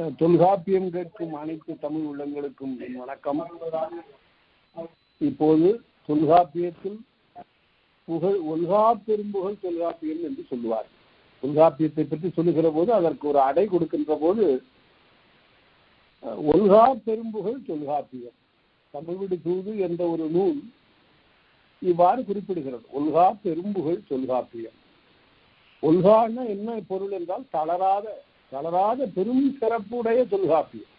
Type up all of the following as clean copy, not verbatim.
தொல்காப்பியம் கேட்கும் அனைத்து தமிழ் உள்ளங்களுக்கும் வணக்கம். இப்போது தொல்காப்பியத்தில் ஒல்கா பெரும்புகழ் தொல்காப்பியம் என்று சொல்லுவார். தொல்காப்பியத்தை பற்றி சொல்லுகிற போது அதற்கு ஒரு அடை கொடுக்கின்ற போது ஒல்கா பெரும்புகழ் தொல்காப்பியம் தமிழ்விடு தூது என்ற ஒரு நூல் இவ்வாறு குறிப்பிடுகிறது. ஒல்கா பெரும்புகழ் தொல்காப்பியம். ஒல்கான்னா என்ன பொருள் என்றால் தளராத பெரும் சிறப்புடைய தொல்காப்பியம்.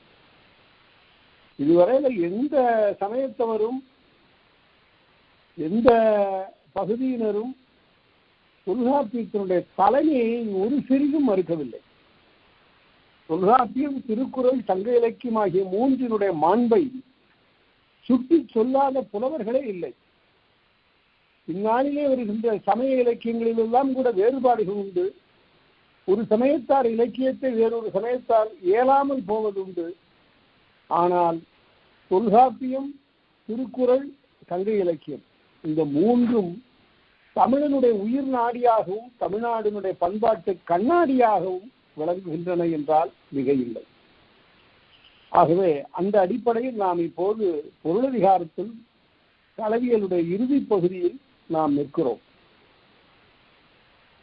இதுவரையில எந்த சமயத்தவரும் எந்த பகுதியினரும் தொல்காப்பியத்தினுடைய தலைமையை ஒரு சிறிதும் மறுக்கவில்லை. தொல்காப்பியம், திருக்குறள், சங்க இலக்கியம் ஆகிய மூன்றினுடைய மாண்பை சுட்டி சொல்லாத புலவர்களே இல்லை. இந்நாளிலே வருகின்ற சமய இலக்கியங்களிலெல்லாம் கூட வேறுபாடுகள் உண்டு. ஒரு சமயத்தார் இலக்கியத்தை வேறொரு சமயத்தார் இயலாமல் போவதுண்டு. ஆனால் தொல்காப்பியம், திருக்குறள், சங்க இலக்கியம் இந்த மூன்றும் தமிழனுடைய உயிர் நாடியாகவும் தமிழ்நாட்டினுடைய பண்பாட்டு கண்ணாடியாகவும் விளங்குகின்றன என்றால் மிக இல்லை. ஆகவே அந்த அடிப்படையில் நாம் இப்போது பொருளதிகாரத்தில் களவியலுடைய இறுதி பகுதியில் நாம் நிற்கிறோம்.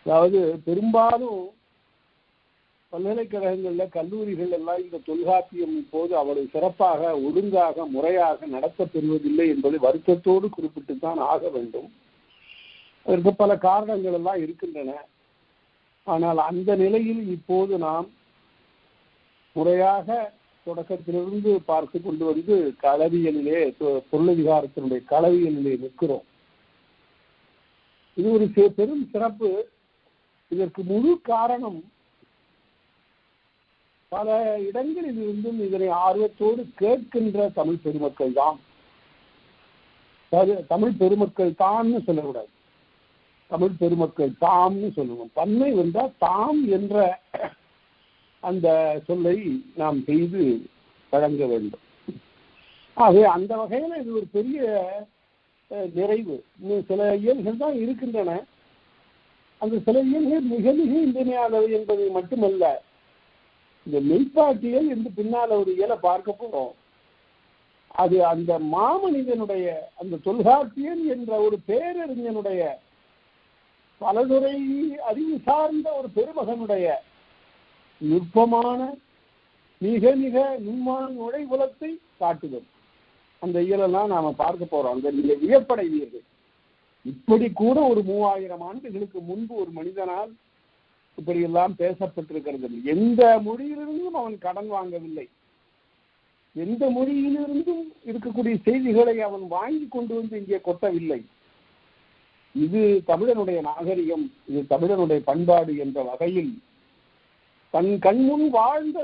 அதாவது பெரும்பாலும் பல்கலைக்கழகங்கள்ல கல்லூரிகள் எல்லாம் இந்த தொல்காப்பியம் இப்போது அவ்வளவு சிறப்பாக ஒழுங்காக முறையாக நடத்தப்பெறுவதில்லை என்பதை வருத்தத்தோடு குறிப்பிட்டுத்தான் ஆக வேண்டும். அதற்கு பல காரணங்கள் எல்லாம் இருக்கின்றன. ஆனால் அந்த நிலையில் இப்போது நாம் முறையாக தொடக்கத்திலிருந்து பார்த்து கொண்டு வந்து களவியலிலே பொருளதிகாரத்தினுடைய களவியலிலே நிற்கிறோம். இது ஒரு பெரும் சிறப்பு. இதற்கு முழு காரணம் பல இடங்களில் இருந்தும் இதனை ஆர்வத்தோடு கேட்கின்ற தமிழ் பெருமக்கள் தான். தமிழ் பெருமக்கள் தான்னு சொல்லக்கூடாது, தமிழ் பெருமக்கள் தாம்னு சொல்லுவோம். பன்மை வென்றால் தாம் என்ற அந்த சொல்லை நாம் செய்து வழங்க வேண்டும். ஆகவே அந்த வகையில் இது ஒரு பெரிய நிறைவு. இன்னும் சில இயல்கள் தான் இருக்கின்றன. அந்த சில இயல்கள் மிக மிக இன்றியமையாதவை என்பதை மட்டுமல்ல, இந்த மெய்ப்பாட்டியல் என்று பின்னால் ஒரு இயலை பார்க்க போறோம். அது அந்த மாமனிதனுடைய, அந்த தொல்காப்பியன் என்ற ஒரு பேரறிஞனுடைய, பலதுறை அறிவு சார்ந்த ஒரு பெருமகனுடைய நுட்பமான மிக மிக நுண்மான நுழைவுலத்தை காட்டுதல். அந்த இயலெல்லாம் நாம பார்க்க போறோம். அந்த நீங்க வியப்படைவீர்கள். இப்படி கூட ஒரு 3000 ஆண்டுகளுக்கு முன்பு ஒரு மனிதனால் இப்படி எல்லாம் பேசப்பட்டிருக்கிறது. எந்த மொழியிலிருந்தும் அவன் கடன் வாங்கவில்லை. எந்த மொழியிலிருந்தும் இருக்கக்கூடிய செய்திகளை அவன் வாங்கி கொண்டு வந்து இங்கே கொட்டவில்லை. இது தமிழனுடைய நாகரிகம், இது தமிழனுடைய பண்பாடு என்ற வகையில் தன் கண்முன் வாழ்ந்த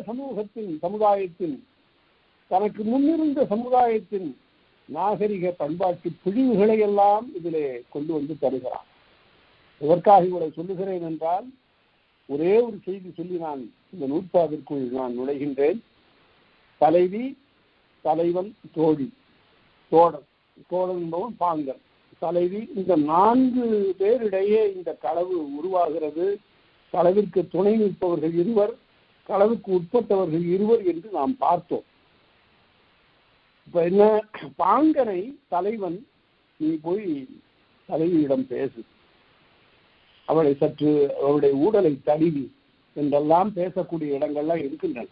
சமுதாயத்தின் தனக்கு முன்னிருந்த சமுதாயத்தின் நாகரிக பண்பாட்டு பிழிவுகளை எல்லாம் இதிலே கொண்டு வந்து தருகிறான். எதற்காக இவரை சொல்லுகிறேன் என்றால், ஒரே ஒரு செய்தி சொல்லி நான் இந்த நூற்பாவிற்குள் நான் நுழைகின்றேன். தலைவி, தலைவன், தோழி, தோழன் என்பவன் பாங்கன், தலைவி, இந்த 4 பேரிடையே இந்த களவு உருவாகிறது. களவிற்கு துணை நிற்பவர்கள் 2, களவுக்கு உட்பட்டவர்கள் 2 என்று நாம் பார்த்தோம். இப்ப என்ன, பாங்கனை தலைவன், நீ போய் தலைவியிடம் பேசு, அவளை சற்று அவளுடைய ஊடலை தழுவி என்றெல்லாம் பேசக்கூடிய இடங்கள்லாம் இருக்கின்றன.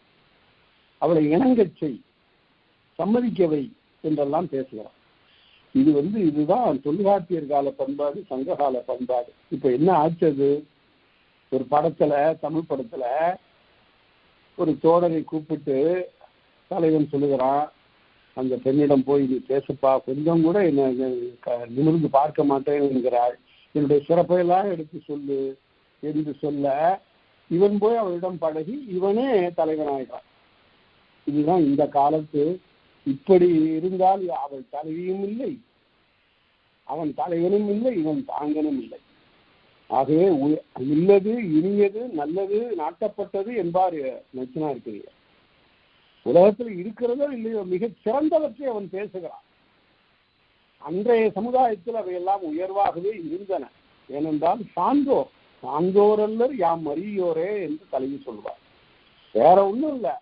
அவளை இணங்கச் செய், சம்மதிக்கவை என்றெல்லாம் பேசுகிறான். இதுதான் தொல்காப்பியர் கால பண்பாடு, சங்ககால பண்பாடு. இப்ப என்ன ஆச்சது, ஒரு படத்துல, தமிழ் படத்துல ஒரு தோழரை கூப்பிட்டு தலைவன் சொல்லுகிறான், அந்த பெண்ணிடம் போய் நீ பேசுப்பா, கொஞ்சம் கூட என்ன நிமிர்ந்து பார்க்க மாட்டேன் என்கிறாள், என்னுடைய சிறப்பையெல்லாம் எடுத்து சொல்லு என்று சொல்ல, இவன் போய் அவளிடம் பழகி இவனே தலைவனாயிட்டான். இதுதான் இந்த காலத்து. இப்படி இருந்தால் அவள் தலைவியும் இல்லை, அவன் தலைவனும் இல்லை, இவன் தாங்கனும் இல்லை. ஆகவே இல்லது, இனியது, நல்லது, நாட்டப்பட்டது என்பார் நச்சினார் இருக்கிறார். உலகத்தில் இருக்கிறதோ இல்லையோ மிகச் சிறந்தவற்றை அவன் பேசுகிறான். அன்றைய சமுதாயத்தில் அவையெல்லாம் உயர்வாகவே இருந்தன. ஏனென்றால் சான்றோரல்லர் யாம் அறியோரே என்று தலைவி சொல்வார். வேற ஒன்றும் இல்லை,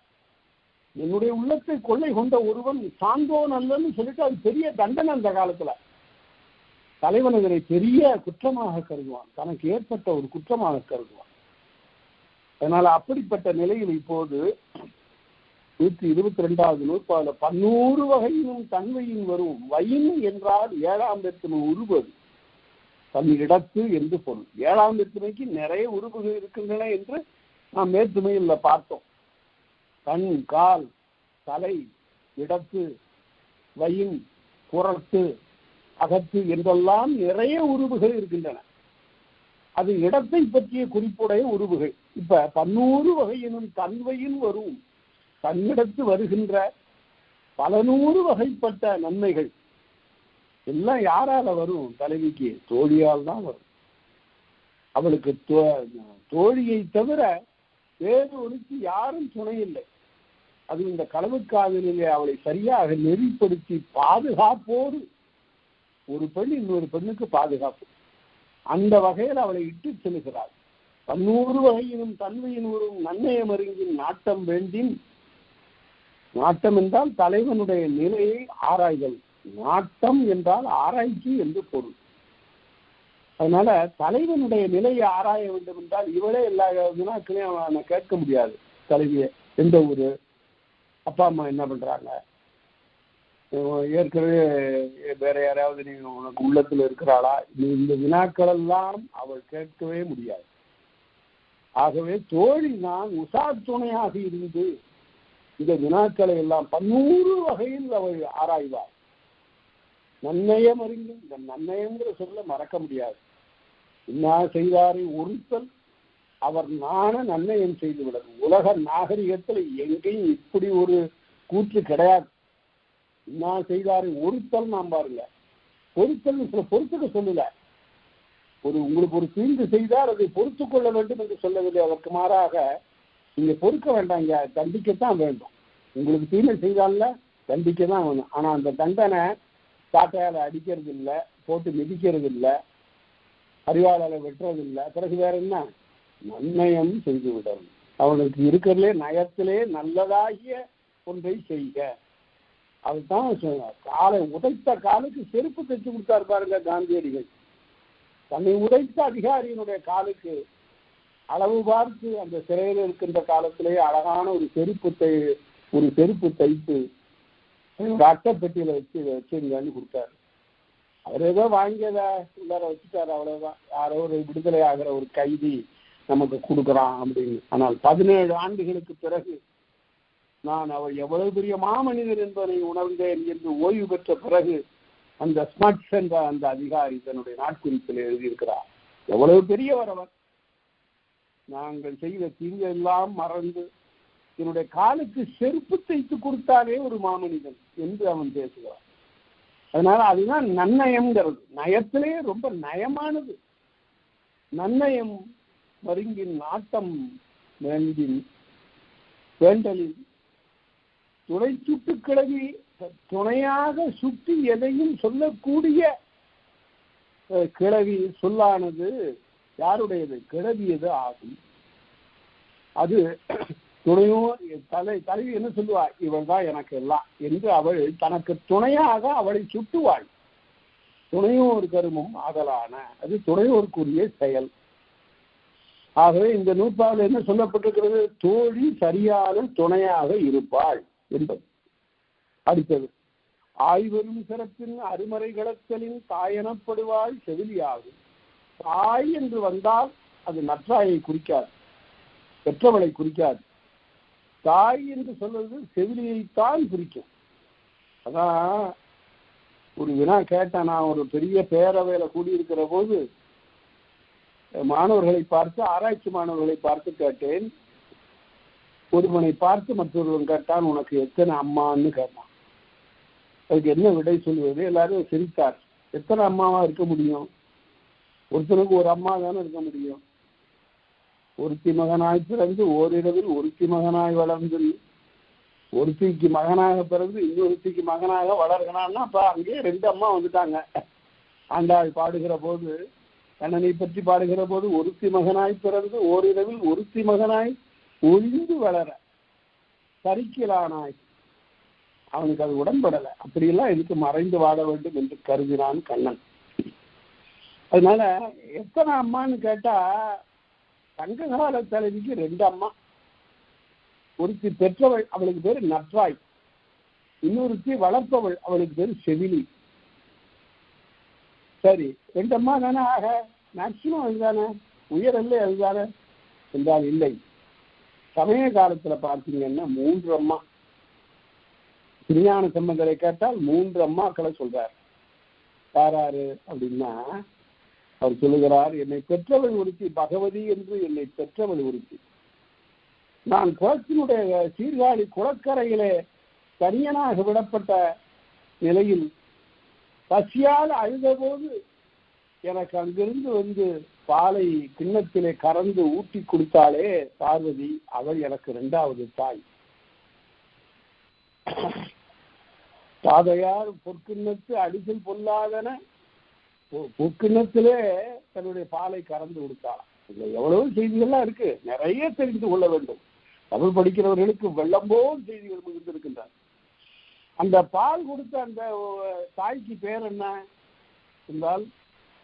என்னுடைய உள்ளத்தை கொள்ளை கொண்ட ஒருவன் சாந்தோன் அல்லன்னு சொல்லிட்டு அது பெரிய தண்டனை. அந்த காலத்துல தலைவன் இதனை பெரிய குற்றமாக கருதுவான், தனக்கு ஏற்பட்ட ஒரு குற்றமாக கருதுவான். அதனால அப்படிப்பட்ட நிலையில் இப்போது 122வது நூற்பால 11 வகையினும் தன்மையின் வரும் வயின் என்றால் 7ஆம் வேற்றுமை உருவது தன்னிடத்து என்று பொருள். 7ஆம் வேற்றுமைக்கு நிறைய உருவுகள் இருக்கின்றன என்று நாம் வேற்றுமையில் பார்த்தோம். கண், கால், தலை, இடத்து, வயின், புறத்து, அகத்து என்றெல்லாம் நிறைய உருவுகள் இருக்கின்றன. அது இடத்தை பற்றிய குறிப்புடைய உருவுகள். இப்ப 11 வகையினும் தன்மையின் வரும் தன்னிடத்து வருகின்ற 100 வகைப்பட்ட நன்மைகள் எல்லாம் யாரால வரும்? தலைவிக்கு தோழியால் தான் வரும். அவளுக்கு தோழியை தவிர வேறு ஒருத்தி யாரும் துணை இல்லை. அது இந்த களவுக்காதலிலே அவளை சரியாக நெறிப்படுத்தி பாதுகாப்போடு ஒரு பெண் இன்னொரு பெண்ணுக்கு பாதுகாப்பு, அந்த வகையில் அவளை இட்டு செல்கிறாள். 11 வகையினும் தன்மையின் ஒரு நன்னயம் அறிஞின் நாட்டம் வேண்டின். நாட்டம் என்றால் தலைவனுடைய நிலையை ஆராய்தல், நாட்டம் என்றால் ஆராய்ச்சி என்று பொருள். அதனால தலைவனுடைய நிலையை ஆராய வேண்டும் என்றால் இவளே எல்லா வினாக்களையும் அவனை கேட்க முடியாது. தலைவிய எந்த ஊரு, அப்பா அம்மா என்ன பண்றாங்க, ஏற்கனவே வேற யாராவது நீ உனக்கு உள்ளத்துல இருக்கிறாளா, இந்த வினாக்கள் எல்லாம் அவள் கேட்கவே முடியாது. ஆகவே தோழி நான் உசா துணையாக இருந்து இந்த வினாக்களை எல்லாம் 11 வகையில் அவள் ஆராய்வாள். நன்னயம் அறிந்து, இந்த நன்னயங்கிற சொல்ல மறக்க முடியாது. இன்னா செய்தாரை ஒருத்தல் அவர் நான நன்னயம் செய்து விடது. உலக நாகரிகத்தில் எங்கேயும் இப்படி ஒரு கூற்று கிடையாது. இன்னா செய்தாரை ஒருத்தல் நாம் பாருங்க, பொறுத்தல் பொறுத்துக்க சொல்லல. உங்களுக்கு ஒரு தீங்கு செய்தால் அதை பொறுத்து கொள்ள வேண்டும் என்று சொல்லவில்லை. அதற்கு மாறாக நீங்க பொறுக்க வேண்டாம், இங்க தண்டிக்கத்தான் வேண்டும். உங்களுக்கு தீமை செய்தால தண்டிக்க தான் வேணும். ஆனா அந்த தண்டனை சாட்டையால அடிக்கிறது இல்லை, போட்டு மிதிக்கிறது இல்லை, அறிவாளால வெட்டுறது இல்லை. பிறகு வேற என்ன? நன்னயம் செய்து விடும். அவனுக்கு இருக்கிறதுலே நயத்திலே நல்லதாகிய ஒன்றை செய்க. அதுதான் காலை உதைத்த காலுக்கு செருப்பு தைச்சு கொடுத்தாரு பாருங்க காந்தியடிகள். தன்னை உதைத்த அதிகாரியினுடைய காலுக்கு அளவு பார்த்து அந்த சிறையில் இருக்கின்ற காலத்திலே அழகான ஒரு செருப்பு தைத்து ஒரு அட்டைப்பெட்டியில வச்சுங்கன்னு கொடுத்தாரு. அவர் ஏதோ வாங்கியதை உள்ளார வச்சுட்டாரு, அவ்வளவுதான். யாரோ ஒரு விடுதலை ஆகிற ஒரு கைதி நமக்கு கொடுக்குறான் அப்படின்னு. ஆனால் 17 ஆண்டுகளுக்கு பிறகு நான் அவர் எவ்வளவு பெரிய மாமனிதர் என்பதை உணர்ந்தேன் என்று ஓய்வு பெற்ற பிறகு அந்த ஸ்மார்ட் என்ற அந்த அதிகாரி தன்னுடைய நாட்குறிப்பில் எழுதியிருக்கிறார். எவ்வளவு பெரியவர் அவர். நாங்கள் செய்த தீங்கு எல்லாம் மறந்து என்னுடைய காலுக்கு செருப்பு தைத்து கொடுத்தாலே ஒரு மாமனிதன் என்று அவன் பேசுகிறான். அதனால அதுதான் நன்னயம்ங்கிறது. நயத்திலே ரொம்ப நயமானது. நன்னயம் மருங்கின் நாட்டம் வேண்டின் வேண்டலில் துணை சுட்டு கிளவி துணையாக சுட்டி எதையும் சொல்லக்கூடிய கிளவி சொல்லானது யாருடையது? கிளவியது ஆகும். அது துணையோ தலைவி என்ன சொல்லுவா? இவள் தான் எனக்கு எல்லாம் என்று அவள் தனக்கு துணையாக அவளை சுட்டுவாள். துணையோர் கருமம் ஆதலான அது துணையோருக்குரிய செயல். ஆகவே இந்த நூற்பாவில் என்ன சொல்லப்பட்டிருக்கிறது? தோழி சரியான துணையாக இருப்பாள் என்பது. அடுத்தது, ஆய்வரும் சிறப்பின் அருமறை களத்தலின் தாயெனப்படுவாள் செவிலியாகும். தாய் என்று வந்தால் அது நற்றாயை குறிக்காது, பெற்றவளை குறிக்காது. தாய் என்று சொல்வது செவிலியைத்தான் குறிக்கும். அதான் ஒரு வினா கேட்டேன். நான் ஒரு பெரிய பேரவையில கூடியிருக்கிற போது மாணவர்களை பார்த்து, ஆராய்ச்சி மாணவர்களை பார்த்து கேட்டேன். ஒருவனை பார்த்து மற்றொருவன் கேட்டான், உனக்கு எத்தனை அம்மான்னு கேட்டான். அதுக்கு என்ன விடை சொல்வது? எல்லாரும் சிரித்தார். எத்தனை அம்மாவா இருக்க முடியும்? ஒருத்தனுக்கு ஒரு அம்மா தானே இருக்க முடியும். ஒருத்தி மகனாய் பிறந்து ஓரிரவில் ஒருத்தி மகனாய் வளர்ந்து ஒருத்திக்கு மகனாக பிறந்து இன்னொருத்திக்கு மகனாக வளர்கிறான்னா அப்ப அங்கேயே 2 அம்மா வந்துட்டாங்க. ஆண்டாள் பாடுகிற போது, கண்ணனை பற்றி பாடுகிற போது, ஒருத்தி மகனாய் பிறந்து ஓரிரவில் ஒருத்தி மகனாய் ஒளிந்து வளர. தரிக்கலானாய். அவனுக்கு அது உடன்படலை. அப்படியெல்லாம் இதுக்கு மறைந்து வாழ வேண்டும் என்று கருதினான் கண்ணன். அதனால எத்தனை அம்மான்னு கேட்டா, சங்ககால தலைவிக்கு 2 அம்மா. ஒருத்தி பெற்றவள், அவளுக்கு பேரு நற்றாய். இன்னொருத்தி வளர்ப்பவள், அவளுக்கு பேரு செவிலி. சரி, 2 அம்மா தானே ஆக, மேக்சிமம் அதுதானே, உயரல்ல அதுதானே என்றால் இல்லை. சமய காலத்துல பார்த்தீங்கன்னா 3 அம்மா. திருஞான சம்பந்தரை கேட்டால் 3 அம்மாக்களை சொல்றார். யாராரு அப்படின்னா, அவர் சொல்லுகிறார், என்னை பெற்றவள் ஒருத்தி பகவதி என்று என்னை பெற்றவள் ஒருத்தி. நான் குளத்தினுடைய சீர்காழி குளக்கரையிலே தனியனாக விடப்பட்ட நிலையில் பசியால் அழுத போது எனக்கு அங்கிருந்து வந்து பாலை கிண்ணத்திலே கறந்து ஊட்டி கொடுத்தாலே பார்வதி, அவள் எனக்கு 2வது தாய். தாதையார் பொற்கிண்ணத்து அடிசல் பொல்லாதன, பொற்கிண்ணத்திலே தன்னுடைய பாலை கறந்து கொடுத்தாளாம். இதுல எவ்வளவு செய்திகள்லாம் இருக்கு, நிறைய தெரிந்து கொள்ள வேண்டும். தமிழ் படிக்கிறவர்களுக்கு வெள்ளம் போல் செய்திகள் மிகுந்திருக்கின்றன. அந்த பால் கொடுத்த அந்த தாய்க்கு பேர் என்ன என்றால்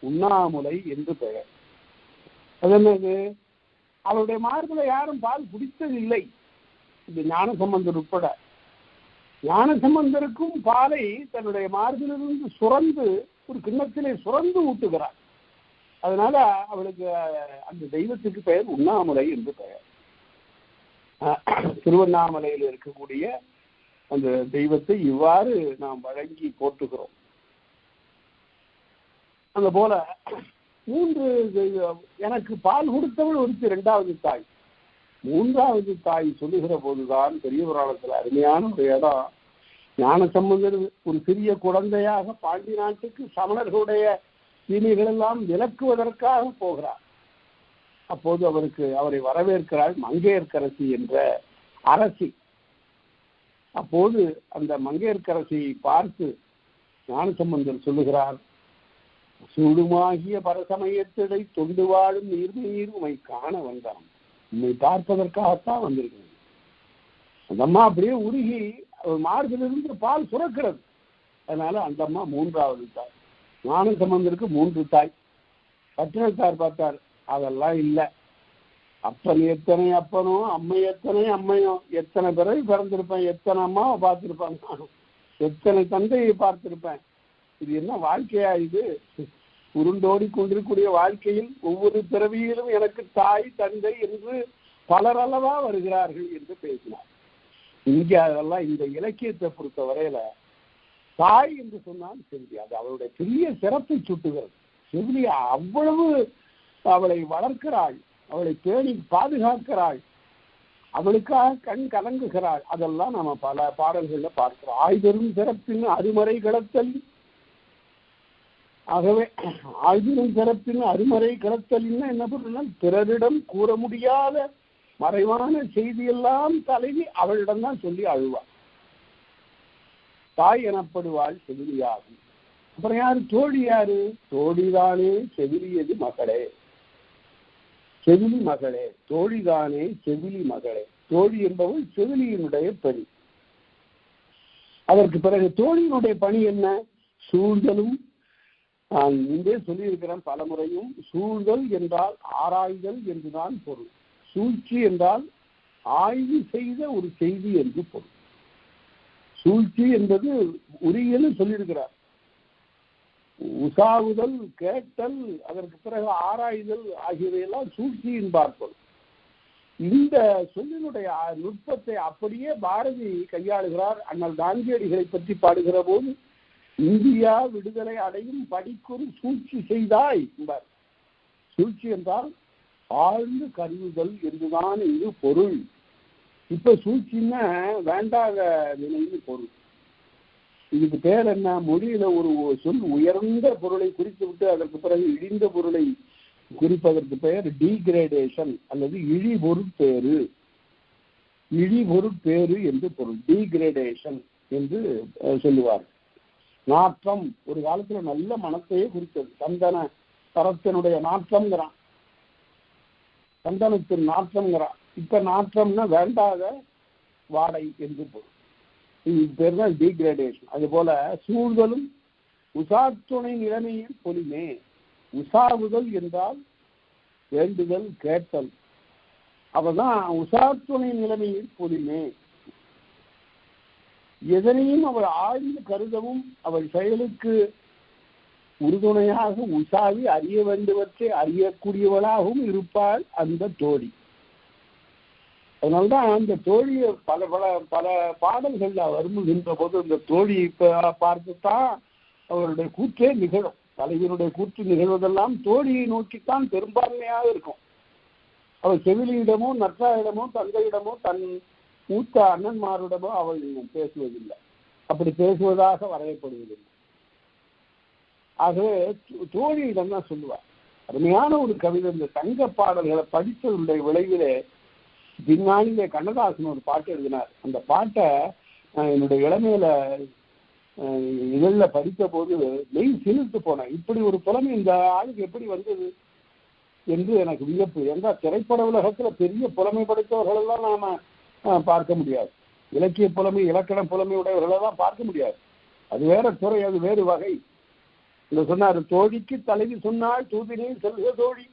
உண்ணாமுலை என்று பெயர். அது என்னது, அவருடைய மார்பில யாரும் பால் குடித்ததில்லை. இது ஞானசம்பந்தர் உட்பட. ஞானசம்பந்தருக்கும் பாலை தன்னுடைய மார்பிலிருந்து சுரந்து ஒரு கிண்ணத்திலே சுரந்து ஊட்டுகிறார். அதனால அவளுக்கு அந்த தெய்வத்துக்கு பெயர் உண்ணாமுலை என்று பெயர். திருவண்ணாமலையில் இருக்கக்கூடிய அந்த தெய்வத்தை இவ்வாறு நாம் வழங்கி போற்றுகிறோம். அந்த போல 3 எனக்கு பால் கொடுத்தவள் ஒருத்தி 2வது தாய். 3வது தாய் சொல்லுகிற போதுதான் பெரிய புராணத்துல அருமையான ஒரு இடம். ஞானசம்பந்தர் ஒரு சிறிய குழந்தையாக பாண்டி நாட்டுக்கு சமணர்களுடைய தீமைகள் எல்லாம் விலக்குவதற்காக போகிறார். அப்போது அவரை வரவேற்கிறாள் மங்கையர்க்கரசி என்ற அரசி. அப்போது அந்த மங்கையர்க்கரசியை பார்த்து ஞானசம்பந்தர் சொல்லுகிறார், சூடுமாகிய பரசமயத்திடை தொண்டு வாழும் நீர்மீர் உமை காண வந்தான், உண்மை பார்ப்பதற்காகத்தான் வந்திருக்கிறது. அந்த அம்மா அப்படியே உருகி மார்பிலிருந்து பால் சுரக்கிறது. அதனால அந்த அம்மா 3வது தாய். ஞானசம்பந்தருக்கு 3 தாய். பட்டினத்தார் பார்த்தார், அதெல்லாம் இல்லை. அப்பன் எத்தனை அப்பனோ, அம்மை எத்தனை அம்மையோ, எத்தனை பிறகு பிறந்திருப்பேன், எத்தனை அம்மாவை பார்த்திருப்பேன், நானும் எத்தனை தந்தையை பார்த்திருப்பேன். இது என்ன வாழ்க்கையா இது? உருண்டோடி கொண்டிருக்கூடிய வாழ்க்கையில் ஒவ்வொரு பிறவியிலும் எனக்கு தாய் தந்தை என்று பலரளவா வருகிறார்கள் என்று பேசினார். இங்க அதெல்லாம் இந்த இலக்கியத்தை பொறுத்த வரையில தாய் என்று சொன்னால் செல்வி, அது அவளுடைய பெரிய சிறப்பை சுட்டுகிறது. செல்வி அவ்வளவு அவளை வளர்க்கிறாள், அவளை பேணி பாதுகாக்கிறாள், அவளுக்காக கண் கலங்குகிறாள். அதெல்லாம் நம்ம பல பாடல்கள்ல பார்க்கிறோம். ஆய்தரும் சிறப்பின் அருமறை கிளத்தல். ஆகவே ஆய்தரும் சிறப்பின் அருமறை கிளத்தல்னா என்ன பொருள்? பிறரிடம் கூற முடியாத மறைவான செய்தியெல்லாம் தலைவி அவளிடம் தான் சொல்லி அழுவாள். தாய் எனப்படுவாள் செவிலியாகும். அப்புறம் யாரு தோழி? யாரு தோழிதானே செவிலியது மகளே, செவிலி மகளே, தோழிதானே செவிலி மகளே. தோழி என்பவள் செவிலியினுடைய பணி. அதற்கு பிறகு தோழியினுடைய பணி என்ன? சூழ்தலும். நான் முன்பே சொல்லியிருக்கிறேன் பல முறையும், சூழ்தல் என்றால் ஆராய்தல் என்றுதான் பொருள். சூழ்ச்சி என்றால் ஆய்வு செய்த ஒரு செய்தி என்று பொருள். சூழ்ச்சி என்பது உரியன்னு சொல்லியிருக்கிறார். உசாவுதல், கேட்டல், அதற்கு பிறகு ஆராய்தல் ஆகியவையெல்லாம் சூழ்ச்சியின் பார்ப்பது. இந்த சொல்லினுடைய நுட்பத்தை அப்படியே பாரதி கையாளுகிறார். அண்ணல் காந்தியடிகளை பற்றி பாடுகிற போது, இந்தியா விடுதலை அடையும் படிக்கொரு சூழ்ச்சி செய்தாய் என்பார். சூழ்ச்சி என்றால் ஆழ்ந்து கருதுதல் என்றுதான் இங்கு பொருள். இப்ப சூழ்ச்சின்னா வேண்டாத நிலைன்னு பொருள். இதுக்கு பேர் என்ன? மொழியில ஒரு சொல் உயர்ந்த பொருளை குறித்து விட்டு அதற்கு பிறகு இழிந்த பொருளை குறிப்பதற்கு பெயர் டீகிரேடேஷன் அல்லது இழிபொருட்பேறு. இழிபொருட்பேறு என்று பொருள். டீகிரேடேஷன் என்று சொல்லுவார். நாற்றம் ஒரு காலத்துல நல்ல மனத்தையே குறித்தது. சந்தன தரத்தினுடைய நாற்றம்ங்கிறான், சந்தனத்தின் நாற்றம்ங்கிறான். இப்ப நாற்றம்னா வேண்டாத வாடை என்று பொருள். இது பேர் தான் டீக்ரேடேஷன். அது போல சூழ்தலும் உசாத்துணை நிலைமையில் பொலிமே. உசாவுதல் என்றால் வேண்டுதல் கேட்டல். அவதான் உசாத்துணை நிலைமையில் பொலிமே. எதனையும் அவள் ஆழ்ந்து கருதவும் அவள் செயலுக்கு உறுதுணையாக உசாவி அறிய வேண்டுவற்றை அறியக்கூடியவளாகவும் இருப்பாள் அந்த தோழி. அதனால்தான் அந்த தோழியை பல பல பல பாடல்கள்ல வருகின்ற போது இந்த தோழி பார்த்துத்தான் அவருடைய கூற்றே நிகழும். தலைவருடைய கூற்று நிகழ்வதெல்லாம் தோழியை நோக்கித்தான் பெரும்பான்மையாக இருக்கும். அவள் செவிலியிடமோ நற்றாயிடமோ தங்கையிடமோ தன் மூத்த அண்ணன்மாரிடமோ அவள் பேசுவதில்லை. அப்படி பேசுவதாக வரையப்படுவதில்லை. ஆகவே தோழியிடம் தான் சொல்லுவார். அருமையான ஒரு கவிதை. இந்த தங்க பாடல்களை படித்தவருடைய விளைவிலே பின்னாளிலே கண்ணதாசன் ஒரு பாட்டு எழுதினார். அந்த பாட்டை என்னுடைய இளமையில இதழில் படித்த போது மெய் சிலிர்த்து போனேன். இப்படி ஒரு புலமை இந்த ஆளுக்கு எப்படி வந்தது என்று எனக்கு வியப்பு. எந்த திரைப்பட உலகத்துல பெரிய புலமை படைத்தவர்கள் எல்லாம் நாம பார்க்க முடியாது. இலக்கிய புலமை இலக்கண புலமை உடையவர்களை தான் பார்க்க முடியாது. அது வேற துறை, அது வேறு வகை. இந்த சொன்னார், தோழிக்கு தலைவி சொன்னால் தூதினே செல்க தோழி,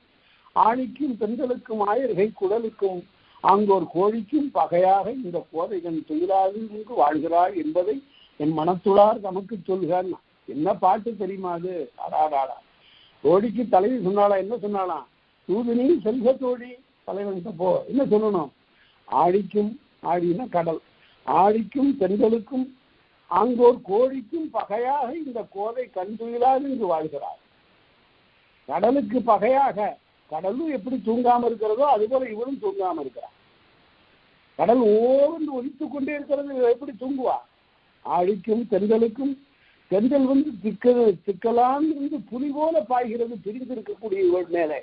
ஆணிக்கும் பெண்களுக்கும் ஆயர்கை குடலுக்கும் ஆங்கோர் கோழிக்கும் பகையாக இந்த கோதைகன் துயிலாது இங்கு வாழ்கிறாள் என்பதை என் மனத்துளார் நமக்கு சொல்கிறான். என்ன பாட்டு தெரியுமா அது? அடாடாடா. தோழிக்கு தலைவி சொன்னாலா? என்ன சொன்னாலாம்? தூதினே செல்க தோழி. தலைவன் போ என்ன சொல்லணும்? ஆழிக்கும், ஆழினா கடல், ஆழிக்கும் பெண்களுக்கும் ஆங்கோர் கோழிக்கும் பகையாக இந்த கோதை கண் துயிலாது இங்கு வாழ்கிறார். கடலுக்கு பகையாக, கடலும் எப்படி தூங்காம இருக்கிறதோ அதுபோல இவரும் தூங்காம இருக்கிறார். கடல் ஓர்ந்து ஒலித்துக் கொண்டே இருக்கிறது, எப்படி தூங்குவா? ஆழிக்கும் பெண்களுக்கும், பெண்கள் திக்கலான் இருந்து புலி போல பாய்கிறது பிரிந்திருக்கக்கூடிய இவள் மேலே.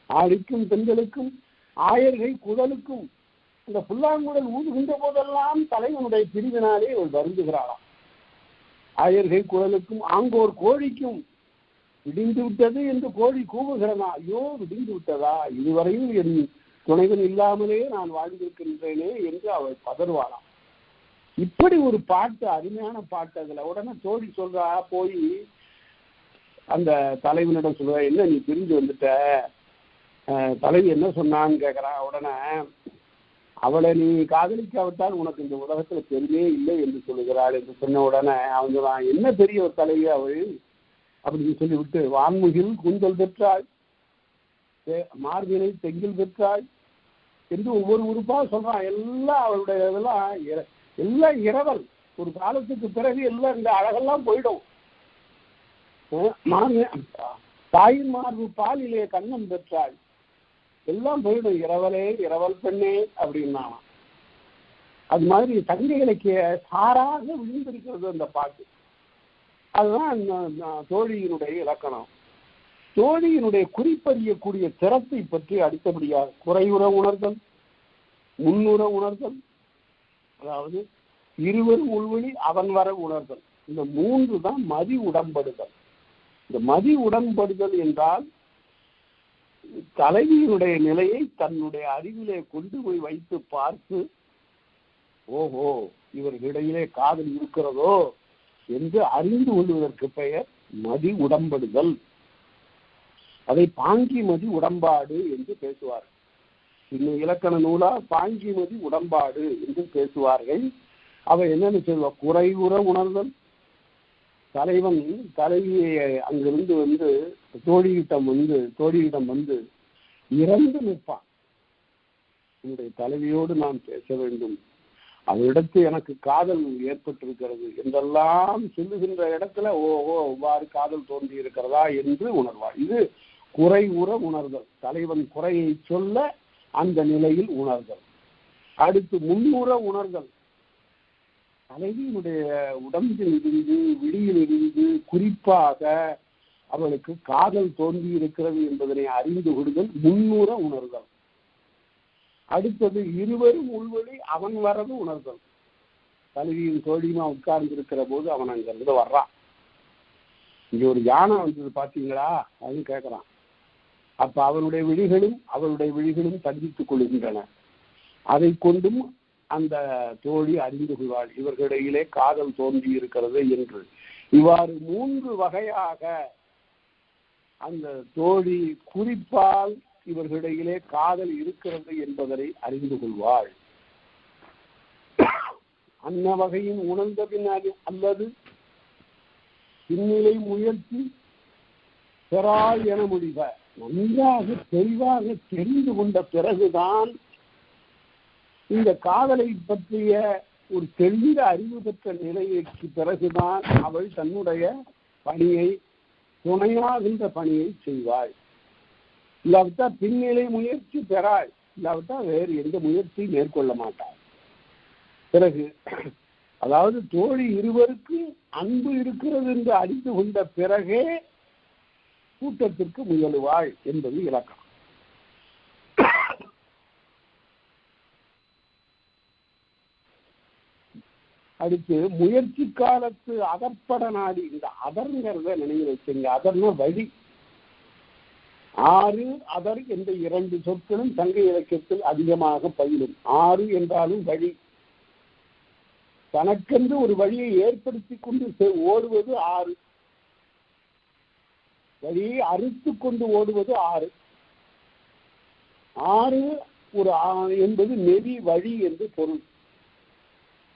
ஆழிக்கும் பெண்களுக்கும் ஆயர்கை குடலுக்கும், இந்த புல்லாங்குழல் ஊதுகின்ற போதெல்லாம் தலைவனுடைய பிரிவினாலே இவள் வருந்துகிறாளாம். ஆயர்கை குடலுக்கும் ஆங்கோர் கோழிக்கும் விடிந்து விட்டது என்று கோழி கூவுகிறதா? ஐயோ விடிந்து விட்டதா, இதுவரையும் என் துணைவன் இல்லாமலே நான் வாழ்ந்திருக்கின்றேனே என்று அவள் பதறுவாளாம். இப்படி ஒரு பாட்டு, அருமையான பாட்டு. அதுல உடனே தோழி சொல்றா, போய் அந்த தலைவனிடம் சொல்ற, என்ன நீ பிரிஞ்சு வந்துட்ட, தலைவி என்ன சொன்னான்னு கேட்கிறா. உடனே அவளை நீ காதலிக்காவிட்டால் உனக்கு இந்த உலகத்துல பெருமையே இல்லை என்று சொல்லுகிறாள் என்று சொன்ன உடனே அவன் சொல்றான், என்ன பெரிய ஒரு தலைவி அவள் அப்படின்னு சொல்லிவிட்டு, வான்முகில் கூந்தல் பெற்றாள், மார்பினை தெங்கில் பெற்றாள் என்று ஒவ்வொரு உறுப்பா சொல்றான். எல்லாம் அவளுடைய இதெல்லாம் எல்லாம் இரவல். ஒரு காலத்துக்கு பிறகு எல்லாம் இந்த அழகெல்லாம் போயிடும். தாயின் மார்பு பாலிலே கண்ணம் பெற்றாள், எல்லாம் போயிடும். இரவலே இரவல் பெண்ணே அப்படின்னா. அது மாதிரி சங்க இலக்கிய சாராக விழுந்திருக்கிறது அந்த பாட்டு. அதுதான் தோழியினுடைய இலக்கணம். தோழியினுடைய குறிப்பறியக்கூடிய திறத்தை பற்றி அடுத்தபடியாக குறையுற உணர்தல், முன்னுற உணர்தல், அதாவது இருவரும் உள்வழி அவன் வர உணர்தல். இந்த மூன்று தான் மதி உடம்படுதல். இந்த மதி உடம்படுதல் என்றால் தலைவியினுடைய நிலையை தன்னுடைய அறிவிலே கொண்டு போய் வைத்து பார்த்து, ஓஹோ இவர்களிடையிலே காதல் இருக்கிறதோ என்று அறிந்து கொள்வதற்கு பெயர் மதி உடம்படுதல். அதை பாங்கி மதி உடம்பாடு என்று பேசுவார்கள். இன்னும் இலக்கண நூலா பாங்கி மதி உடம்பாடு என்று பேசுவார்கள். அவ என்னன்னு சொல்லுவா? குறைவுற உணர்தல். தலைவன் தலைவியை அங்கிருந்து வந்து தோழியிடம் வந்து இறந்து நிற்பான். என்னுடைய தலைவியோடு நான் பேச வேண்டும், அவரிடத்து எனக்கு காதல் ஏற்பட்டிருக்கிறது என்றெல்லாம் சொல்லுகின்ற இடத்துல ஓஹோ இவ்வாறு காதல் தோன்றி இருக்கிறதா என்று உணர்வாள். இது குறைவுற உணர்தல். தலைவன் குறையை சொல்ல அந்த நிலையில் உணர்தல். அடுத்து முன்னுற உணர்தல். தலைவியினுடைய உடம்பில் இருந்து விழியில் இருந்து குறிப்பாக அவளுக்கு காதல் தோன்றி இருக்கிறது என்பதனை அறிந்து கொள்ளுதல் முன்னுற உணர்தல். அடுத்தது இருவரும் உள்வழி அவன் வரது உணர்தல். தலைவியும் தோழியுமா உட்கார்ந்து இருக்கிற போது அவன் அங்கிருந்து வர்றான். இங்க ஒரு யானை வந்தது பாத்தீங்களா அப்படின்னு கேட்கிறான். அப்ப அவளுடைய விழிகளும் சந்தித்துக் கொள்கின்றன. அதை கொண்டும் அந்த தோழி அறிந்து கொள்வாள் இவர்களிடையிலே காதல் தோன்றி இருக்கிறது என்று. இவ்வாறு 3 வகையாக அந்த தோழி குறிப்பால் இவர்களிடையிலே காதல் இருக்கிறது என்பதை அறிந்து கொள்வாள். அன்ன வகையின் உணர்ந்த பின்னாடி அல்லது பின்னிலை முயற்சி பெறாய் என முடிவ நன்றாக தெளிவாக தெரிந்து கொண்ட பிறகுதான் இந்த காதலை பற்றிய ஒரு தெளிந்த அறிவு பெற்ற நிலைக்கு பிறகுதான் அவள் தன்னுடைய பணியை துணையாகின்ற பணியை செய்வாள். இல்லாவிட்டா பின்னிலை முயற்சி பெறாள், இல்லாவிட்டா வேறு எந்த முயற்சியும் மேற்கொள்ள மாட்டாள். பிறகு அதாவது தோழி இருவருக்கும் அன்பு இருக்கிறது என்று அறிந்து கொண்ட பிறகே கூட்டத்திற்கு முயலுவாள் என்பது இலக்கணம். அடுத்து முயற்சி காலத்து அதற்பட நாடி, இந்த அதர்ங்கிறத நினைவு வச்சுங்க. அதர்னா வழி. ஆறு அதர் என்ற 2 சொற்களும் சங்க இலக்கியத்தில் அதிகமாக பயிலும். ஆறு என்றாலும் வழி. தனக்கென்று ஒரு வழியை ஏற்படுத்தி கொண்டு ஓடுவது ஆறு. வழியை அறுத்து கொண்டு ஓடுவது ஆறு. ஆறு ஒரு என்பது நெறி வழி என்று பொருள்.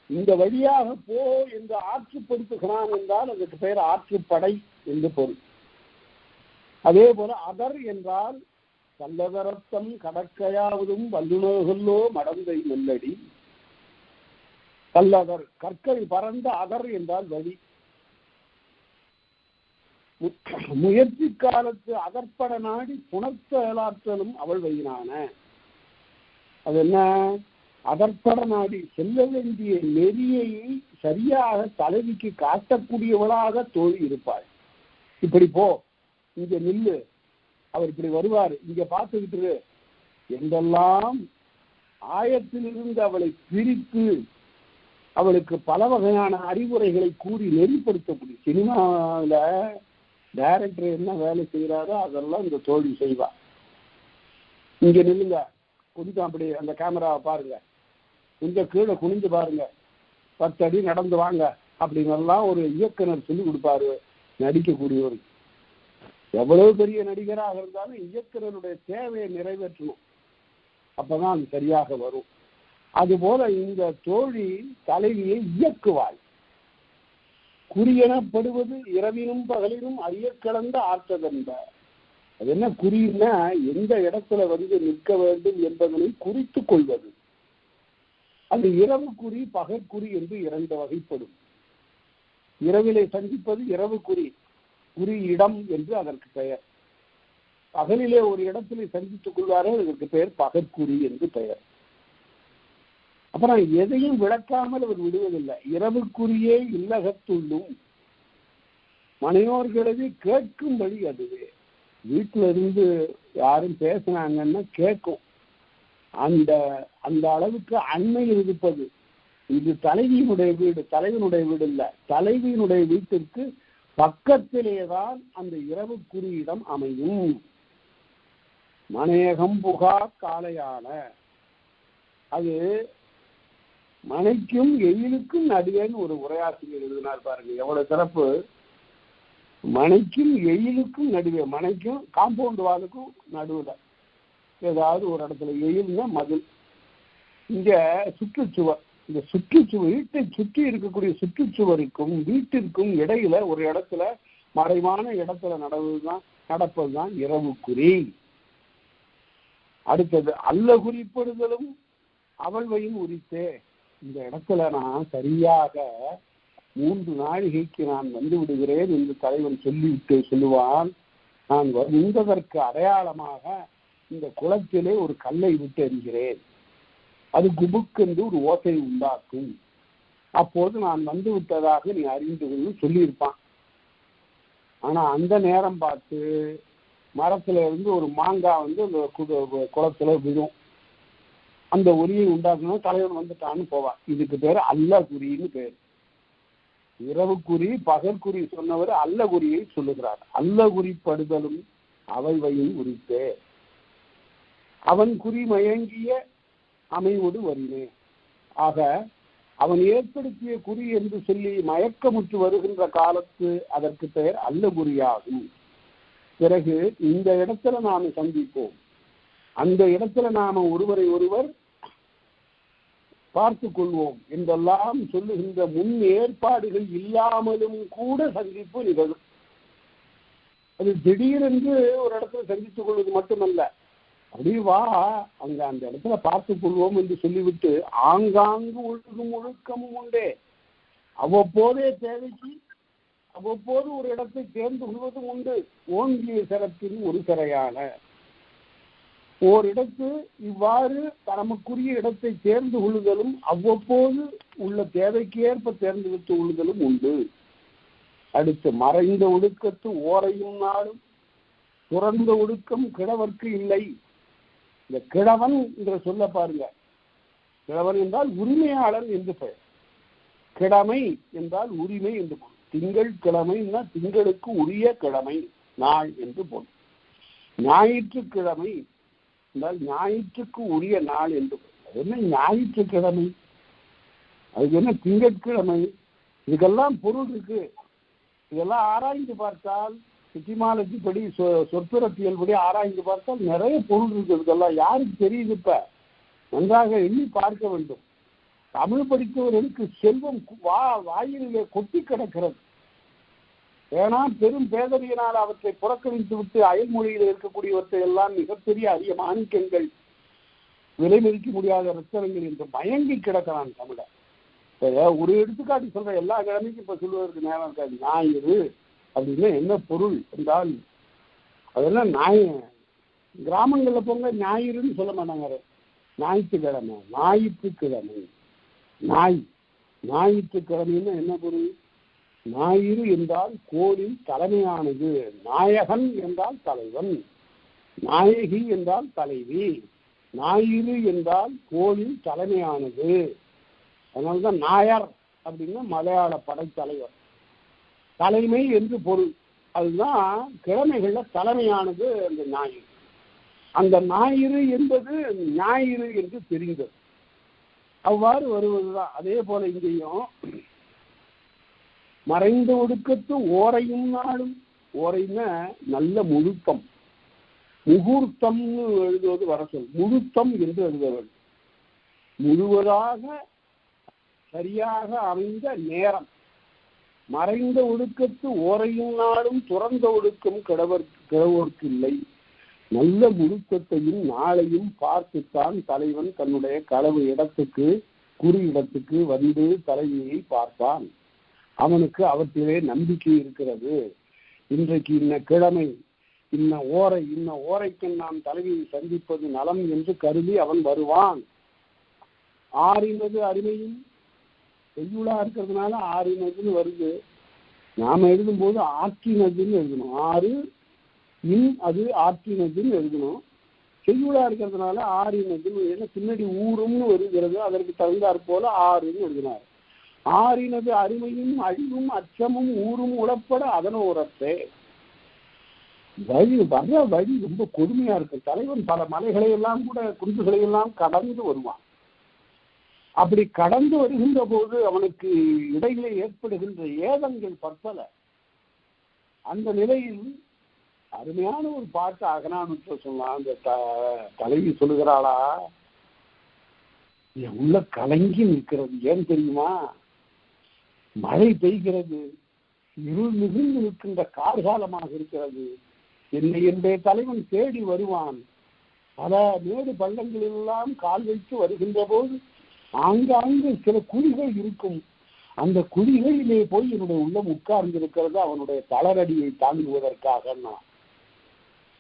இந்த வழியாக போ என்று ஆற்றுப்படுத்துகிறான் என்றால் அதற்கு பெயர் ஆற்றுப்படை என்று பொருள். அதே போல அதர் என்றால் கல்லதரத்தம் கடற்கையாவதும் வல்லுநர்களோ மடந்தை மெல்லடி. கல்லதர் கற்கள் பறந்த அதர் என்றால் வழி. முயற்சி காலத்து அதற்பட நாடி புணர்த்தலாற்றலும் அவள் வையினான. அது என்ன? அதற்பட நாடி செல்ல வேண்டிய நெறியை சரியாக தலைவிக்கு காட்டக்கூடியவளாக தோழி இருப்பாள். இப்படி போ, இங்க நில்லு, அவர் இப்படி வருவார், இங்க பார்த்துக்கிட்டு என்றெல்லாம் ஆயத்திலிருந்து அவளை பிரித்து அவளுக்கு பல வகையான அறிவுரைகளை கூறி நெறிப்படுத்த முடியும். சினிமாவில் டைரக்டர் என்ன வேலை செய்கிறாரோ அதெல்லாம் இந்த தோழி செய்வா. இங்க நில்லுங்க, கொஞ்சம் அப்படி அந்த கேமராவை பாருங்க, கொஞ்சம் கீழே குனிஞ்சு பாருங்க, 10 அடி நடந்து வாங்க அப்படின்னெல்லாம் ஒரு இயக்குனர் சொல்லி கொடுப்பாரு நடிக்கக்கூடியவர். எவ்வளவு பெரிய நடிகராக இருந்தாலும் இயக்குனருடைய தேவையை நிறைவேற்றணும், அப்பதான் அது சரியாக வரும். அதுபோல இந்த தோழி தலைவியை இயக்குவாள். குறியெனப்படுவது இரவினும் பகலினும் அறிய கலந்த ஆற்றதென்ப. அது என்ன குறின்னா, எந்த இடத்துல நிற்க வேண்டும் என்பதனை குறித்து கொள்வது. அது இரவு குறி பகற்குறி என்று 2 வகைப்படும். இரவிலே சந்திப்பது இரவு குறி, குறி இடம் என்று அதற்கு பெயர். பகலிலே ஒரு இடத்திலே சந்தித்துக் கொள்வார்கள், அதற்கு பெயர் பகற்குறி என்று பெயர். அப்புறம் எதையும் விளக்காமல் அவர் விடுவதில்லை. இரவுக்குரியே இல்லகத்துள்ளும் மனையோர்களது கேட்கும்படி அதுவே. வீட்டில இருந்து யாரும் பேசினாங்கன்னா கேட்கும். அந்த அந்த அளவுக்கு அண்மையில் இருப்பது. இது தலைவியினுடைய வீடு, தலைவனுடைய வீடு இல்லை, தலைவியினுடைய வீட்டிற்கு பக்கத்திலேதான் அந்த இரவுக்குறியிடம் அமையும். மனையகம் புகா காலையான, அது மனைக்கும் எயிலுக்கும் நடுவேன்னு ஒரு உரையாசிரியர் எழுதினார் பாருங்க, எவ்வளவு சிறப்பு. மனைக்கும் எயிலுக்கும் நடுவே, மனைக்கும் காம்பவுண்ட் வாலுக்கும் நடுவில் ஏதாவது ஒரு இடத்துல, எயில்னா மதில், இங்க சுற்றுச்சுவர். இந்த சுற்றுச்சுவர், வீட்டை சுற்றி இருக்கக்கூடிய சுற்றுச்சுவருக்கும் வீட்டிற்கும் இடையில ஒரு இடத்துல மறைவான இடத்துல நடப்பதுதான் இரவுக்குறி. அடுத்தது அல்ல குறிப்படுதலும் அவள்வையும் உரித்தே. இந்த இடத்துல நான் சரியாக 3 நாழிகைக்கு நான் வந்து விடுகிறேன் என்று தலைவன் சொல்லிவிட்டு சொல்லுவான். நான் வருவதற்கு அடையாளமாக இந்த குளத்திலே ஒரு கல்லை விட்டு எறிகிறேன், அது குபுக்கென்று ஒரு ஓசை உண்டாக்கும், அப்போது நான் வந்து விட்டதாக நீ அறிந்து கொண்டு சொல்லியிருப்பான். ஆனா அந்த நேரம் பார்த்து மரத்துல இருந்து ஒரு மாங்காய் வந்து அந்த குளத்துல விழும், அந்த ஒலியை உண்டாக்கணும், தலைவன் வந்துட்டான்னு போவான். இதுக்கு பேர் அல்ல குறின்னு பேர். இரவு குறி பகற்குறி சொன்னவர் அல்ல குறியை சொல்லுகிறார். அல்ல குறிப்படுதலும் அவைவையும் உரித்தே. அவன் குறி மயங்கிய அமைவோடு வரினே. ஆக அவன் ஏற்படுத்திய குறி என்று சொல்லி மயக்கமுற்று வருகின்ற காலத்து அதற்கு பெயர் அல்ல குறியாகும். பிறகு இந்த இடத்துல நாம் சந்திப்போம், அந்த இடத்துல நாம ஒருவரை ஒருவர் பார்த்து கொள்வோம் என்றெல்லாம் சொல்லுகின்ற முன் ஏற்பாடுகள் இல்லாமலும் கூட சந்திப்பு நிகழும். அது திடீரென்று ஒரு இடத்துல சந்தித்துக் கொள்வது மட்டுமல்ல, அப்படி வா அங்க அந்த இடத்துல பார்த்துக் கொள்வோம் என்று சொல்லிவிட்டு ஆங்காங்கு ஒழுகும் ஒழுக்கமும் உண்டே. அவ்வப்போதே தேவைக்கு அவ்வப்போது ஒரு இடத்தை தேர்ந்து கொள்வதும் உண்டு. ஓங்கிய சிறப்பின் ஒரு சிறையான ஓரிடத்து இவ்வாறு நமக்குரிய இடத்தை தேர்ந்து கொள்ளுதலும் அவ்வப்போது உள்ள தேவைக்கு ஏற்ப தேர்ந்தெடுத்து கொள்ளுதலும் உண்டு. அடுத்து மறைந்த ஒடுக்கத்து ஓரையும் நாளும் துறந்த ஒடுக்கம் கிழவர்க்கு இல்லை. இந்த கிழவன் என்ற சொல்ல பாருங்க, கிழவன் என்றால் உரிமையாளன் என்று பெயர், கிழமை என்றால் உரிமை என்று பொருள். திங்கள் கிழமைன்னா திங்களுக்கு உரிய கிழமை நாள் என்று பொருள். ஞாயிற்றுக்கிழமை என்றால் ஞாயிற்றுக்கு உரிய நாள் என்று பொருள். அது என்ன ஞாயிற்றுக்கிழமை, அதுக்கு என்ன திங்கட்கிழமை, இதுக்கெல்லாம் பொருள் இருக்கு. இதெல்லாம் ஆராய்ந்து பார்த்தால் எட்டிமாலஜி படி சொற்பிறப்பியல் படி ஆராய்ந்து பார்த்தால் நிறைய பொருள் இருக்கிறதெல்லாம் யாருக்கு தெரியுது? இப்ப நன்றாக எண்ணி பார்க்க வேண்டும். தமிழ் படித்தவர்களுக்கு செல்வம் வாயிலே கொட்டி கிடக்கிறது. ஏன்னா பெரும் பேதறியினால் அவற்றை புறக்கணித்து விட்டு அயல்மொழியில் இருக்கக்கூடியவற்றை எல்லாம் மிகப்பெரிய அரிய மாணிக்கங்கள், விலை மதிக்க முடியாத ரத்தனங்கள் என்று மயங்கி கிடக்கிறான் தமிழ. ஒரு எடுத்துக்காட்டு சொல்ற, எல்லா கிழமைக்கும் இப்ப சொல்வதற்கு நேரம் இருக்காது. ஞாயிறு அப்படின்னா என்ன பொருள் என்றால் அதெல்லாம் கிராமங்கள்ல போங்க ஞாயிறுன்னு சொல்ல மாட்டாங்க, ஞாயிற்றுக்கிழமை, ஞாயிற்றுக்கிழமை, ஞாயிற்றுக்கிழமைன்னா என்ன பொருள்? ஞாயிறு என்றால் கோளில் தலைமையானது, நாயகன் என்றால் தலைவன், நாயகி என்றால் தலைவி, ஞாயிறு என்றால் கோளில் தலைமையானது. அதனால்தான் நாயர் அப்படின்னா மலையாள படைத்தலைவர், தலைமை என்று பொருள். அதுதான் கிழமைகள்ல தலைமையானது அந்த ஞாயிறு. அந்த ஞாயிறு என்பது ஞாயிறு என்று தெரிந்தது, அவ்வாறு வருவதுதான். அதே போல இங்கேயும் மறைந்த ஒடுக்கத்து ஓரையும் நாளும், ஓரைன்னா நல்ல முழுக்கம், முகூர்த்தம்னு எழுதுவது வர சொல், முழுத்தம் என்று எழுதுவது முழுவதாக சரியாக அமைந்த நேரம். மறைந்த ஒடுக்கத்து ஓரையும் நாளும் துறந்த ஒடுக்கம் கிழவோர்க்கு இல்லை. நல்ல முழுக்கத்தையும் நாளையும் பார்த்துத்தான் தலைவன் தன்னுடைய களவு இடத்துக்கு குறி இடத்துக்கு வந்து தலைவியை பார்ப்பான். அவனுக்கு அவற்றிலே நம்பிக்கை இருக்கிறது. இன்றைக்கு இன்ன கிழமை, இன்ன ஓரைக்கு நாம் தலைவியை சந்திப்பது நலம் என்று கருதி அவன் வருவான். ஆறினது அருமையும் செய்யுளா இருக்கிறதுனால ஆறினதுன்னு வருது. நாம எழுதும் போது ஆற்றினதுன்னு எழுதணும். ஆறு இன் அது ஆற்றினதுன்னு எழுதணும். செய்யுளா இருக்கிறதுனால ஆறினதுன்னு, ஏன்னா பின்னாடி ஊரும்னு வருகிறது, அதற்கு தகுந்தாற் போல ஆறுன்னு எழுதினார். ஆறினது அருமையும் அழிவும் அச்சமும் ஊரும் உளப்பட அதனோரத்தே. வழி ரொம்ப கொடுமையா இருக்கு. தலைவன் பல மலைகளை எல்லாம் கூட குன்றுகளை எல்லாம் கடந்து வருவான். அப்படி கடந்து வருகின்ற போது அவனுக்கு இடையிலே ஏற்படுகின்ற ஏதங்கள் பற்பல. அந்த நிலையில் அருமையான ஒரு பாட்டு அகனானுற்ற சொல்லலாம். அந்த தலைவி சொல்லுகிறாளா, என் உள்ள கலங்கி நிற்கிறது. ஏன் தெரியுமா? மழை பெய்கிறது, இருள் மிகுந்து நிற்கின்ற கார்காலமாக இருக்கிறது. என்னுடைய தலைவன் தேடி வருவான். பல மேடு பள்ளங்களிலெல்லாம் கால் வைத்து வருகின்ற போது ஆங்காங்கு சில குழிகள் இருக்கும். அந்த குழிகளிலே போய் என்னுடைய உள்ளம் உட்கார்ந்திருக்கிறது. அவனுடைய தளரடியை தாங்குவதற்காக,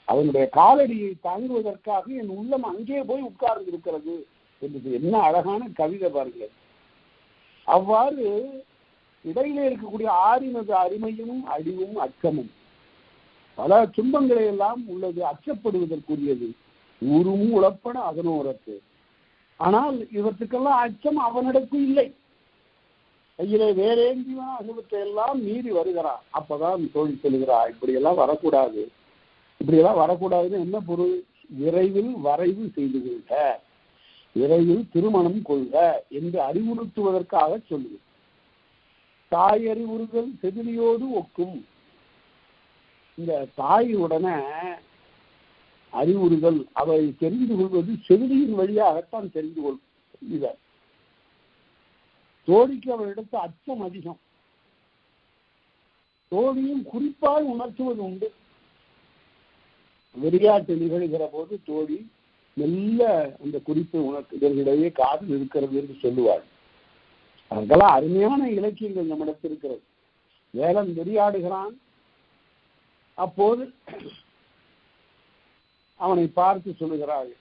அவனுடைய காலடியை தாங்குவதற்காக என் உள்ளம் அங்கே போய் உட்கார்ந்திருக்கிறது என்று என்ன அழகான கவிதை பாருங்க. அவ்வாறு இடையிலே இருக்கக்கூடிய ஆறினது அருமையும் அழிவும் அச்சமும், பல துன்பங்களை எல்லாம் உள்ளது, அச்சப்படுவதற்குரியது. ஊரும் உளப்பட அதனோரத்து. ஆனால் இவற்றுக்கெல்லாம் அச்சம் அவனிடத்தில் இல்லை. கையிலே வேறேந்தியும் ஆகியவற்றை எல்லாம் மீறி வருகிறான். அப்பதான் தோழி சொல்கிறார், இப்படியெல்லாம் வரக்கூடாது. இப்படியெல்லாம் வரக்கூடாதுன்னு என்ன பொருள்? விரைவில் வரைவு செய்து கொள்க. விரைவில் திருமணம் கொள்க என்று அறிவுறுத்துவதற்காக சொல்லுது. தாய் அறிவுறுதல் செவிலியோடு ஒக்கும். இந்த தாயுடனே அறிவுறுதல் அவை தெரிந்து கொள்வது செவிலியின் வழியாகத்தான் தெரிந்து கொள்ளும். இத தோழிக்கு அவரிடத்து அச்சம் அதிகம். தோழியும் குறிப்பாக உணர்த்துவது உண்டு. விளையாட்டு நிகழ்கிற போது தோழி மெல்ல அந்த குறிப்பை உணர்த்துவதிலேயே காதல் இருக்கிறது என்று சொல்லுவாள். அதெல்லாம் அருமையான இலக்கியங்கள் நம்மிடத்தில் இருக்கிறது. வேலன் விளையாடுகிறான். அப்போது அவனை பார்த்து சொல்லுகிறாள்,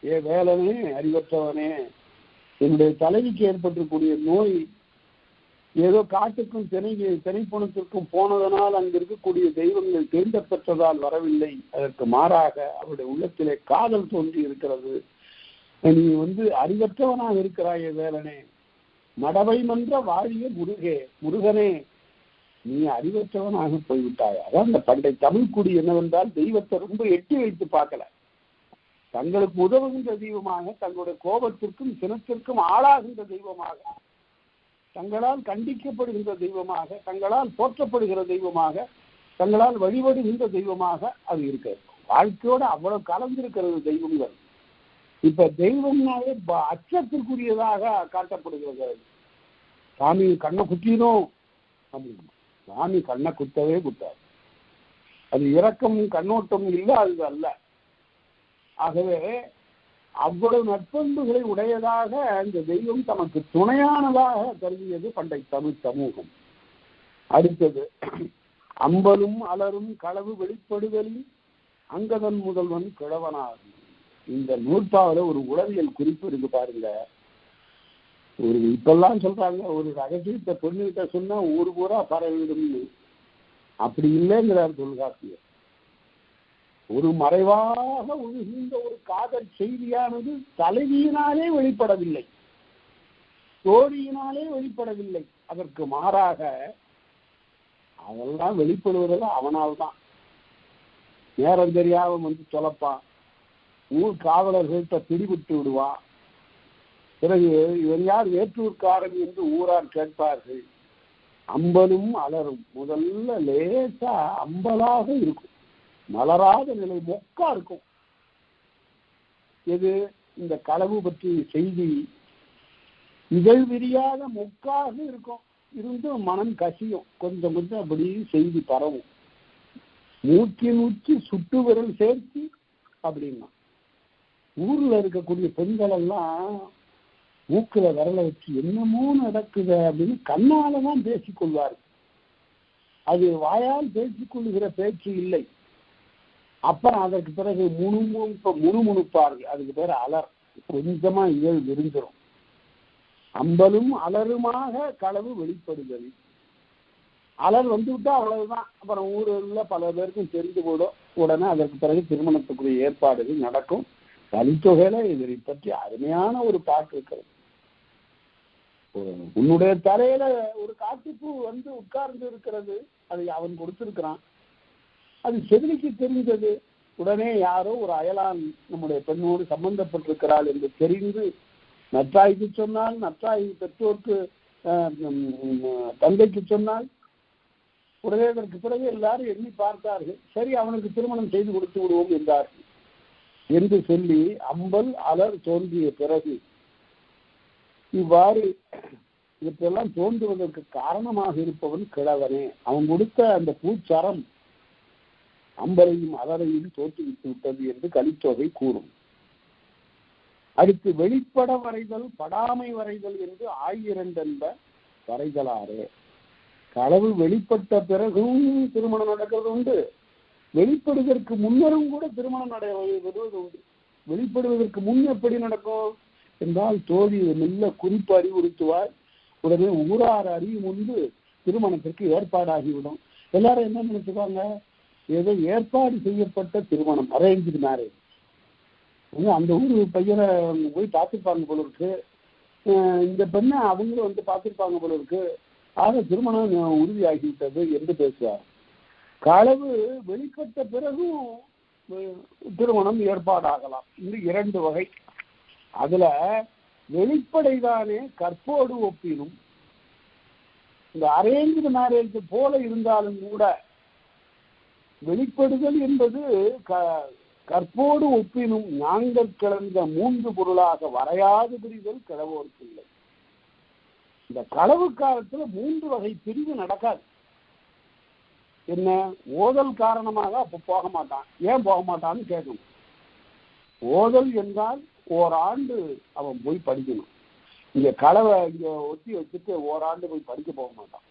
ஏ வேலனே, அறிவற்றவனே, என்னுடைய தலைவிக்கு ஏற்பட்டிருக்கூடிய நோய் ஏதோ காட்டுக்கும் திணைப்புணத்திற்கும் போனதனால் அங்கு இருக்கக்கூடிய தெய்வங்கள் தேர்ந்த பெற்றதால் வரவில்லை. அதற்கு மாறாக அவருடைய உள்ளத்திலே காதல் தோன்றி இருக்கிறது. நீ அறிவற்றவனாக இருக்கிறாயே வேலனே, மடவை மன்ற வாழிய முருகனே, நீ அறிவற்றவனாக போய்விட்டாய். அதான் அந்த பண்டை தமிழ் குடி என்னவென்றால் தெய்வத்தை ரொம்ப எட்டி வைத்து பார்க்கல. தங்களுக்கு உதவுகின்ற தெய்வமாக, தங்களுடைய கோபத்திற்கும் சினத்திற்கும் ஆளாகின்ற தெய்வமாக, தங்களால் கண்டிக்கப்படுகின்ற தெய்வமாக, தங்களால் போற்றப்படுகிற தெய்வமாக, தங்களால் வழிபடுகின்ற தெய்வமாக அது இருக்கிறது. வாழ்க்கையோடு அவ்வளவு கலந்திருக்கிறது தெய்வங்கள். இப்ப தெய்வம்னாலே அச்சத்திற்குரியதாக காட்டப்படுகிறது. சாமி கண்ணை குத்தினோம் அப்படின்னு. சாமி கண்ணை குத்தவே குத்தாது. அது இரக்கம் கண்ணோட்டம் இல்லாதது அல்ல. ஆகவே அவ்வளவு நற்பண்புகளை உடையதாக அந்த தெய்வம் தமக்கு துணையானதாக கருதியது பண்டை தமிழ் சமூகம். அடுத்தது, அம்பலும் அலரும் களவு வெளிப்படுதலில் அங்கதன் முதல்வன் கிழவனாகும். இந்த நூற்பாவில ஒரு உளவியல் குறிப்பு இருக்கு பாருங்க. இப்பெல்லாம் சொல்றாங்க, ஒரு ரகசியத்தை பொண்ணுகிட்ட சொன்னா ஊர் பூரா பரவிடும்னு. அப்படி இல்லைங்கிறார் தொல்காப்பியர். ஒரு மறைவாக ஒழுகின்ற ஒரு காதல் செய்தியானது தலைவியினாலே வெளிப்படவில்லை, தோழியினாலே வெளிப்படவில்லை. அதற்கு மாறாக அதெல்லாம் வெளிப்படுவதில் அவனால் தான். நேரம் தெரியாம தொலைப்பான், ஊர் காவலர்கள்ட்ட பிடிபட்டு விடுவான். பிறகு இவன் யார் வேற்றூர்காரன் என்று ஊரார் கேட்பார்கள். அம்பலும் அலரும், முதல்ல லேசா அம்பலாக இருக்கும், மலராத நிலை மொக்கா இருக்கும். எது? இந்த களவு பற்றி செய்தி இதழ் விரியாத மொக்காக இருக்கும். இருந்தும் மனம் கசியும், கொஞ்சம் கொஞ்சம் அப்படி செய்தி பரவும். மூக்கின் உச்சி சுட்டு விரல் சேர்த்து அப்படின்னா, ஊர்ல இருக்கக்கூடிய பெண்கள் எல்லாம் மூக்குல விரலை வச்சு என்னமோ நடக்குது அப்படின்னு கண்ணாலதான் பேசிக்கொள்வார்கள். அது வாயால் பேசிக்கொள்ளுகிற பேச்சு இல்லை. அப்புறம் அதற்கு பிறகு முணுமுணுப்பார்கள். அதுக்கு பேர் அலர். கொஞ்சமா இதழ் விரிஞ்சிடும். அம்பலும் அலருமாக களவு வெளிப்படுதல். அலர் விட்டா அவ்வளவுதான். அப்புறம் ஊரில் பல பேருக்கும் தெரிந்து போடும். உடனே அதற்கு பிறகு திருமணத்துக்குரிய ஏற்பாடுகள் நடக்கும். கலித்தொகையில இதை பற்றி அருமையான ஒரு பாட்டு இருக்கிறது. உன்னுடைய தலையில ஒரு காட்டுப்பூ உட்கார்ந்து இருக்கிறது, அதை அவன் கொடுத்திருக்கிறான். அது செவிலிக்கு தெரிந்தது. உடனே யாரோ ஒரு அயலான் நம்முடைய பெண்ணோடு சம்பந்தப்பட்டிருக்கிறாள் என்று தெரிந்து நற்றாய்க்கு சொன்னால், நற்றாய் பெற்றோருக்கு தந்தைக்கு சொன்னால், உடனே அதற்கு பிறகு எல்லாரும் எண்ணி பார்த்தார்கள். சரி, அவனுக்கு திருமணம் செய்து கொடுத்து விடுவோம் என்றார்கள் என்று சொல்லி அம்பல் அலர் தோன்றிய பிறகு இவ்வாறு இவற்றெல்லாம் தோன்றுவதற்கு காரணமாக இருப்பவன் கிழவனே. அவன் கொடுத்த அந்த பூச்சரம் அம்பலையும் அலரையும் தோற்றுவித்து விட்டது என்று கலித்தொகை கூறும். அடுத்து, வெளிப்பட வரைதல் படாமை வரைதல் என்று 1000 என்ப வரைதலாறு. களவு வெளிப்பட்ட பிறகும் திருமணம் நடக்கிறது உண்டு, வெளிப்படுவதற்கு முன்னரும் கூட திருமணம் நடைபெறுவது உண்டு. வெளிப்படுவதற்கு முன் எப்படி நடக்கும் என்றால், தோழி நல்ல குறிப்பு அறிவுறுத்துவார். உடனே ஊரார் அறியும் முன்பு திருமணத்திற்கு ஏற்பாடாகிவிடும். எல்லாரும் என்ன நினைச்சுக்காங்க, ஏதோ ஏற்பாடு செய்யப்பட்ட திருமணம், அரேஞ்ச்டு மேரேஜ். அந்த ஊர் பையனை போய் பார்த்துருப்பாங்க போல இருக்கு, இந்த பெண்ணை அவங்களும் பார்த்துருப்பாங்க போல இருக்கு, ஆக திருமணம் உறுதியாகிவிட்டது என்று பேசுவார். களவு வெளிப்பட்ட பிறகும் திருமணம் ஏற்பாடாகலாம். இந்த 2 வகை. அதுல வெளிப்படைதானே கற்போடு ஒப்பினும். இந்த அரேஞ்சு மேரேஜ் போல இருந்தாலும் கூட வெளிப்படுதல் என்பது கற்போடு ஒப்பினும் நாங்கள் கிளந்த 3 பொருளாக வரையாது பிரிதல் கிழவோருக்கு இல்லை. இந்த களவு காலத்துல 3 வகை பிரிவு நடக்காது. என்ன? ஓதல் காரணமாக அப்ப போக மாட்டான். ஏன் போக மாட்டான்னு கேட்கணும். ஓதல் என்றால் ஓராண்டு அவன் போய் படிக்கணும். இங்க களவை இங்க ஒத்தி வச்சுட்டு ஓராண்டு போய் படிக்க போக மாட்டான்.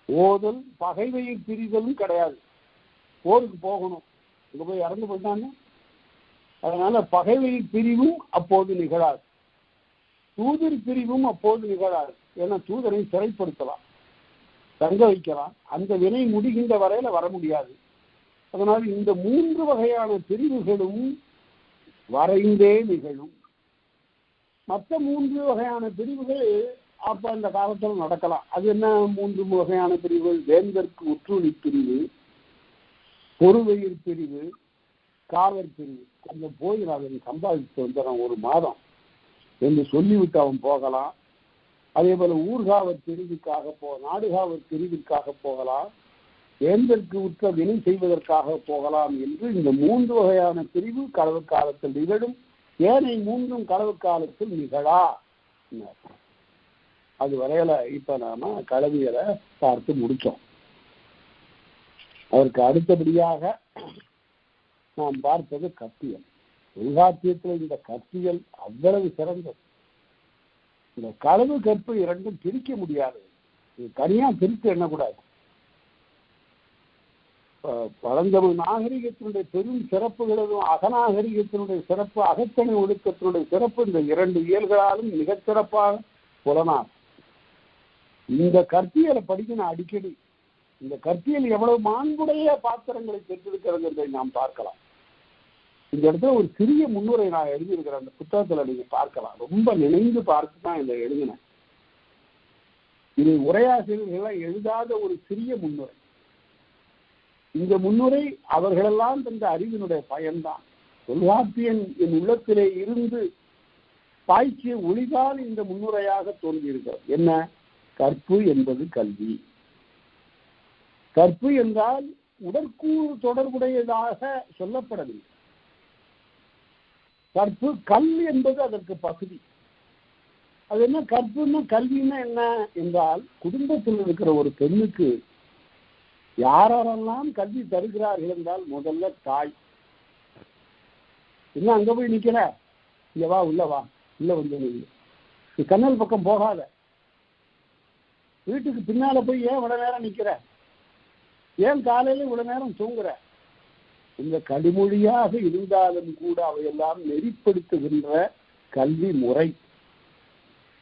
ஓதல் பகைவையை பிரிதலும் கிடையாது. போருக்கு போகணும், இங்க போய் இறந்து போயிட்டாங்க. அதனால பகைவை பிரிவும் அப்போது நிகழாது, தூதர் பிரிவும் அப்போது நிகழாது. ஏன்னா தூதரை சிறைப்படுத்தலாம், தங்க வைக்கலாம், அந்த வினை முடிகின்ற வரையில வர முடியாது. அதனால் இந்த 3 வகையான பிரிவுகளும் வரைந்தே நிகழும். மற்ற 3 வகையான பிரிவுகள் அப்ப அந்த காலத்தில் நடக்கலாம். அது என்ன 3 வகையான பிரிவுகள்? வேந்தற்கு உற்றுளி பிரிவு, பொறுவையில் பிரிவு, காவல் பிரிவு. கொஞ்சம் போய் நான் சம்பாதிச்சு வந்துடுறேன் 1 மாதம் என்று சொல்லிவிட்டு அவன் போகலாம். அதே போல ஊர்காவல் பிரிவுக்காக நாடுகாவல் பிரிவிற்காக போகலாம், வேந்தற்கு உற்ற வினை செய்வதற்காக போகலாம் என்று இந்த 3 வகையான பிரிவு களவு காலத்தில் நிகழும். ஏனைய 3ம் களவு காலத்தில் நிகழா. அது வரையில இப்ப நாம களவியலை பார்த்து முடிச்சோம். அதற்கு அடுத்தபடியாக நாம் பார்ப்பது கற்பியல். தொல்காப்பியத்தில் இந்த கற்பியல் அவ்வளவு சிறந்தது. இந்த களவு கற்பு 2ம் பிரிக்க முடியாது. தனியா பிரித்து எண்ணக்கூடாது. பழந்தமிழ் நாகரிகத்தினுடைய பெரும் சிறப்புகளும் அகநாகரிகத்தினுடைய சிறப்பு, அகத்தனை ஒழுக்கத்தினுடைய சிறப்பு இந்த 2 இயல்களாலும் மிகச் சிறப்பாக புலனாகும். இந்த கற்பியலை படிக்கணும் அடிக்கடி. இந்த கற்பியல் எவ்வளவு மாண்புடைய பாத்திரங்களை பெற்றிருக்கிறது என்பதை நாம் பார்க்கலாம். இந்த இடத்துல ஒரு சிறிய முன்னுரை நான் எழுதியிருக்கிறேன். அந்த புத்தகத்துல நீங்க பார்க்கலாம். ரொம்ப நினைந்து பார்த்து தான் இதை எழுதினேன். இது உரையாசிரியர்கள் எழுதாத ஒரு சிறிய முன்னுரை. இந்த முன்னுரை அவர்களெல்லாம் தந்த அறிவினுடைய பயன்தான். தொல்காப்பியன் என் உள்ளத்திலே இருந்து பாய்ச்சிய ஒளிதான் இந்த முன்னுரையாக தோன்றியிருக்கிறது. என்ன? கற்பு என்பது கல்வி. கற்பு என்றால் உடற்கூறு தொடர்புடையதாக சொல்லப்படவில்லை. கற்பு கல் என்பது அதற்கு பகுதி. அது என்ன? கற்புன்னா கல்வின்னா என்ன என்றால், குடும்பத்தில் இருக்கிற ஒரு பெண்ணுக்கு யாரெல்லாம் கல்வி தருகிறார்கள் என்றால் முதல்ல தாய். என்ன அங்க போய் நிக்கிற? இங்க வா, உள்ள வா, உள்ள வந்து நீ கண்ணல் பக்கம் போகாத, வீட்டுக்கு பின்னால போய் ஏன் இவ்வளவு நேரம் நிக்கிற, ஏன் காலையில இவ்வளவு நேரம் தூங்குற? இந்த கடிமொழியாக இருந்தாலும் கூட அவையெல்லாம் நெறிப்படுத்துகின்ற கல்வி முறை.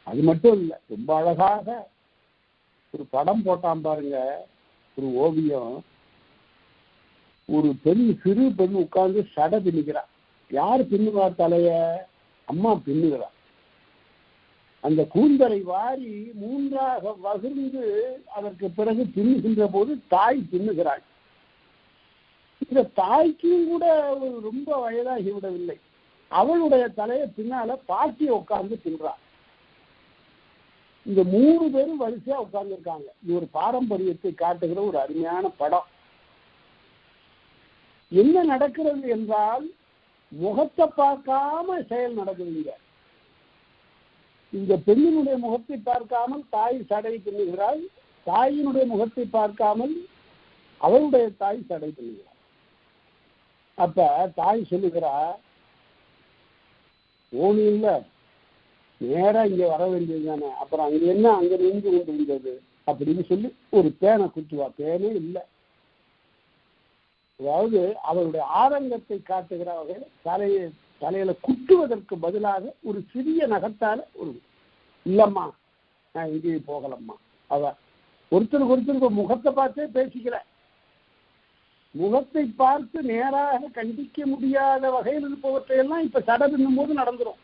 அது மட்டும் இல்லை, ரொம்ப அழகாக ஒரு படம் போட்டான் பாருங்க, ஒரு ஓவியம். ஒரு பெண், சிறு பெண் உட்கார்ந்து சடை பின்னுகிறார். யார் பின்னுவா தலைய? அம்மா பின்னுகிறார். அந்த கூந்தலை வாரி 3ஆக வகிர்ந்து அதற்கு பிறகு பின்னுகின்ற போது தாய் பின்னுகிறாள். இந்த தாய்க்கும் கூட ரொம்ப வயதாகி விடவில்லை. அவளுடைய தலையை பின்னால பாட்டி உட்கார்ந்து பின்றாள். இந்த 3 பேரும் வரிசையா உட்கார்ந்து இருக்காங்க. இது ஒரு பாரம்பரியத்தை காட்டுகிற ஒரு அருமையான படம். என்ன நடக்கிறது என்றால், முகத்தை பார்க்காம செயல் நடக்குதுங்க. இந்த பெண்ணினுடைய முகத்தை பார்க்காமல் தாய் சடை பின்னுகிறாள், தாயினுடைய முகத்தை பார்க்காமல் அவளுடைய தாய் சடை பின்னுகிறாள். அப்ப தாய் சொல்லுகிறா, ஓனி இல்ல, நேரா இங்க வர வேண்டியது தானே, அப்புறம் அங்க என்ன அங்க நின்று கொண்டு இருந்தது அப்படின்னு சொல்லி ஒரு பேனை குத்துவா. பேனே இல்லை. அதாவது அவருடைய ஆதங்கத்தை காட்டுகிற வகையில் தலையில குட்டுவதற்கு பதிலாக ஒரு சிறிய நகத்தால ஒரு இல்லம்மா, நான் இங்கேயே போகலம்மா. அவ ஒருத்தருக்கு முகத்தை பார்த்தே பேசிக்கிற, முகத்தை பார்த்து நேராக கண்டிக்க முடியாத வகையில் இருப்பவற்றையெல்லாம் இப்ப சடை பின்னும் போது நடந்துரும்.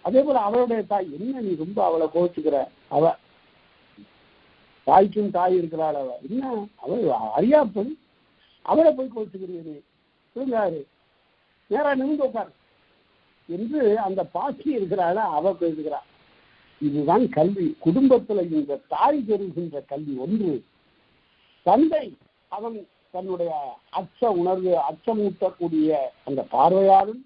அதே போல அவளுடைய தாய், என்ன நீ ரொம்ப அவளை கோச்சுக்கிற? அவ தாய்க்கும் தாய் இருக்கிறாள். அவ என்ன, அவள் அறியாப்பது, அவளை போய் கோச்சுக்கிறீரு? இருந்தாரு நேரா நிமிந்து உட்காரு. என்று அந்த பாட்டி இருக்கிறாள் அவ பேசுகிறாள். இதுதான் கல்வி. குடும்பத்துல இந்த தாய் பெறுகின்ற கல்வி ஒன்று. தந்தை அவன் தன்னுடைய அச்ச உணர்வு, அச்சமூட்டக்கூடிய அந்த பார்வையாலும்,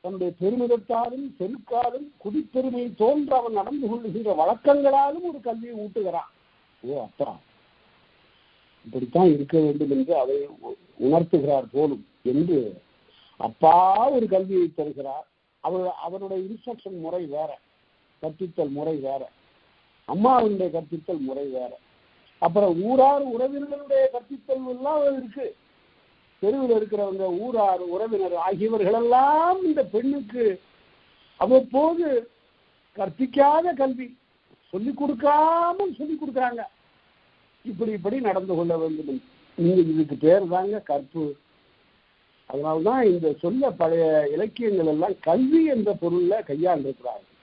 தன்னுடைய பெருமிதத்தாலும், செருக்காலும், குடிப்பெருமை தோன்ற அவன் நடந்து கொள்ளுகின்ற வழக்கங்களாலும் ஒரு கல்வியை ஊட்டுகிறான். ஓ அப்பா, இப்படித்தான் இருக்க வேண்டும் என்று அதை உணர்த்துகிறார் போலும் என்று அப்பா ஒரு கல்வியை தருகிறார். அவருடைய இன்ஸ்ட்ரக்ஷன் முறை வேற, கற்பித்தல் முறை வேற, அம்மாவுடைய கற்பித்தல் முறை வேற. அப்புறம் ஊரார் உறவினர்களுடைய கற்பித்தல் எல்லாம் இருக்கு. தெருவில் இருக்கிறவங்க, ஊரார் உறவினர் ஆகியவர்களெல்லாம் இந்த பெண்ணுக்கு அவ்வப்போது கற்பிக்காத கல்வி சொல்லிக் கொடுக்காமல் சொல்லிக் கொடுக்குறாங்க. இப்படி நடந்து கொள்ள வேண்டும். இதுக்கு பேர் தாங்க கற்பு. அதனால்தான் இந்த சொல்ல பழைய இலக்கியங்கள் எல்லாம் கல்வி என்ற பொருள்ல கையாண்டிருக்கிறார்கள்.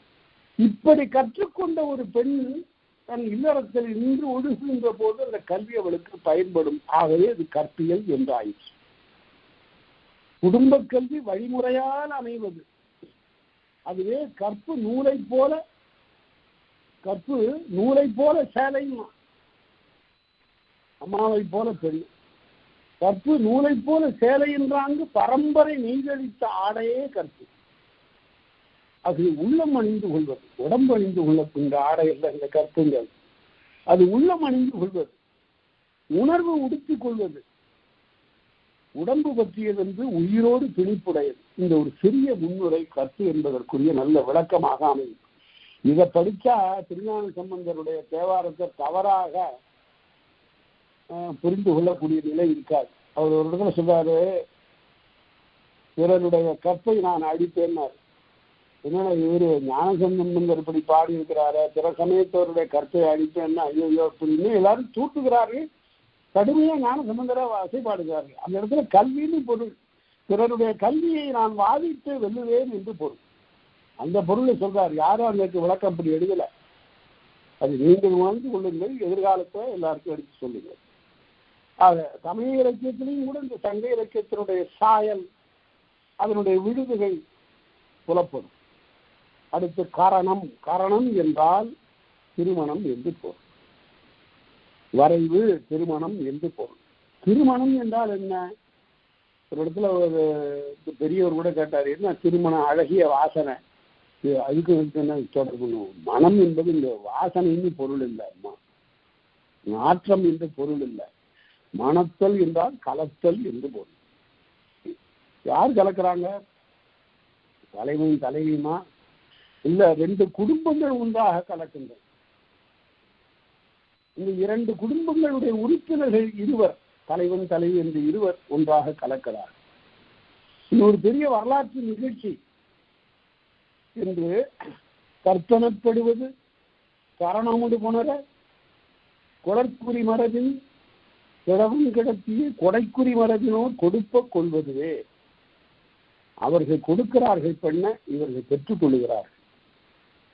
இப்படி கற்றுக்கொண்ட ஒரு பெண் தன் இல்லறத்தில் நின்று ஒழுகுகின்ற போது அந்த கல்வி அவளுக்கு பயன்படும். ஆகவே அது கற்பியல் என்றாயிற்று. குடும்ப கல்வி வழிமுறையால் அமைவது. அதுவே கற்பு நூலை போல சேலையும், அம்மாவை போல பெரிய கற்பு நூலை போல சேலை என்றாங்கு பரம்பரை நீதளித்த ஆடையே கற்பு. அது உள்ளம் அணிந்து கொள்வது, உடம்பு அணிந்து கொள்ளக்கூடிய ஆடை அல்ல இந்த கற்புங்கள். அது உள்ளம் அணிந்து கொள்வது, உணர்வு உடுத்திக் கொள்வது, உடம்பு பற்றியது என்று உயிரோடு பிணிப்புடையது. இந்த ஒரு சிறிய முன்னுரை கற்பு என்பதற்குரிய நல்ல விளக்கமாக அமையும். இதை படித்தா திருஞான சம்பந்தருடைய தேவாரத்தை தவறாக புரிந்து கொள்ளக்கூடிய நிலை இருக்காது. அவர் ஒரு இடத்துல சொல்றாரு, பிறருடைய கற்பை நான் அடிப்பேன்னாரு. என்னன்னா இவரு ஞானசம்பந்தர் இப்படி பாடி இருக்கிறாரு, பிற சமயத்தவருடைய கற்பை அடிப்பேன்னா ஐயோ அப்படின்னு எல்லாரும் தூட்டுகிறார்கள். கடுமையா ஞானசம்பந்தரை வசைப்பாடுகிறார்கள். அந்த இடத்துல கல்வின்னு பொருள். பிறருடைய கல்வியை நான் வாதிட்டு வெல்லுவேன் என்று பொருள். அந்த பொருளை சொல்றாரு. யாரும் அதற்கு விளக்கம் அப்படி எழுதல. அது நீங்கள் உணர்ந்து கொள்ளுங்கள், எதிர்காலத்தை எல்லாருக்கும் எடுத்து சொல்லுங்கள். சமய இலக்கியத்திலையும் கூட இந்த சங்க இலக்கியத்தினுடைய சாயல், அதனுடைய விடுதுகள் புலப்படும். அடுத்து காரணம் என்றால் திருமணம் என்று பொருள். வரைவு திருமணம் என்று பொருள். திருமணம் என்றால் என்ன? ஒரு இடத்துல ஒரு பெரியவர் கூட கேட்டார், என்ன திருமணம் அழகிய வாசனை, அதுக்கு என்ன தொடர்பு? மனம் என்பது இந்த வாசனைன்னு பொருள் இல்லை, நாற்றம் என்று பொருள் இல்லை. மணத்தல் என்றால் கலத்தல் என்று பொருள். யார் கலக்கிறாங்க? தலைவன் தலைவியுமா? இல்ல, ரெண்டு குடும்பங்கள் ஒன்றாக கலக்கின்றன. இந்த இரண்டு குடும்பங்களுடைய உறுப்பினர்கள் இருவர், தலைவன் தலைவி என்று இருவர் ஒன்றாக கலக்கிறார். இது ஒரு பெரிய வரலாற்று நிகழ்ச்சி என்று கற்பனப்படுவது. கரணமுடு புணர கொடற்குறி மரபின் கிழவன் கிடத்திய கொடைக்குறி மரபினோர் கொடுப்ப கொள்வதுவே. அவர்கள் கொடுக்கிறார்கள் பெண்ண, இவர்கள் பெற்றுக் கொள்கிறார்கள்.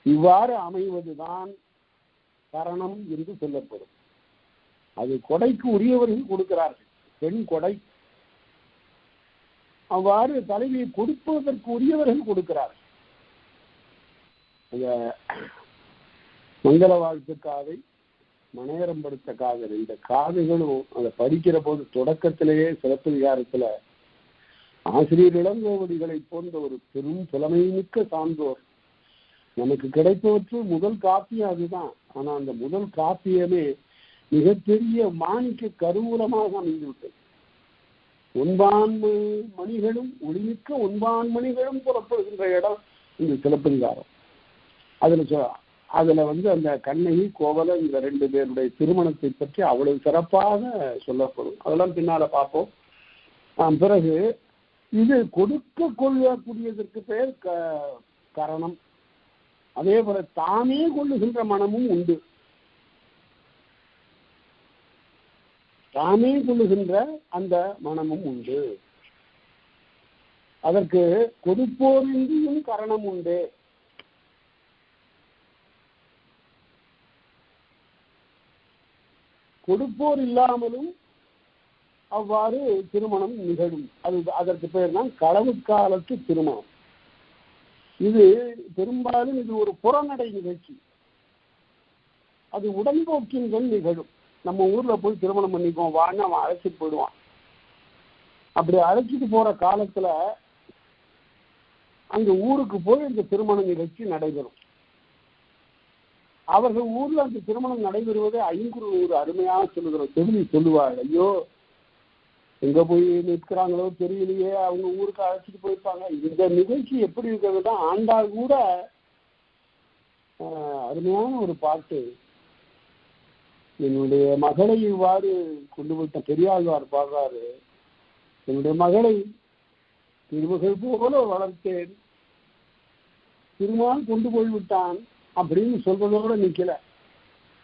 இவ்வாறு அமைவதுதான் கரணம் என்று சொல்லப்படும். அது கொடைக்கு உரியவர்கள் கொடுக்கிறார்கள், பெண் கொடை. அவ்வாறு தலைவியை கொடுப்பதற்கு உரியவர்கள் கொடுக்கிறார்கள். மங்கள வாழ்த்து காதை, மனையரம் படுத்த காதல், இந்த காதைகளும் அதை படிக்கிற போது தொடக்கத்திலேயே சிறப்பதிகாரத்துல ஆசிரியர் இளங்கோவடிகளை போன்ற ஒரு பெரும் புலமைமிக்க சான்றோர் நமக்கு கிடைப்பவற்று முதல் காப்பியம் அதுதான். ஆனா அந்த முதல் காப்பியமே மிகப்பெரிய மாணிக்க கருவூலமாக அமைந்துவிட்டது. ஒன்பான் மணிகளும் ஒளிமிக்க ஒன்பான் மணிகளும் புறப்படுகின்ற இடம் இந்த சிலப்பதிகாரம். அதுல அந்த கண்ணகி கோவல இந்த ரெண்டு பேருடைய திருமணத்தை பற்றி அவ்வளவு சிறப்பாக சொல்லப்படும். அதெல்லாம் பின்னால பார்ப்போம். பிறகு இது கொடுக்க கொள்ளக்கூடியதற்கு பெயர் கரணம். அதே போல தானே கொள்ளுகின்ற மனமும் உண்டு. தானே கொள்ளுகின்ற அந்த மனமும் உண்டு. அதற்கு கொடுப்போரின்றியும் கரணம் உண்டு. கொடுப்போர் இல்லாமலும் அவ்வாறு திருமணம் நிகழும். அதற்கு பெயர் தான் களவு காலத்து திருமணம். இது பெரும்பாலும் இது ஒரு புறநடை நிகழ்ச்சி. அது உடன்போக்கின் நிகழும். நம்ம ஊர்ல போய் திருமணம் பண்ணிப்போம் வான்னு அவன் அழைச்சிட்டு போயிடுவான். அப்படி அழைச்சிட்டு போற காலத்துல அங்க ஊருக்கு போய் இந்த திருமண நிகழ்ச்சி நடைபெறும். அவர்கள் ஊர்ல அந்த திருமணம் நடைபெறுவதை ஐங்குறு ஒரு அருமையாக சொல்லுகிற செவிலி சொல்லுவாள். ஐயோ, எங்க போய் நிற்கிறாங்களோ தெரியலையே, அவங்க ஊருக்கு அழைச்சிட்டு போயிருப்பாங்க. இந்த நிகழ்ச்சி எப்படி இருக்கிறதுனா, ஆண்டாள் கூட அருமையான ஒரு பாட்டு, என்னுடைய மகளை இவ்வாறு கொண்டு போயிட்ட பெரியாழ்வார் பாடுறாரு. என்னுடைய மகளை திருமகள் போல வளர்த்தேன், திருமால் கொண்டு போய்விட்டான் அப்படின்னு சொல்றதோட நிக்கல.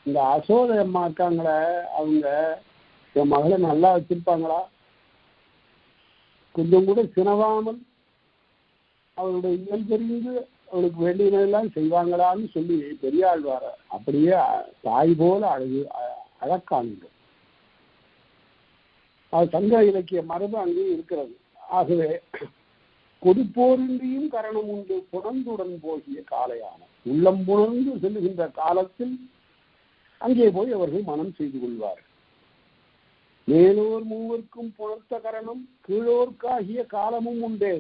இந்த அசோத அம்மா இருக்காங்களே, அவங்க என் மகளை நல்லா வச்சிருப்பாங்களா, கொஞ்சம் கூட சினவாமல் அவருடைய இயல்பறிந்து அவளுக்கு வேண்டியதெல்லாம் செய்வாங்களான்னு சொல்லி பெரியாழ்வார அப்படியே தாய் போல அழக்காங்க. அது சங்க இலக்கிய மரபு அங்கே இருக்கிறது. ஆகவே கொடுப்போரின்றியும் கரணம் உண்டு புணர்ந்துடன் போகிய காலையான உள்ளம் புணர்ந்து செல்லுகின்ற காலத்தில் அங்கே போய் அவர்கள் மனம் செய்து கொள்வார்கள். மேலோர் மூவர்க்கும் புணர்த்த கரணம் கீழோர்க்காகிய காலமும் உண்டே.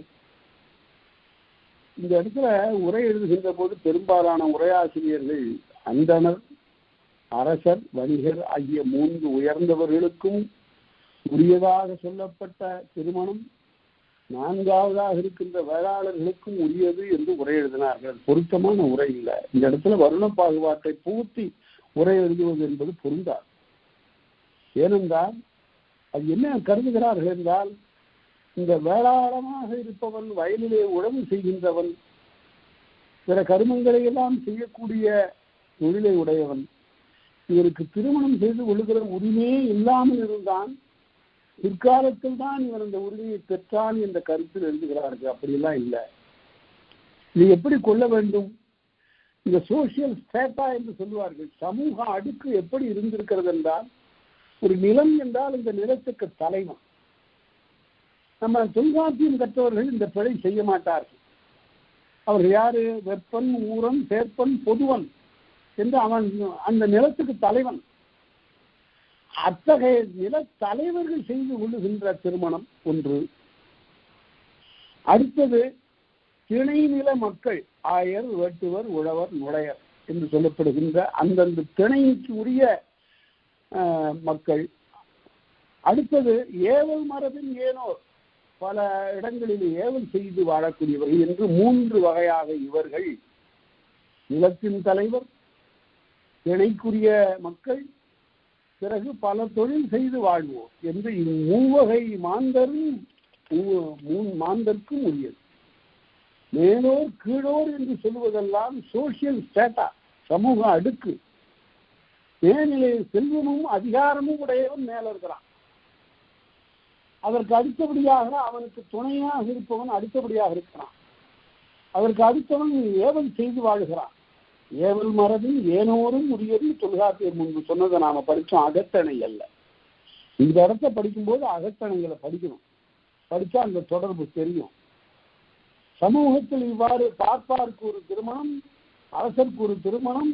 இந்த இடத்துல உரை எழுதுகின்ற போது பெரும்பாலான உரையாசிரியர்கள் அந்தணர், அரசர், வணிகர் ஆகிய 3 உயர்ந்தவர்களுக்கும் உரியதாக சொல்லப்பட்ட திருமணம் 4வதாக இருக்கின்ற வேளாளர்களுக்கும் உரியது என்று உரை எழுதினார்கள். பொருத்தமான உரை இல்லை. இந்த இடத்துல வருண பாகுபாட்டை பூர்த்தி உரை எழுதுவது என்பது பொருந்தார். ஏனென்றால் அது என்ன கருதுகிறார்கள் என்றால், இந்த வேளாளமாக இருப்பவன், வயலிலே உழவு செய்கின்றவன், பிற கருமங்களை எல்லாம் செய்யக்கூடிய தொழிலை உடையவன், இவருக்கு திருமணம் செய்து கொள்ளுகிற உரிமையே இல்லாமல் இருந்தான். பிற்காலத்தில் தான் இவன் அந்த உரிமையை பெற்றான் என்ற கருத்தில் எழுதுகிறார்கள். அப்படியெல்லாம் இல்லை. இது எப்படி கொள்ள வேண்டும்? இந்த சோசியல் ஸ்டேட்டா என்று சொல்லுவார்கள். சமூக அடுக்கு எப்படி இருந்திருக்கிறது என்றால், ஒரு நிலம் என்றால் இந்த நிலத்துக்கு தலைவன். நம்ம தொல்காப்பியம் கற்றவர்கள் இந்த பிழை செய்ய மாட்டார்கள். அவர்கள் யாரு? வெப்பன், ஊரன், சேர்ப்பன், பொதுவன் என்று அவன் அந்த நிலத்துக்கு தலைவன். அத்தகைய நில தலைவர்கள் செய்து கொள்ளுகின்ற திருமணம் ஒன்று. அடுத்தது திணை நில மக்கள், ஆயர், வேட்டுவர், உழவர், நுழையர் என்று சொல்லப்படுகின்ற அந்தந்த திணைக்கு உரிய மக்கள். அடுத்தது ஏவல் மரபின் ஏனோர், பல இடங்களில் ஏவல் செய்து வாழக்கூடியவர்கள் என்று 3 வகையாக இவர்கள் நிலத்தின் தலைவர், திணைக்குரிய மக்கள், பிறகு பல தொழில் செய்து வாழ்வோம் என்று 3 வகை மாந்தர்க்கும் உரியது. மேலோர் கீழோர் என்று சொல்லுவதெல்லாம் சோசியல் ஸ்டேட்டா, சமூக அடுக்கு. மேல்நிலை செல்வமும் அதிகாரமும் உடையவன் மேல இருக்கிறான். அதற்கு அடுத்தபடியாக அவனுக்கு துணையாக இருப்பவன் அடுத்தபடியாக இருக்கிறான். அதற்கு அடுத்தவன் ஏவல் செய்து வாழுகிறான். ஏவல் மரபில் ஏனோரும் உரியது தொல்காப்பியர் முன்பு சொன்னதை நாம படித்தோம். அகத்தணை அல்ல. இந்த இடத்த படிக்கும்போது அகத்தணைகளை படிக்கணும். படிச்சா அந்த தொடர்பு தெரியும். சமூகத்தில் இவ்வாறு பார்ப்பாருக்கு ஒரு திருமணம், அரசருக்கு ஒரு திருமணம்,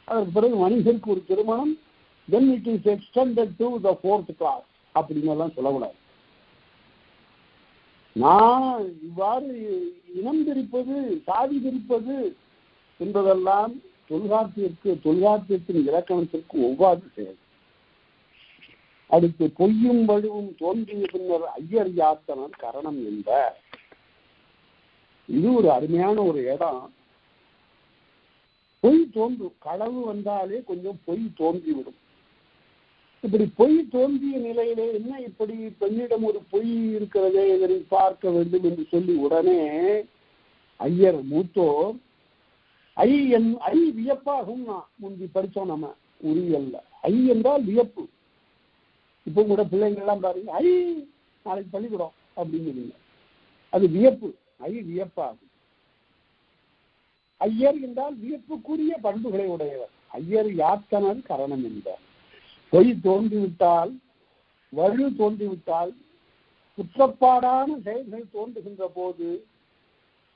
அதற்கு பிறகு வணிகருக்கு ஒரு திருமணம், then it is extended to the 4th class அப்படிங்கெல்லாம் சொல்லக்கூடாது. நான் இவ்வாறு இனம் பிரிப்பது, சாதி பிரிப்பது என்பதெல்லாம் தொல்காப்பியத்தின் இலக்கணத்திற்கு ஒவ்வாது செயல். அடுத்து பொய்யும் வலுவும் தோன்றிய பின்னர் ஐயர் யாத்தனர் கரணம் என்ப. இது ஒரு அருமையான ஒரு இடம். பொய் தோன்றும், களவு வந்தாலே கொஞ்சம் பொய் தோன்றிவிடும். இப்படி பொய் தோன்றிய நிலையிலே என்ன, இப்படி பெண்ணிடம் ஒரு பொய் இருக்கிறதே, இதனை பார்க்க வேண்டும் என்று சொல்லி உடனே ஐயர் மூத்தோர் ஐ வியப்பாகும். முந்தி படித்தோம் நம்ம உரியல்ல. ஐ என்றால் வியப்பு. இப்போ கூட பிள்ளைங்கள்லாம் பாருங்க, ஐ நாளைக்கு பள்ளிக்கூடம் அப்படிங்கிறீங்க, அது வியப்பு. ஐ வியப்பாகும். ஐயர் என்றால் வியப்புக்குரிய பண்புகளை உடையவர். ஐயர் யாத்தனர் கரணம் என்பார். பொய் தோன்றிவிட்டால் வலு தோன்றிவிட்டால், குற்றப்பாடான செயல்கள் தோன்றுகின்ற போது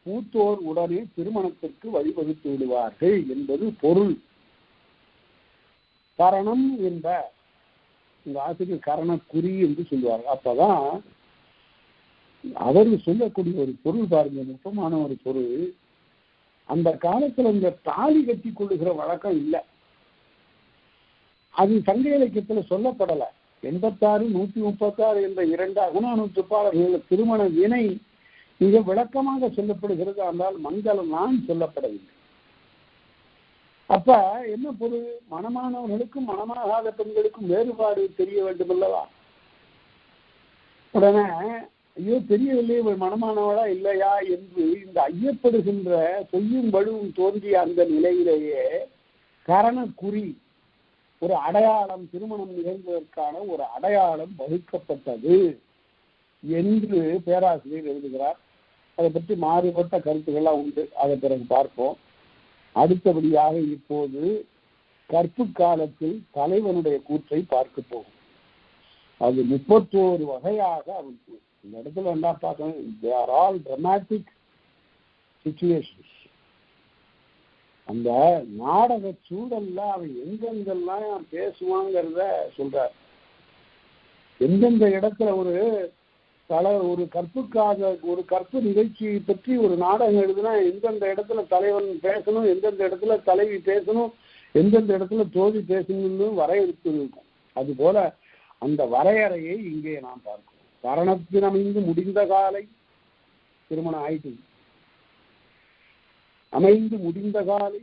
மூத்தோர் உடனே திருமணத்திற்கு வழிவகுத்து விடுவார்கள் என்பது பொருள். கரணம் என்ற இந்த ஆசிரியர் கரணக்குறி என்று சொல்லுவார்கள். அப்பதான் அவர் சொல்லக்கூடிய ஒரு பொருள் பாருங்க, நுட்பமான ஒரு பொருள். அந்த காலத்துல இந்த தாலி கட்டி கொள்ளுகிற வழக்கம் இல்லை. அது சங்க இலக்கியத்துல சொல்லப்படலை. 86, 136 என்ற 2 அகநானூற்றுப்பாளர்கள் திருமண வினை மிக விளக்கமாக சொல்லப்படுகிறது. ஆனால் மங்களம் நான் சொல்லப்படவில்லை. அப்ப என்ன பொருள்? மணமானவர்களுக்கும் மணமாகாத பெண்களுக்கும் வேறுபாடு தெரிய வேண்டும் அல்லவா? உடனே ஐயோ தெரியவில்லையே மணமானவளா இல்லையா என்று இந்த ஐயப்படுகின்ற பொய்யும் வலுவும் தோன்றிய அந்த நிலையிலேயே கரணக்குறி, ஒரு அடையாளம், திருமணம் நிகழ்வதற்கான ஒரு அடையாளம் வகுக்கப்பட்டது என்று பேராசிரியர் எழுதுகிறார். அதை பற்றி மாறுபட்ட கருத்துக்கள்லாம் உண்டு, அதை பிறகு பார்ப்போம். அடுத்தபடியாக இப்போது கற்பு காலத்தில் தலைவனுடைய கூற்றை பார்க்க போகும். அது 31 வகையாக அவருக்கு இந்த இடத்துல என்ன பார்க்கணும்? they are all dramatic situations. அந்த நாடக சூழல்ல அவன் எங்கெங்கெல்லாம் பேசுவாங்கிறத சொல்றார். எந்தெந்த இடத்துல ஒரு கற்புக்காக ஒரு கற்பு நிகழ்ச்சியை பற்றி ஒரு நாடகம் எழுதுனா எந்தெந்த இடத்துல தலைவன் பேசணும், எந்தெந்த இடத்துல தலைவி பேசணும், எந்தெந்த இடத்துல தோழி பேசணும்னு வரையறுத்து இருக்கும். அதுபோல அந்த வரையறையை இங்கே நாம் பார்க்கிறோம். கரணத்தின் அமைந்து முடிந்த காலை, திருமணம் ஆயிட்டு அமைந்து முடிந்த காலை,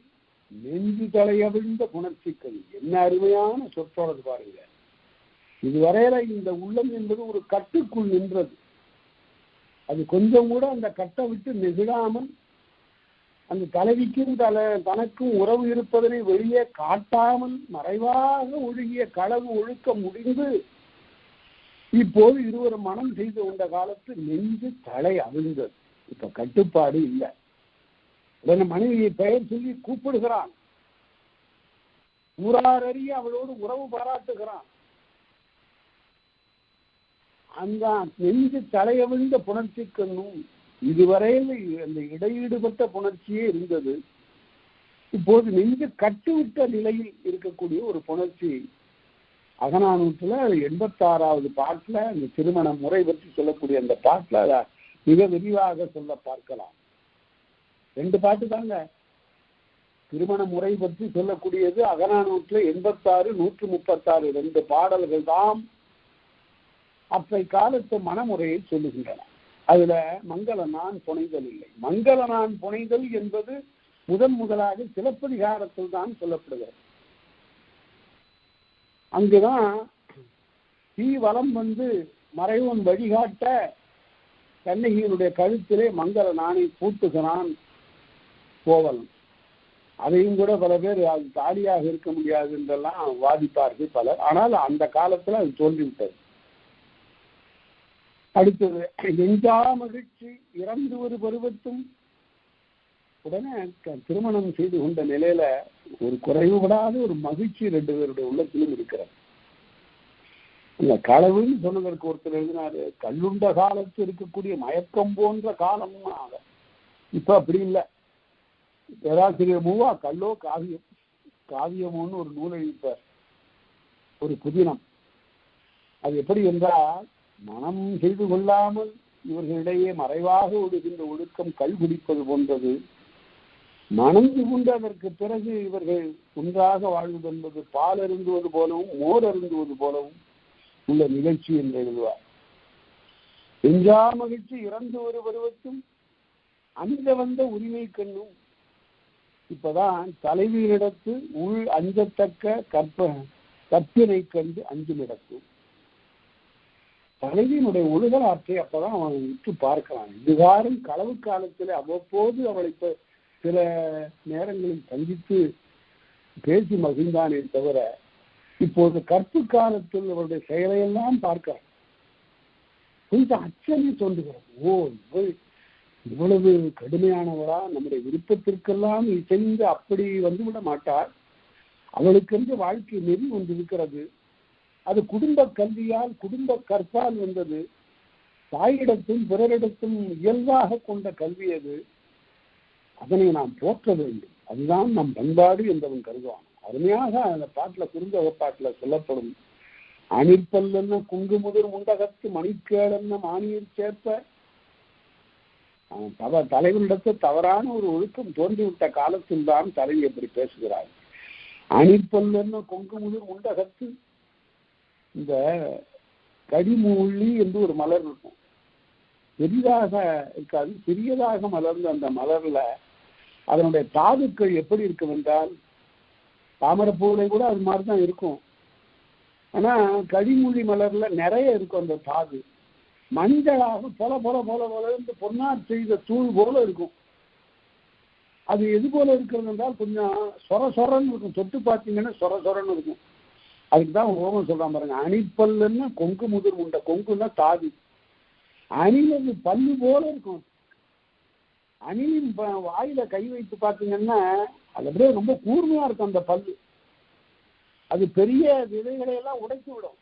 நெஞ்சு தலையவிழ்ந்த புணர்ச்சிக்கல். என்ன அருமையான சொற்றொடர் பாருங்க. இதுவரையில இந்த உள்ளம் என்பது ஒரு கட்டுக்குள் நின்றது. அது கொஞ்சம் கூட அந்த கட்டை விட்டு நெகிழாமல், அந்த தலைவிக்கும் தனக்கும் உறவு இருப்பதனை வெளியே காட்டாமல் மறைவாக ஒழுகிய களவு ஒழுக்க முடிந்து இப்போது இருவரும் மனம் செய்து கொண்ட காலத்து நெஞ்சு தலை அவிழ்ந்தது. இப்ப கட்டுப்பாடு இல்லை. உடனே மனைவியை பெயர் சொல்லி கூப்பிடுகிறான். ஊராரறிய அவளோடு உறவு பாராட்டுகிறான். அந்த நெஞ்சு தலையவிழ்ந்த புணர்ச்சிக்கண்ணும் இதுவரையில் அந்த இடையீடுபட்ட புணர்ச்சியே இருந்தது. இப்போது நெஞ்சு கட்டுவிட்ட நிலையில் இருக்கக்கூடிய ஒரு புணர்ச்சி அகநானூற்றுல 86வது பாட்டுல அந்த திருமண முறை பற்றி சொல்லக்கூடிய அந்த பாட்டுல அதை மிக விரிவாக சொல்ல பார்க்கலாம். 2 பாட்டு தாங்க திருமண முறை பற்றி சொல்லக்கூடியது. அகநானூற்றுல 86, 136 2 பாடல்கள் தான் அப்பை காலத்து மனமுறையை சொல்லுகின்றன. அதுல மங்கள நான் புனைதல் இல்லை. மங்கள நான் புனைதல் என்பது முதலாக சிலப்பதிகாரத்தில் தான் சொல்லப்படுகிறது. அங்குதான் தீ வலம் வந்து மறைவன் வழிகாட்ட கண்ணகியினுடைய கழுத்திலே மங்கள நானை பூட்டுகிறான் கோவலன். அதையும் கூட பல பேர் அது தாலியாக இருக்க முடியாது என்றெல்லாம் வாதிப்பார்கள் பலர். ஆனால் அந்த காலத்துல அது தோன்றிவிட்டது. அடுத்தது நெஞ்சா மகிழ்ச்சி இறந்து ஒரு பருவத்தும். உடனே திருமணம் செய்து கொண்ட நிலையில ஒரு குறைவுபடாத ஒரு மகிழ்ச்சி 2 பேருடைய உள்ளத்திலும் இருக்கிறது. இந்த களவுன்னு சொன்னதற்கு ஒருத்தர் எழுதினாரு, கல்லுண்ட காலத்து இருக்கக்கூடிய மயக்கம் போன்ற காலமும் ஆக. இப்ப அப்படி இல்லை. பேராசிரியர் மூவா கல்லோ காவியம் காவியமோன்னு ஒரு நூல் எழுதிப்பார், ஒரு புதினம். அது எப்படி என்றால், மனம் செய்து கொள்ளாமல் இவர்களிடையே மறைவாக ஒடுகின்ற ஒழுக்கம் கல்குடிப்பது போன்றது. மணந்து கொண்டு அதற்கு பிறகு இவர்கள் ஒன்றாக வாழ்வது என்பது பால் அருந்துவது போலவும் மோர் அருந்துவது போலவும் உள்ள நிகழ்ச்சி என்று எழுதுவார். எஞ்சா மகிழ்ச்சி இறந்து ஒரு பருவத்தும் அந்த வந்த உரிமை கண்ணும். இப்பதான் தலைவியினிடத்து உள் அஞ்சத்தக்க கற்பினை கண்டு அஞ்சுமிடத்தும். தலைவியினுடைய ஒழுகலாற்றை அப்பதான் அவன் விட்டு பார்க்கிறான். இதுகாரும் களவு காலத்திலே அவ்வப்போது அவளை சில நேரங்களில் சந்தித்து பேசி மகிழ்ந்தானே தவிர, இப்போது கற்பு காலத்தில் அவருடைய செயலையெல்லாம் பார்க்கிறான். கொஞ்சம் அச்சமே தோன்றுகிறது. ஓ, இவ்வளவு கடுமையானவளா? நம்முடைய விருப்பத்திற்கெல்லாம் இசைந்து அப்படி வந்துவிட மாட்டார். அவளுக்கென்று வாழ்க்கை நெறி ஒன்று இருக்கிறது. அது குடும்ப கல்வியால் குடும்ப கற்பால் வந்தது. தாயிடத்தும் பிறரிடத்தும் இயல்பாக கொண்ட கல்வி அது. அதனை நாம் போற்ற வேண்டும். அதுதான் நம் பண்பாடு என்பவன் கருதுவான். அருமையாக அந்த பாட்டில் குறுந்தொகை பாட்டில் சொல்லப்படும். அணிற்பல்லென்ன குங்குமுதிர் முண்டகத்து மணிக்கேடென்ன மானியர் சேர்ப்ப. தலைவனிடத்து தவறான ஒரு ஒழுக்கம் தோன்றிவிட்ட காலத்தில் தான் தலைவி எப்படி பேசுகிறார். அணிற்பல்லென்ன குங்குமுதிர் முண்டகத்து. இந்த கடிமூழி என்று ஒரு மலர் இருக்கும். பெரிதாக இருக்காது, சிறியதாக மலர்ந்த அந்த மலர்ல அதனுடைய தாதுக்கள் எப்படி இருக்கும் என்றால், தாமரைப்பூவிலை கூட அது மாதிரிதான் இருக்கும். ஆனா கடிமூழி மலர்ல நிறைய இருக்கும் அந்த தாது. மஞ்சளாக பொல பொல பொல பொல பொன்னார் செய்த தூள் போல இருக்கும். அது எது போல இருக்கிறது என்றால் கொஞ்சம் சொர சொரன்னு இருக்கும். தொட்டு பார்த்தீங்கன்னா சொர சொரன்னு இருக்கும். அதுக்குதான் ஓமம் சொல்றான் பாருங்க. அணிப்பல்லுன்னு கொங்கு முதிர் உண்ட. கொங்குன்னா தாதி. அணில் பல்லு போல இருக்கும். அணிலின் வாயில கை வைத்து பார்த்தீங்கன்னா அது அப்படியே ரொம்ப கூர்மையா இருக்கும் அந்த பல்லு. அது பெரிய விதைகளை எல்லாம் உடைத்து விடும்.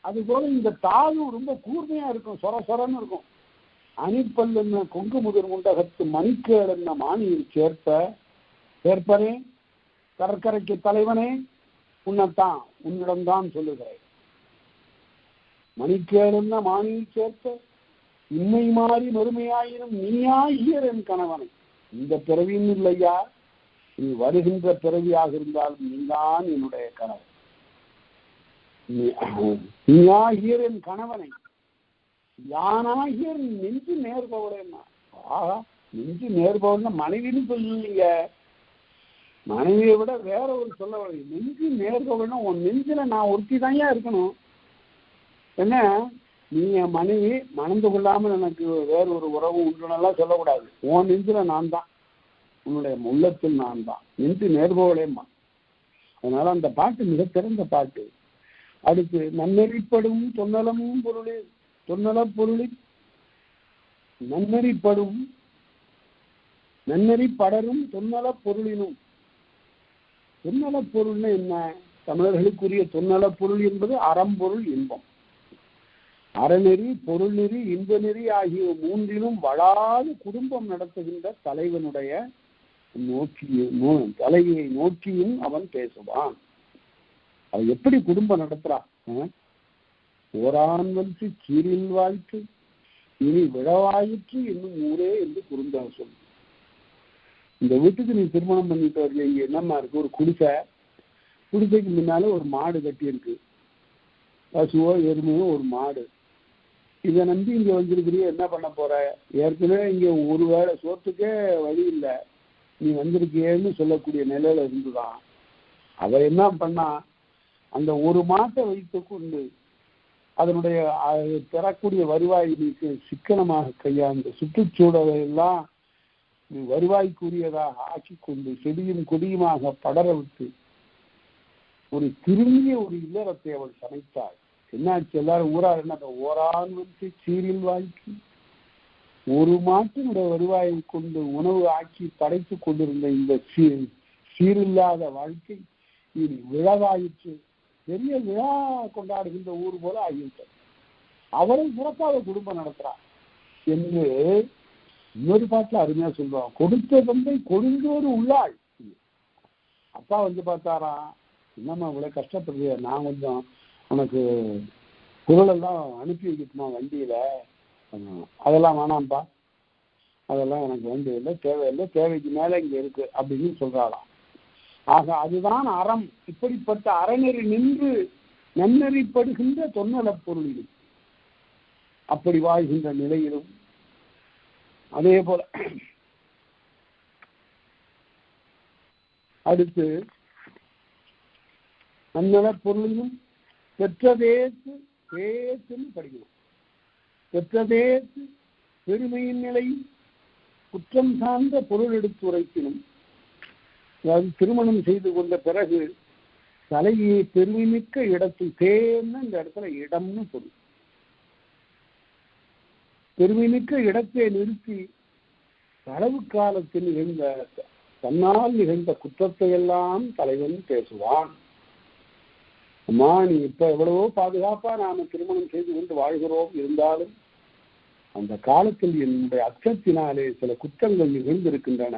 அது போல இந்த தாதும் ரொம்ப கூர்மையா இருக்கும், சொர சொரன்னு இருக்கும். அணிப்பல்லுன்னு கொங்கு முதிர் முண்டகத்து மணிக்கேடென்ன மானியில் சேர்ப்பனே கடற்கரைக்கு தலைவனே உன்னைத்தான் உன்னிடம்தான் சொல்லுகிறேன். மணிக்கேடென்ன மானியில் சேர்ப்ப இன்மை மாறி மறுமையாயினும் நீயா ஈயர் என் கணவனை. இந்த பிறவியும் இல்லையா, நீ வருகின்ற பிறவியாக இருந்தாலும் நீதான் என்னுடைய கணவன். நீயா ஈயர் என் கணவனை யானாகிய நெஞ்சு நேர்பவளேன்னா. ஆஹா, நெஞ்சு நேர்பவள்னா மனைவின்னு சொல்லீங்க. மனைவியை விட வேற ஒரு சொல்ல வழி. நெஞ்சு நேர்பவள்னா உன் நெஞ்சில நான் ஒருத்தி தான் இருக்கணும். என்ன, நீ என் மனைவி, மணந்து கொள்ளாமல் எனக்கு வேற ஒரு உறவு உண்டுனெல்லாம் சொல்லக்கூடாது. உன் நெஞ்சில நான் தான், உன்னுடைய உள்ளத்தில் நான் தான். நெஞ்சு நேர்பவளேம்மா. அதனால அந்த பாட்டு மிக சிறந்த பாட்டு. அடுத்து நன்னெறிப்படும் தொன்னலமும் பொருளே தொன்னல பொருளில் நன்னெறிப்படும் நன்னெறி படரும் தொன்னல பொருளினும். தொன்னல பொருள்னு என்ன? தமிழர்களுக்குரிய தொன்னல பொருள் என்பது அறம்பொருள் இன்பம். அறநெறி, பொருள் நெறி, இன்ப நெறி ஆகிய மூன்றிலும் வளாது குடும்பம் நடத்துகின்ற தலைவனுடைய தலைவியை நோக்கியும் அவன் பேசுவான். அது எப்படி குடும்பம் நடத்துறான்? ஓரான் வந்து சீரில் வாழ்க்கை இனி விழவாயிற்று என்னும் ஊரே என்று குறுந்தொகை சொல். இந்த வீட்டுக்கு நீ திருமணம் பண்ணிட்டு வரல, இங்க என்னம்மா இருக்கு? ஒரு குடிசை. குடிசைக்கு முன்னால ஒரு மாடு கட்டி இருக்கு. பசுவோ எருமையோ ஒரு மாடு. இதை நம்பி இங்க வந்திருக்கிறிய, என்ன பண்ண போற? ஏற்கனவே இங்க ஒரு வேளை சோத்துக்கே வழி இல்லை, நீ வந்திருக்கியேன்னு சொல்லக்கூடிய நிலையில இருந்துதான். அவ என்ன பண்ணா, அந்த ஒரு மாட்டை வைத்து கொண்டு அதனுடைய பெறக்கூடிய வருவாய் சிக்கனமாக கையாண்டு சுற்றுச்சூழலை எல்லாம் வருவாய்க்குரியதாக ஆக்கி கொண்டு செடியும் கொடியுமாக படர விட்டு ஒரு திரும்பிய ஒரு இல்லறத்தை அவள் சமைத்தாள். என்னாச்சு? எல்லாரும் ஊரார் என்ன, ஓரான் வந்து சீரில் வாழ்க்கை, ஒரு மாட்டினுடைய வருவாயை கொண்டு உணவு ஆக்கி படைத்து கொண்டிருந்த இந்த சீரில்லாத வாழ்க்கை இனி விழவாயிற்று, பெரிய விழா கொண்டாடுகின்ற ஊர் போல ஆகிவிட்டது. அவரை சிறப்பாக குடும்பம் நடத்துறார் என்று இன்னொரு பாட்டுல அருமையா சொல்லுவான். கொடுத்த தந்தை கொடுங்கோடு உள்ளாள். அப்பா வந்து பார்த்தாரா, என்னம்மா இவ்வளவு கஷ்டப்படுறிய, நான் கொஞ்சம் உனக்கு குரலெல்லாம் அனுப்பி வைக்கணுமா வண்டியில? அதெல்லாம் வேணாம்ப்பா, அதெல்லாம் எனக்கு வண்டி இல்லை, தேவையில்லை, தேவைக்கு மேல இங்க இருக்கு அப்படின்னு சொல்றாளாம். ஆக அதுதான் அறம். இப்படிப்பட்ட அறநெறி நின்று நன்னெறிப்படுகின்ற தொன்னல பொருளிலும் அப்படி வாழ்கின்ற நிலையிலும் அதே போல அடுத்து நன்னல பொருளிலும் பெற்றதேத்து பேசுன்னு படிக்கணும். பெற்றதேத்து பெருமையின் நிலையும் குற்றம் சார்ந்த பொருள் எடுத்து உரைக்கணும். அதாவது திருமணம் செய்து கொண்ட பிறகு தலையை பெருமைமிக்க இடத்தில் தேர்ந்து இந்த இடத்துல இடம்னு பொருள். பெருமைமிக்க இடத்தை நிறுத்தி களவு காலத்தில் நிகழ்ந்த தன்னால் நிகழ்ந்த குற்றத்தை எல்லாம் தலைவன் பேசுவான். அம்மா நீ இப்ப எவ்வளவோ பாதுகாப்பா நாம திருமணம் செய்து கொண்டு வாழ்கிறோம், இருந்தாலும் அந்த காலத்தில் என்னுடைய அச்சத்தினாலே சில குற்றங்கள் நிகழ்ந்திருக்கின்றன.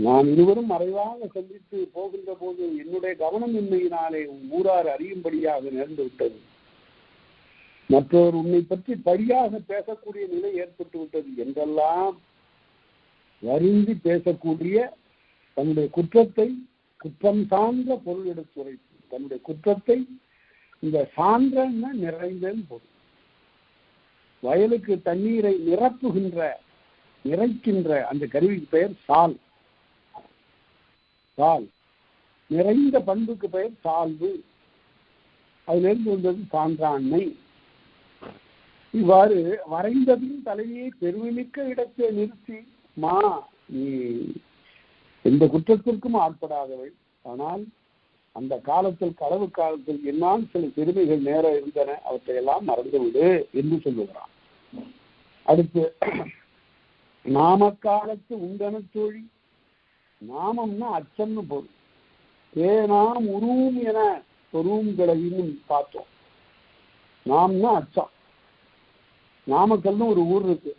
நான் இருவரும் மறைவாக சந்தித்து போகின்ற போது என்னுடைய கவனமின்மையினாலே ஊரார் அறியும்படியாக நேர்ந்து விட்டது. மற்றவர் உன்னை பற்றி பழியாக பேசக்கூடிய நிலை ஏற்பட்டு விட்டது என்றெல்லாம் வருந்தி பேசக்கூடிய தன்னுடைய குற்றத்தை, குற்றம் சார்ந்த பொருள் எடுத்துரைத்து தன்னுடைய குற்றத்தை இந்த சான்ற நிறைந்தேன் பொருள். வயலுக்கு தண்ணீரை நிறைக்கின்ற அந்த கருவிக்கு பெயர் சால். சால் நிறைந்த பண்புக்கு பெயர் சால்வு. அதிலிருந்து வந்தது சான்றாண்மை. இவ்வாறு வரைந்ததின் தலைவியை பெருமைமிக்க இடத்தை நிறுத்தி, மா நீ எந்த குற்றத்திற்கும் ஆட்படாதவள், ஆனால் அந்த காலத்தில் களவு காலத்தில் என்னால் சில பெருமைகள் நேர இருந்தன, அவற்றையெல்லாம் மறந்துவிடு என்று சொல்லுகிறான். அடுத்து நாமக்காலத்து உண்டன தோழி. நாமம்னா அச்சம்னு பொருள். நாம் உருவும் என பொருவுங்களையும் பார்த்தோம். நாம்னா அச்சம். நாமக்கல்னு ஒரு ஊர் இருக்கு.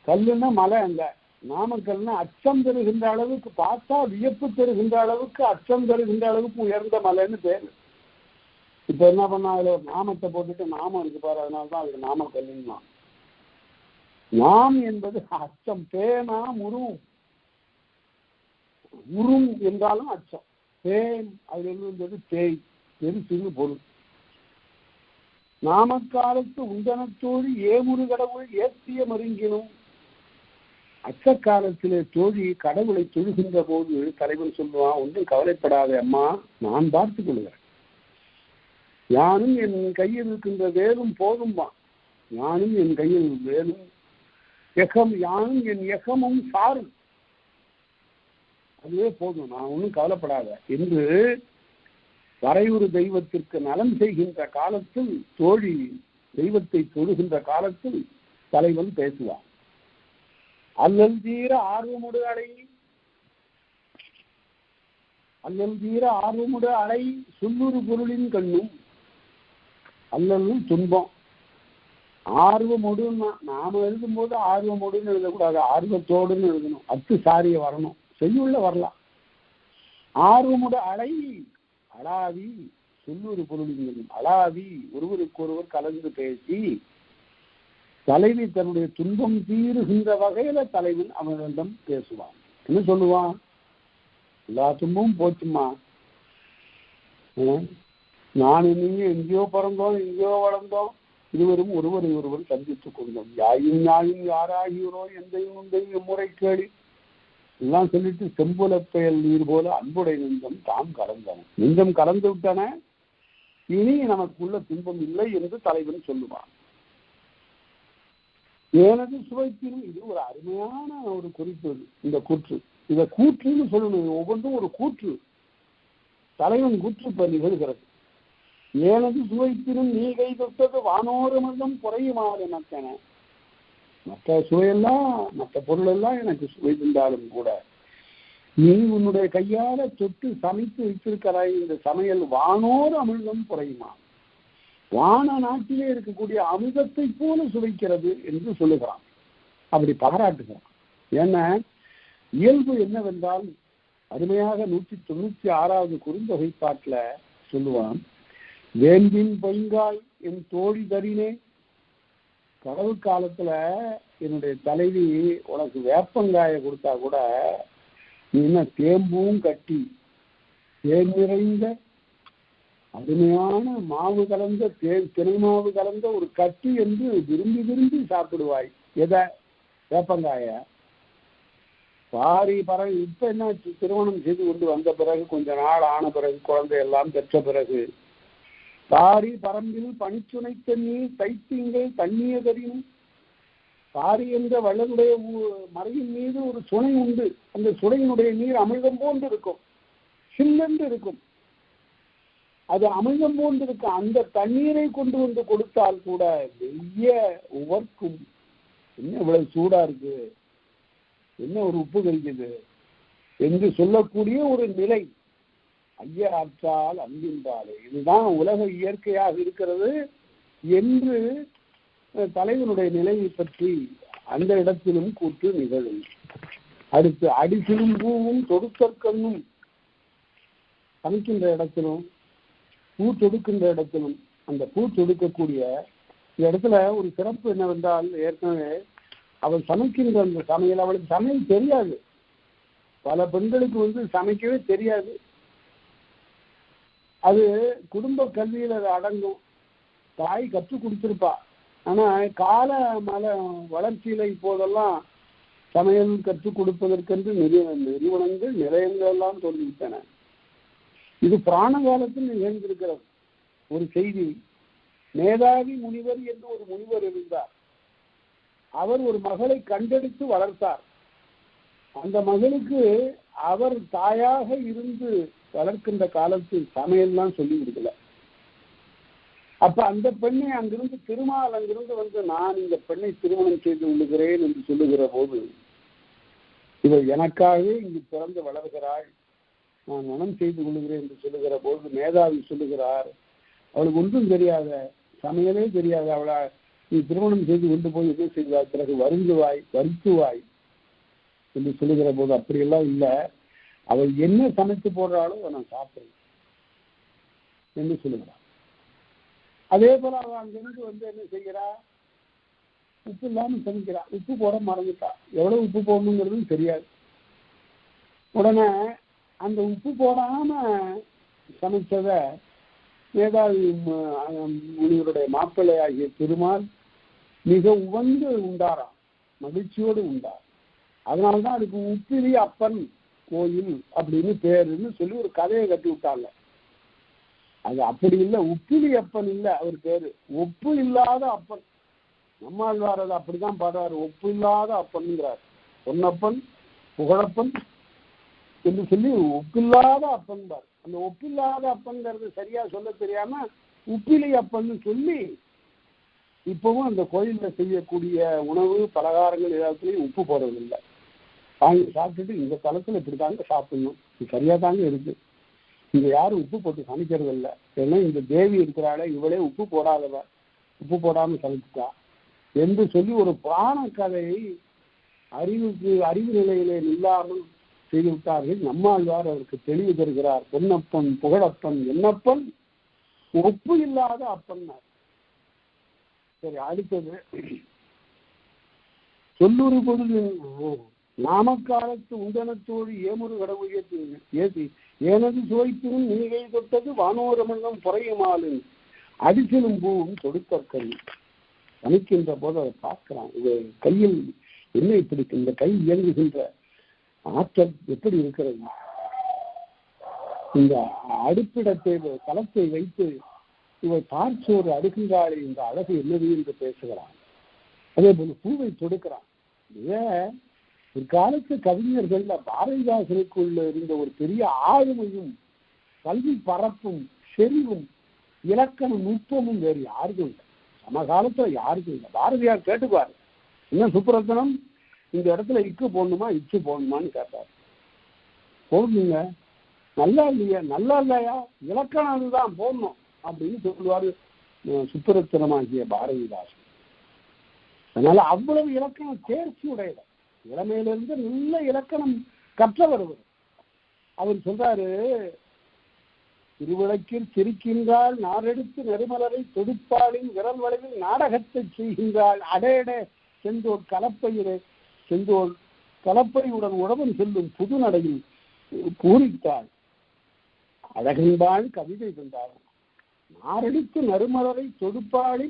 கல்லுன்னா மலை. அங்க நாமக்கல்னா அச்சம் தருகின்ற அளவுக்கு, பார்த்தா வியப்பு தருகின்ற அளவுக்கு, அச்சம் தருகின்ற அளவுக்கு உயர்ந்த மலைன்னு பேரு. இப்ப என்ன பண்ணாங்க, நாமத்தை போட்டுட்டு நாமம் இருக்கு பாரு, அதனால்தான் அதுக்கு நாமக்கல்லுன்னா. நாம் என்பது அச்சம். நாம் உருவும். உரும் என்றாலும் அச்சம். தேன் அதுல இருந்தது தேய், பெருசுன்னு பொருள். நாமக்காலத்து உண்டனத்தோழி ஏமுரு கடவுள் ஏத்திய மருங்கினும். அச்சக்காலத்திலே தோழி கடவுளை தொழுகின்ற போது தலைவன் சொல்லுவான், ஒன்றும் கவலைப்படாத அம்மா, நான் பார்த்துக் கொள்கிறேன். யானும் என் கையில் இருக்கின்ற வேலும் போதும்பா. யானும் என் கையில் வேலும் யானும் என் எகமும் சாரும், அதுவே போதும், நான் ஒன்றும் கவலைப்படாத என்று வரையுறு தெய்வத்திற்கு நலம் செய்கின்ற காலத்தில், தோழி தெய்வத்தை தொழுகின்ற காலத்தில் தலைவன் பேசுவான். அல்லல் தீர ஆர்வமுடு அலை, அல்லல் தீர ஆர்வமுடு அலை சுல்லுறு பொருளின் கண்ணும். அல்லலும் துன்பம். ஆர்வமுடுன்னா நாம எழுதும்போது ஆர்வமுடுன்னு எழுதக்கூடாது, ஆர்வத்தோடுன்னு எழுதணும். அத்து சாரிய வரணும், செய்யுள்ள வரலாம். ஆர்வமுடு அலை அளாவி சொல்லுறு பொருளின் அளாவி ஒருவருக்கொருவர் கலந்து பேசி தலைவி தன்னுடைய துன்பம் தீருகின்ற வகையில தலைவன் அவனிடம் பேசுவான். என்ன சொல்லுவான், எல்லா துன்பமும் போச்சுமா, நான் நீங்க எங்கேயோ பிறந்தோம் எங்கேயோ வளர்ந்தோம், இருவரும் ஒருவரை ஒருவர் சந்தித்துக் கொண்டோம், யாயும் யாயும் யாராகியோரோ எந்தையும் உந்தையும் முறை கேளி எல்லாம் சொல்லிட்டு செம்புல பெயல் நீர் போல அன்புடைய நெஞ்சம் தாம் கலந்தன, நெஞ்சம் கலந்து விட்டன, இனி நமக்குள்ள துன்பம் இல்லை என்று தலைவன் சொல்லுவான். எனது சுவைத்திலும் இது ஒரு அருமையான ஒரு குறிப்பு. இந்த கூற்று, இத கூற்றுன்னு சொல்லணும். ஒவ்வொன்றும் ஒரு கூற்று. தலைவன் கூற்று இப்ப நிகழ்கிறது. எனது சுவைத்திலும் நீ கை தொட்டது வானோரமிருந்தம் குறையுமாறு எனக்கென. மற்ற சுவையெல்லாம் மற்ற பொருள் எல்லாம் எனக்கு சுவை தந்தாலும் கூட நீ உன்னுடைய கையால தொட்டு சமைத்து வைத்திருக்கிறாய், இந்த சமையல் வானோர் அமிர்தம் குறையுமா, வான நாட்டிலே இருக்கக்கூடிய அமிர்தத்தை போல சுவைக்கிறது என்று சொல்லுகிறான். அப்படி பாராட்டுகிறான். ஏன்னா இயல்பு என்னவென்றால், அருமையாக 196வது குறுந்தொகை பாட்டுல சொல்லுவான், வேம்பின் பைங்காய் என் தோழி தரினே. கடவு காலத்துல என்னுடைய தலைவி உனக்கு வேப்பங்காயை கொடுத்தா கூட நீ என்ன தேம்பும் கட்டி தேன் நிறைந்த அருமையான மாவு கலந்த திணை மாவு கலந்த ஒரு கட்டி என்று விரும்பி விரும்பி சாப்பிடுவாய். எதை? வேப்பங்காய. பாரி பற இப்ப என்ன, திருமணம் செய்து கொண்டு வந்த பிறகு கொஞ்ச நாள் ஆன பிறகு குழந்தை எல்லாம் பெற்ற பிறகு பாரி பரம்பில் பனிச்சுனை தண்ணீர் தைத்திங்கள் தண்ணீரினும். பாரி என்ற வள்ளலுடைய மறையின் மீது ஒரு சுனை உண்டு. அந்த சுனையினுடைய நீர் அமிர்தம் போன்று இருக்கும், சில்லென்று இருக்கும். அது அமிர்தம் போன்று இருக்கும். அந்த தண்ணீரை கொண்டு வந்து கொடுத்தால் கூட வெய்ய உவர்க்கும். என்ன இவ்வளவு சூடா இருக்கு, என்ன ஒரு உப்பு கரிக்குது என்று சொல்லக்கூடிய ஒரு நிலை. ஐயராற்றால் அன்பின்பாலே. இதுதான் உலக இயற்கையாக இருக்கிறது என்று தலைவனுடைய நிலையை பற்றி அந்த இடத்திலும் கூற்று நிகழும். அடுத்து அடிசிலும் பூவும் தொடுக்கற்கண்ணும், சமைக்கின்ற இடத்திலும் பூ தொடுக்கின்ற இடத்திலும் அந்த பூ தொடுக்கக்கூடிய இந்த இடத்துல ஒரு சிறப்பு என்னவென்றால், ஏற்கனவே அவள் சமைக்கின்ற அந்த சமையல், அவளுக்கு சமையல் தெரியாது. பல பெண்களுக்கு சமைக்கவே தெரியாது. அது குடும்ப கல்வியில் அது அடங்கும். தாய் கற்றுக் கொடுத்திருப்பா. ஆனா கால வளர்ச்சியில இப்போதெல்லாம் சமையல் கற்றுக் கொடுப்பதற்கென்று நிறுவனங்கள் நிலையங்கள் எல்லாம் தோன்றிவிட்டன. இது புராண காலத்தில் நிகழ்ந்திருக்கிறது. ஒரு செய்தி, மேதாவி முனிவர் என்று ஒரு முனிவர் இருந்தார். அவர் ஒரு மகளை கண்டெடுத்து வளர்த்தார். அந்த மகளுக்கு அவர் தாயாக இருந்து வளர்க்கின்ற காலத்தில் சமையல்லாம் சொல்லி கொடுக்கல. அப்ப அந்த பெண்ணை அங்கிருந்து திருமால் அங்கிருந்து நான் இந்த பெண்ணை திருமணம் செய்து கொள்ளுகிறேன் என்று சொல்லுகிற போது, இவர் எனக்காகவே இங்கு பிறந்து வளர்கிறாள், நான் மனம் செய்து கொள்ளுகிறேன் என்று சொல்லுகிற போது மேதாவி சொல்லுகிறார், அவளுக்கு ஒன்றும் தெரியாத, சமையலே தெரியாது, அவளை நீ திருமணம் செய்து கொண்டு போய் எது செய்வாய், பிறகு வருத்துவாய் என்று சொல்லுகிற போது, அப்படியெல்லாம் இல்லை, அவள் என்ன சமைத்து போடுறாளோ நான் சாப்பிடுறேன் என்று சொல்லுகிறாள். அதே போல அவள் அங்கிருந்து என்ன செய்கிறா, உப்பு இல்லாம சமைக்கிறா. உப்பு போட மறந்துட்டா. எவ்வளவு உப்பு போடணுங்கிறது தெரியாது. உடனே அந்த உப்பு போடாம சமைச்சத மேதாவி முனிவருடைய மாப்பிள்ளை ஆகிய திருமால் மிக உவந்து உண்டாராம், மகிழ்ச்சியோடு உண்டார். அதனால்தான் அதுக்கு உப்பிலி அப்பன் கோயில் அப்படின்னு பேருன்னு சொல்லி ஒரு கதையை கட்டி விட்டாங்க. அது அப்படி இல்லை, உப்பிலி அப்பன் இல்லை அவர் பேரு, ஒப்பு இல்லாத அப்பன். நம்மாழ்வார் அது அப்படிதான் பாடுறாரு, ஒப்பு இல்லாத அப்பன்ங்கிறார். பொன்னப்பன் புகழப்பன் என்று சொல்லி ஒப்பில்லாத அப்பன் பார். அந்த ஒப்பில்லாத அப்பன்கிறது சரியா சொல்ல தெரியாம உப்பிலி அப்பன்னு சொல்லி இப்பவும் அந்த கோயில்ல செய்யக்கூடிய உணவு பலகாரங்கள் எல்லாத்துலயும் உப்பு போடுறதில்லை. வாங்கி சாப்பிட்டுட்டு இந்த தளத்துல இப்படிதாங்க சாப்பிடணும், இது சரியா தாங்க இருக்கு, இங்க யாரும் உப்பு போட்டு சமைக்கிறது இல்லை, ஏன்னா இந்த தேவி இருக்கிறாளே இவளே உப்பு போடாதவ, உப்பு போடாம சமைச்சுட்டா என்று சொல்லி ஒரு புராண கதையை அறிவு நிலையிலே இல்லாமல் செய்து விட்டார்கள். நம்மாழ்வார் அவருக்கு தெளிவு தருகிறார். பொன்னப்பன் புகழப்பன் என்னப்பன் ஒப்பு இல்லாத அப்பன். சரி, அடுத்தது சொல்லூர் பொழுது நாமக்காலத்து உண்டனத்தோடு ஏமுரு கடவுள் ஏசி ஏனது சுவைத்தினும் நீகை தொட்டது வானோரமங்கம் புறையுமாலும் அடிசலும் பூவும் தொடுக்கற்கல். சமைக்கின்ற போது அதை பார்க்கிறான். இது கையில் என்ன இப்படி இந்த கை இயங்குகின்ற ஆற்றல் எப்படி இருக்கிறது, இந்த அடுப்பிடத்தை களத்தை வைத்து இவர் பார்ச்சோறு அடுக்குங்காலை இந்த அழகு என்னது என்று பேசுகிறான். அதே போல பூவை தொடுக்கிறான். ஒரு காலத்து கவிஞர்கள் பாரதிதாசனுக்குள்ள இருந்த ஒரு பெரிய ஆளுமையும் கல்வி பரப்பும் செறிவும் இலக்கண நுட்பமும் வேறு யாருக்கும் இல்லை, சமகாலத்துல யாருக்கும் இல்லை. பாரதியார் கேட்டுக்குவார், என்ன சுப்புரத்தனம் இந்த இடத்துல இக்கு போடணுமா இச்சு போடணுமான்னு கேட்டார். போடணுங்க, நல்லா இல்லையா, நல்லா இல்லையா, இலக்கணம் அதுதான் போடணும் அப்படின்னு சொல்லுவாரு சுப்புரத்தனமாகிய பாரதிதாசன். அதனால அவ்வளவு இலக்கணம் தேர்ச்சி உடையவர், இளமையிலிருந்து நல்ல இலக்கணம் கற்றவர். அவர் சொல்றாரு, திருவிளக்கில் சிரிக்கின்றாள் நாரெடுத்து நெருமலரை தொடுப்பாளின் விரல் வளைவில் நாடகத்தை செய்கின்றாள் அடையடே செந்தோர் கலப்பையிலே செந்தோர் கலப்பையுடன் உழவன் செல்லும் புது நடையில் பூரித்தாள் அழகன்பாள் கவிதை தந்தாள். நாரெடுத்து நறுமலரை தொடுப்பாளி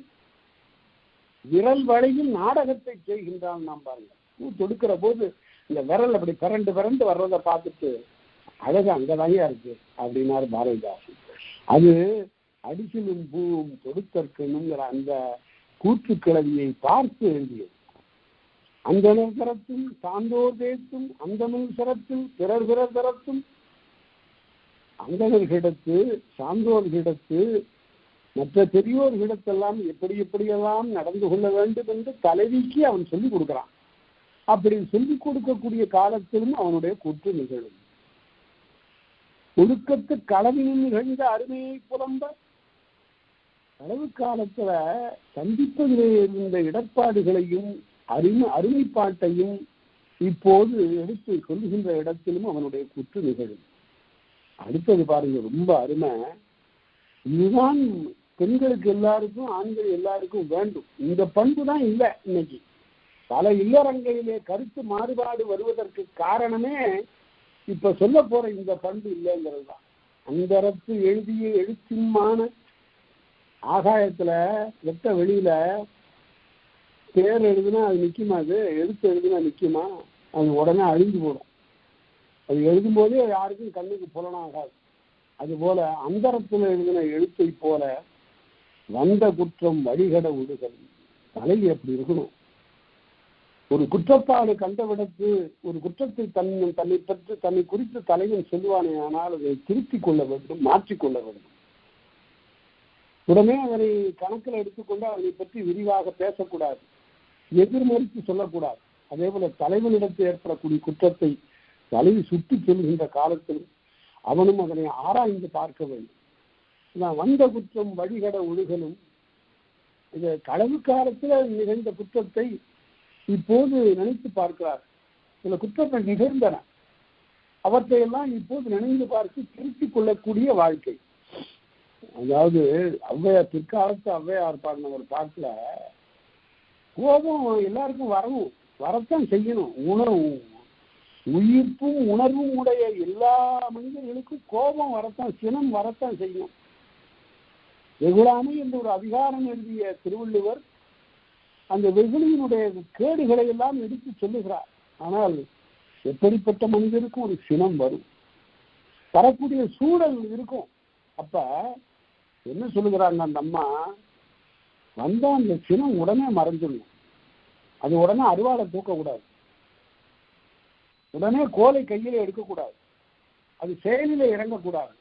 விரல் வளையில் நாடகத்தை செய்கின்றான். நாம் பாருங்க, பூ தொடுக்கிற போது இந்த விரல் அப்படி பிறண்டு வர்றதை பார்த்துட்டு அழகு அங்கதாங்க இருக்கு அப்படின்னாரு பாரதிதாசன். அது அடிசிலும் பூவும் தொடுக்கற்கணுங்கிற அந்த கூற்று கிளவியை பார்த்து எழுதியது. அந்தனர் தரத்தும் சான்றோர் தேத்தும் அந்தமிழ் சிறத்தில் பிறர் தரத்தும், அந்தனர்களிடத்து சான்றோர்களிடத்து மற்ற பெரியோர்களிடத்தெல்லாம் எப்படியெல்லாம் நடந்து கொள்ள வேண்டும் என்று தலைவிக்கு அவன் சொல்லிக் கொடுக்கிறான். அப்படி சொல்லிக் கொடுக்கக்கூடிய காலத்திலும் அவனுடைய கூற்று நிகழும். ஒழுக்கத்து களவினில் நிகழ்ந்த அருமையை புலம்ப. களவு காலத்துல சந்திப்பதிலே இருந்த இடர்பாடுகளையும் அருமைப்பாட்டையும் இப்போது எடுத்து சொல்லுகின்ற இடத்திலும் அவனுடைய குற்று நிகழும். அடுத்தது பாருங்க, ரொம்ப அருமை. இதுதான் பெண்களுக்கு எல்லாருக்கும் ஆண்கள் எல்லாருக்கும் வேண்டும். இந்த பண்பு தான் இல்லை. இன்னைக்கு பல இல்லறங்களிலே கருத்து மாறுபாடு வருவதற்கு காரணமே இப்ப சொல்ல போற இந்த பண்பு இல்லைங்கிறது தான். அந்தரத்து எழுதிய எழுத்தின்மான ஆகாயத்துல வெட்ட வெளியில பேர் எழுதுனா அது நிக்குமா? அது எழுத்து எழுதுனா நிக்குமா? அது உடனே அழிஞ்சு போடும். அது எழுதும் போதே யாருக்கும் கண்ணுக்கு புலனாகாது. அது போல அந்தரத்துல எழுதின எழுத்தை போல வந்த குற்றம் வழிகட விடுதல். தலைவி அப்படி இருக்கணும். ஒரு குற்றப்பாடு கண்டவிடத்து ஒரு குற்றத்தை தன்னை பற்றி தன்னை குறித்து தலைவன் சொல்லுவானே, ஆனால் அதை திருத்திக் கொள்ள வேண்டும், மாற்றிக்கொள்ள வேண்டும். உடனே அதனை கணக்கில் எடுத்துக்கொண்டு அதனை பற்றி விரிவாக பேசக்கூடாது, எதிர்மறித்து சொல்லக்கூடாது. அதே போல தலைவனிடத்தில் ஏற்படக்கூடிய குற்றத்தை தலைவி சுட்டி சொல்கின்ற காலத்தில் அவனும் அதனை ஆராய்ந்து பார்க்க வேண்டும். நான் வந்த குற்றம் வழிகட ஒழுகலும். இது களவு காலத்தில் நிகழ்ந்த குற்றத்தை இப்போது நினைத்து பார்க்கிறார். சில குற்றங்கள் நிகழ்ந்தன, அவற்றையெல்லாம் இப்போது நினைந்து பார்த்து திருத்திக் கொள்ளக்கூடிய வாழ்க்கை. அதாவது ஔவையார், பிற்காலத்து ஔவையார் பாடின ஒரு பாட்டுல, கோபம் எல்லாருக்கும் வரணும், வரத்தான் செய்யணும். உயிர்ப்பும் உணர்வும் உடைய எல்லா மனிதர்களுக்கும் கோபம் வரத்தான், சினம் வரத்தான் செய்யணும். வெகுளாமை என்ற ஒரு அதிகாரம் எழுதிய திருவள்ளுவர் அந்த வெகுளியினுடைய கேடுகளை எல்லாம் எடுத்து சொல்லுகிறார். ஆனால் எப்படிப்பட்ட மனிதருக்கும் ஒரு சினம் வரும், வரக்கூடிய சூழல் இருக்கும். அப்ப என்ன சொல்லுகிறாங்க அந்த அம்மா, வந்தா அந்த சினம் உடனே மறைஞ்சிடணும். அது உடனே அருவாளை தூக்கக்கூடாது, உடனே கோலை கையில எடுக்கக்கூடாது, அது செயலில இறங்கக்கூடாது.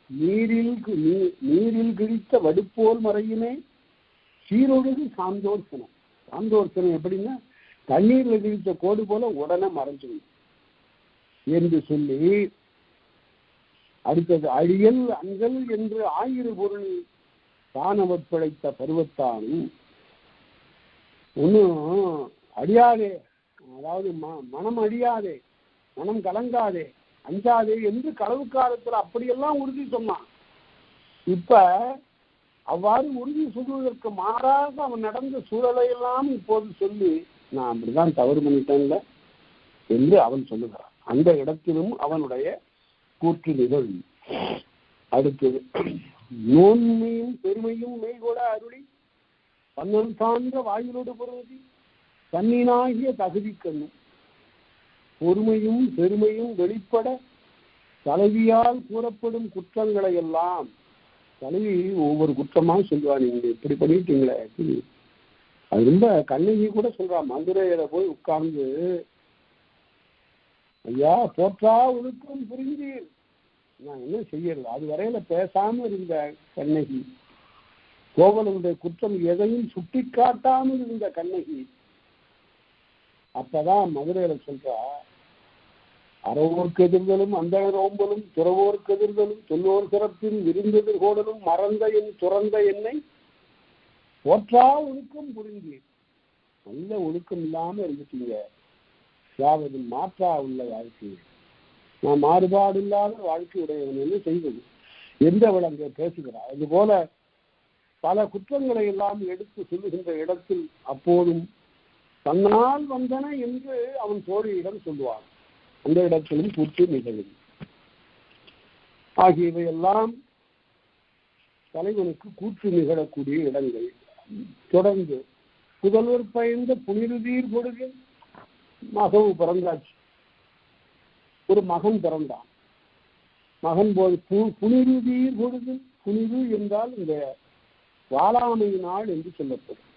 நீரில் கிழித்த வடுப்போல் மறையுமே சீரொழுகு சாந்தோர் சினம். சாந்தோர் சினம் எப்படின்னா தண்ணீர்ல கிழித்த கோடு போல உடனே மறைஞ்சிடணும் என்று சொல்லி, அடுத்தது அழியல் அஞ்சல் என்று ஆயிரம் பொருள் தானவர் பிழைத்த பருவத்தானும். ஒன்னும் அடியாதே, அதாவது மனம் அடியாதே, மனம் கலங்காதே, அஞ்சாதே என்று களவு காலத்துல அப்படியெல்லாம் உறுதி சொன்னான். இப்ப அவ்வாறு உறுதி சொல்வதற்கு மாறாக அவன் நடந்த சூழலையெல்லாம் இப்போது சொல்லி, நான் அப்படிதான் தவறு பண்ணிட்டேன்ல என்று அவன் சொல்லுகிறான். அந்த இடத்திலும் அவனுடைய கூற்று நிகழ்வு. அடுத்தது, நோன்மையும் பெருமையும் மெய்கொட அருளி பன்னல் சார்ந்த வாயிலோடு பொருந்தி தன்னினாகிய தகுதி கண்ணும். பொறுமையும் பெருமையும் வெளிப்பட தலைவியால் கூறப்படும் குற்றங்களை எல்லாம் தலைவி ஒவ்வொரு குற்றமா சொல்லுவா. நீங்க இப்படி பண்ணிட்டீங்களே, அது ரொம்ப கண்ணகி கூட சொல்றா. மதுரையில போய் உட்கார்ந்து, ஐயா போற்றா ஒழுக்கம் புரிஞ்சீர், நான் என்ன செய்யறது? அது வரையில பேசாம இருந்த கண்ணகி, கோவலனுடைய குற்றம் எதையும் சுட்டி காட்டாமல் இருந்த கண்ணகி, அப்பதான் மதுரையில சொல்றா, அறவோர்க்கு எதிர்தலும் அந்த ரோம்பலும் துறவோர்க்கு எதிர்தலும் தொல்லோர் சிறப்பின் விருந்தெதிர் கோடலும் மறந்த என் துறந்த என்னை போற்றா ஒழுக்கம் புரிந்தீர். நல்ல ஒழுக்கம் இல்லாம இருந்துட்டீங்க, அதாவது மாற்றா உள்ள வாழ்க்கை, நான் மாறுபாடு இல்லாத வாழ்க்கை உடையவன் என்ன செய்வது எந்த விளங்க பேசுகிறார். அது போல பல குற்றங்களை எல்லாம் எடுத்து சொல்லுகின்ற இடத்தில் அப்போதும் தன்னால் வந்தன என்று அவன் தோழியிடம் சொல்லுவான். அந்த இடத்திலும் கூற்று நிகழும். ஆகியவையெல்லாம் தலைவனுக்கு கூற்று நிகழக்கூடிய இடங்கள். தொடர்ந்து புதல்வர் பயந்த புனிருதீர் கொடுக மகவு பிறந்தாச்சு. ஒரு மகன் பிறந்தான். மகன் போது புனிருதீர் கொடுக, புனிரு என்றால் இந்த வாளாமை நாள் என்று சொல்லப்படும்,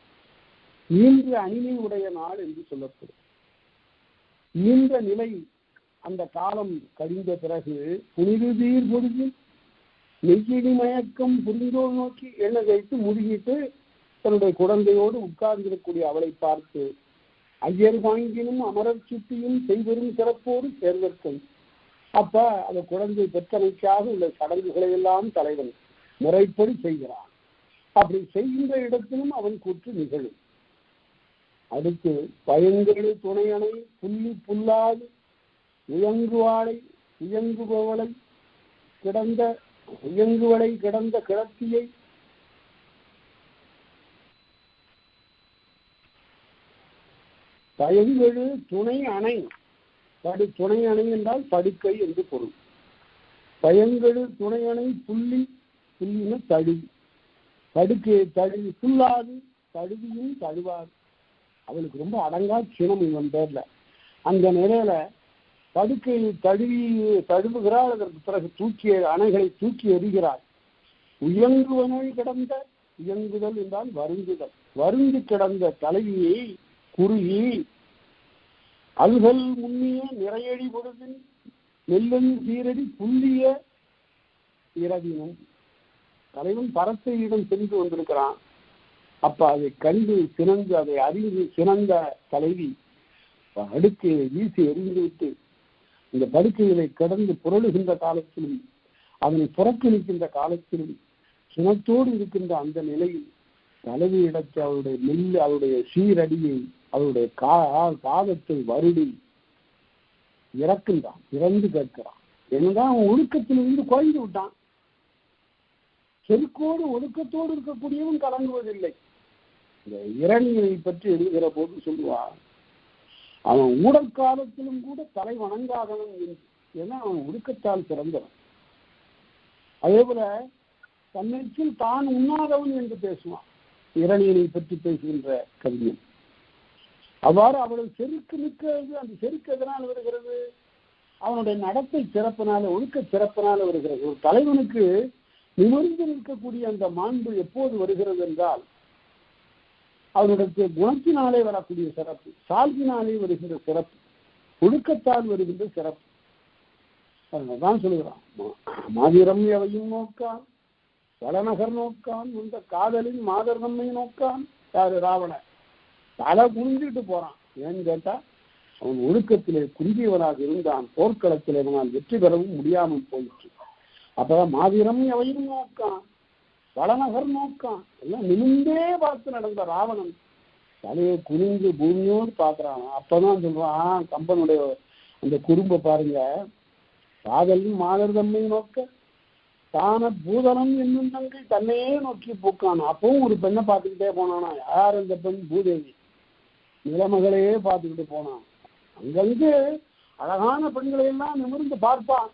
ஈன்ற அணிமை உடைய நாள் என்று சொல்லப்படும். ஈன்ற நிலை அந்த காலம் கழிந்த பிறகு புனிருதீர் பொழுது நெய்யினி மயக்கம் புரிந்தோர் நோக்கி எண்ணெய் வைத்து முழுகிட்டு தன்னுடைய குழந்தையோடு உட்கார்ந்திருக்கக்கூடிய அவளை பார்த்து, ஐயர் வாங்கினும் அமரர் சுட்டியும் செய்வரும் சிறப்போடு சேர்வர்க்கும் அப்ப அந்த குழந்தை பெற்றமைக்காக உள்ள சடங்குகளை எல்லாம் தலைவன் முறைப்படி செய்கிறான். அப்படி செய்கின்ற இடத்திலும் அவன் கூற்று நிகழும். அடுத்து பயங்கரு துணையணை புள்ளி புல்லாது உயங்குவாளை உயங்குபவளை கிடந்த கிடத்தியை பயங்கெழு துணை அணை. துணை அணை என்றால் படுக்கை என்று பொருள். பயங்கெழு துணை அணை புள்ளி புள்ளின தழுவி படுக்கையை தழுவி புல்லாது தழுவியும் தழுவாது. அவளுக்கு ரொம்ப அடங்கா சினம் இவன் பேர்ல. அந்த நிலையில படுக்கையில் தழுவுகிறாள். அதற்கு பிறகு அணைகளை தூக்கி எறிகிறாள். உயங்குவனை கிடந்த இயங்குதல் என்றால் வருந்துதல். வருந்தி கிடந்த தலைவியை குறுகி அல்கல் முன்னிய நிறையடி பொழுதின் நெல்லன் சீரடி புள்ளிய இரவினும். தலைவன் பரத்தையிடம் சென்று வந்திருக்கிறான். அப்ப அதை கண்டு சினந்து அதை அறிந்து சினந்த தலைவி அடுக்கையை வீசி எறிந்து விட்டு இந்த படுக்கைகளை கடந்து புரளுகின்ற காலத்திலும் அதனை புறக்கணிக்கின்ற காலத்திலும் சினத்தோடு இருக்கின்ற அந்த நிலையில் தலைவியிடத்தை அவருடைய நெல் அவருடைய சீரடியை அவருடைய பாதத்தை வருடி இறக்கின்றான். இறந்து கேட்கிறான். என்னதான் அவன் ஒழுக்கத்திலிருந்து குறைந்து விட்டான். செருக்கோடு ஒழுக்கத்தோடு இருக்கக்கூடியவன் கலங்குவதில்லை. இந்த இரணியை பற்றி எழுதுகிற போது சொல்லுவான், அவன் ஊடல் காலத்திலும் கூட தலை வணங்காதவன் என்று. ஏன்னா அவன் ஒழுக்கத்தால் பிறந்தவன். அதே போல தன்னைக்குள் தான் உண்ணாதவன் என்று பேசுவான் இரணியனை பற்றி பேசுகின்ற கவிஞன். அவ்வாறு அவளது செருக்கு நிற்கிறது. அந்த செருக்கு எதனால் வருகிறது? அவனுடைய நடத்தை சிறப்பினால, ஒழுக்க சிறப்பினால வருகிறது. ஒரு தலைவனுக்கு நிமிர்ந்து நிற்கக்கூடிய அந்த மாண்பு எப்போது வருகிறது என்றால் அவனுடைய குணத்தினாலே வரக்கூடிய சிறப்பு, சால்வினாலே வருகின்ற சிறப்பு, ஒழுக்கத்தால் வருகின்ற சிறப்பு. அதனால்தான் சொல்லுகிறான், மாதிரம் எவையும் நோக்கான் வளநகர் நோக்கான் இந்த காதலின் மாதர் நம்மை நோக்கான். யாரு? ராவணன். தலை குனிஞ்சிட்டு போறான். ஏன்னு கேட்டா அவன் ஒழுக்கத்திலே குந்தியவனாக இருந்தான். போர்க்களத்தில் அவனால் வெற்றி பெறவும் முடியாமல் போயிற்று. அப்பதான் மாதிரம் எவையும் நோக்கான் வளநகர் நோக்கான். எல்லாம் நிமிந்தே பார்த்து நடந்த ராவணன் தலையை குனிந்து பூமியோடு பார்க்கிறான். அப்பதான் சொல்றான் கம்பனுடைய அந்த குறும்ப பாருங்க, காதலின் மாதர் தம்மை நோக்க தான பூதனம் என்னும் தங்கை தன்னையே நோக்கி போக்கான். அப்பவும் ஒரு பெண்ணை பார்த்துக்கிட்டே போனானா. யார் அந்த பெண்? பூதேவி. நிலமகளையே பார்த்துக்கிட்டு போனான். அங்கங்கே அழகான பெண்களை எல்லாம் நிமிர்ந்து பார்ப்பான்.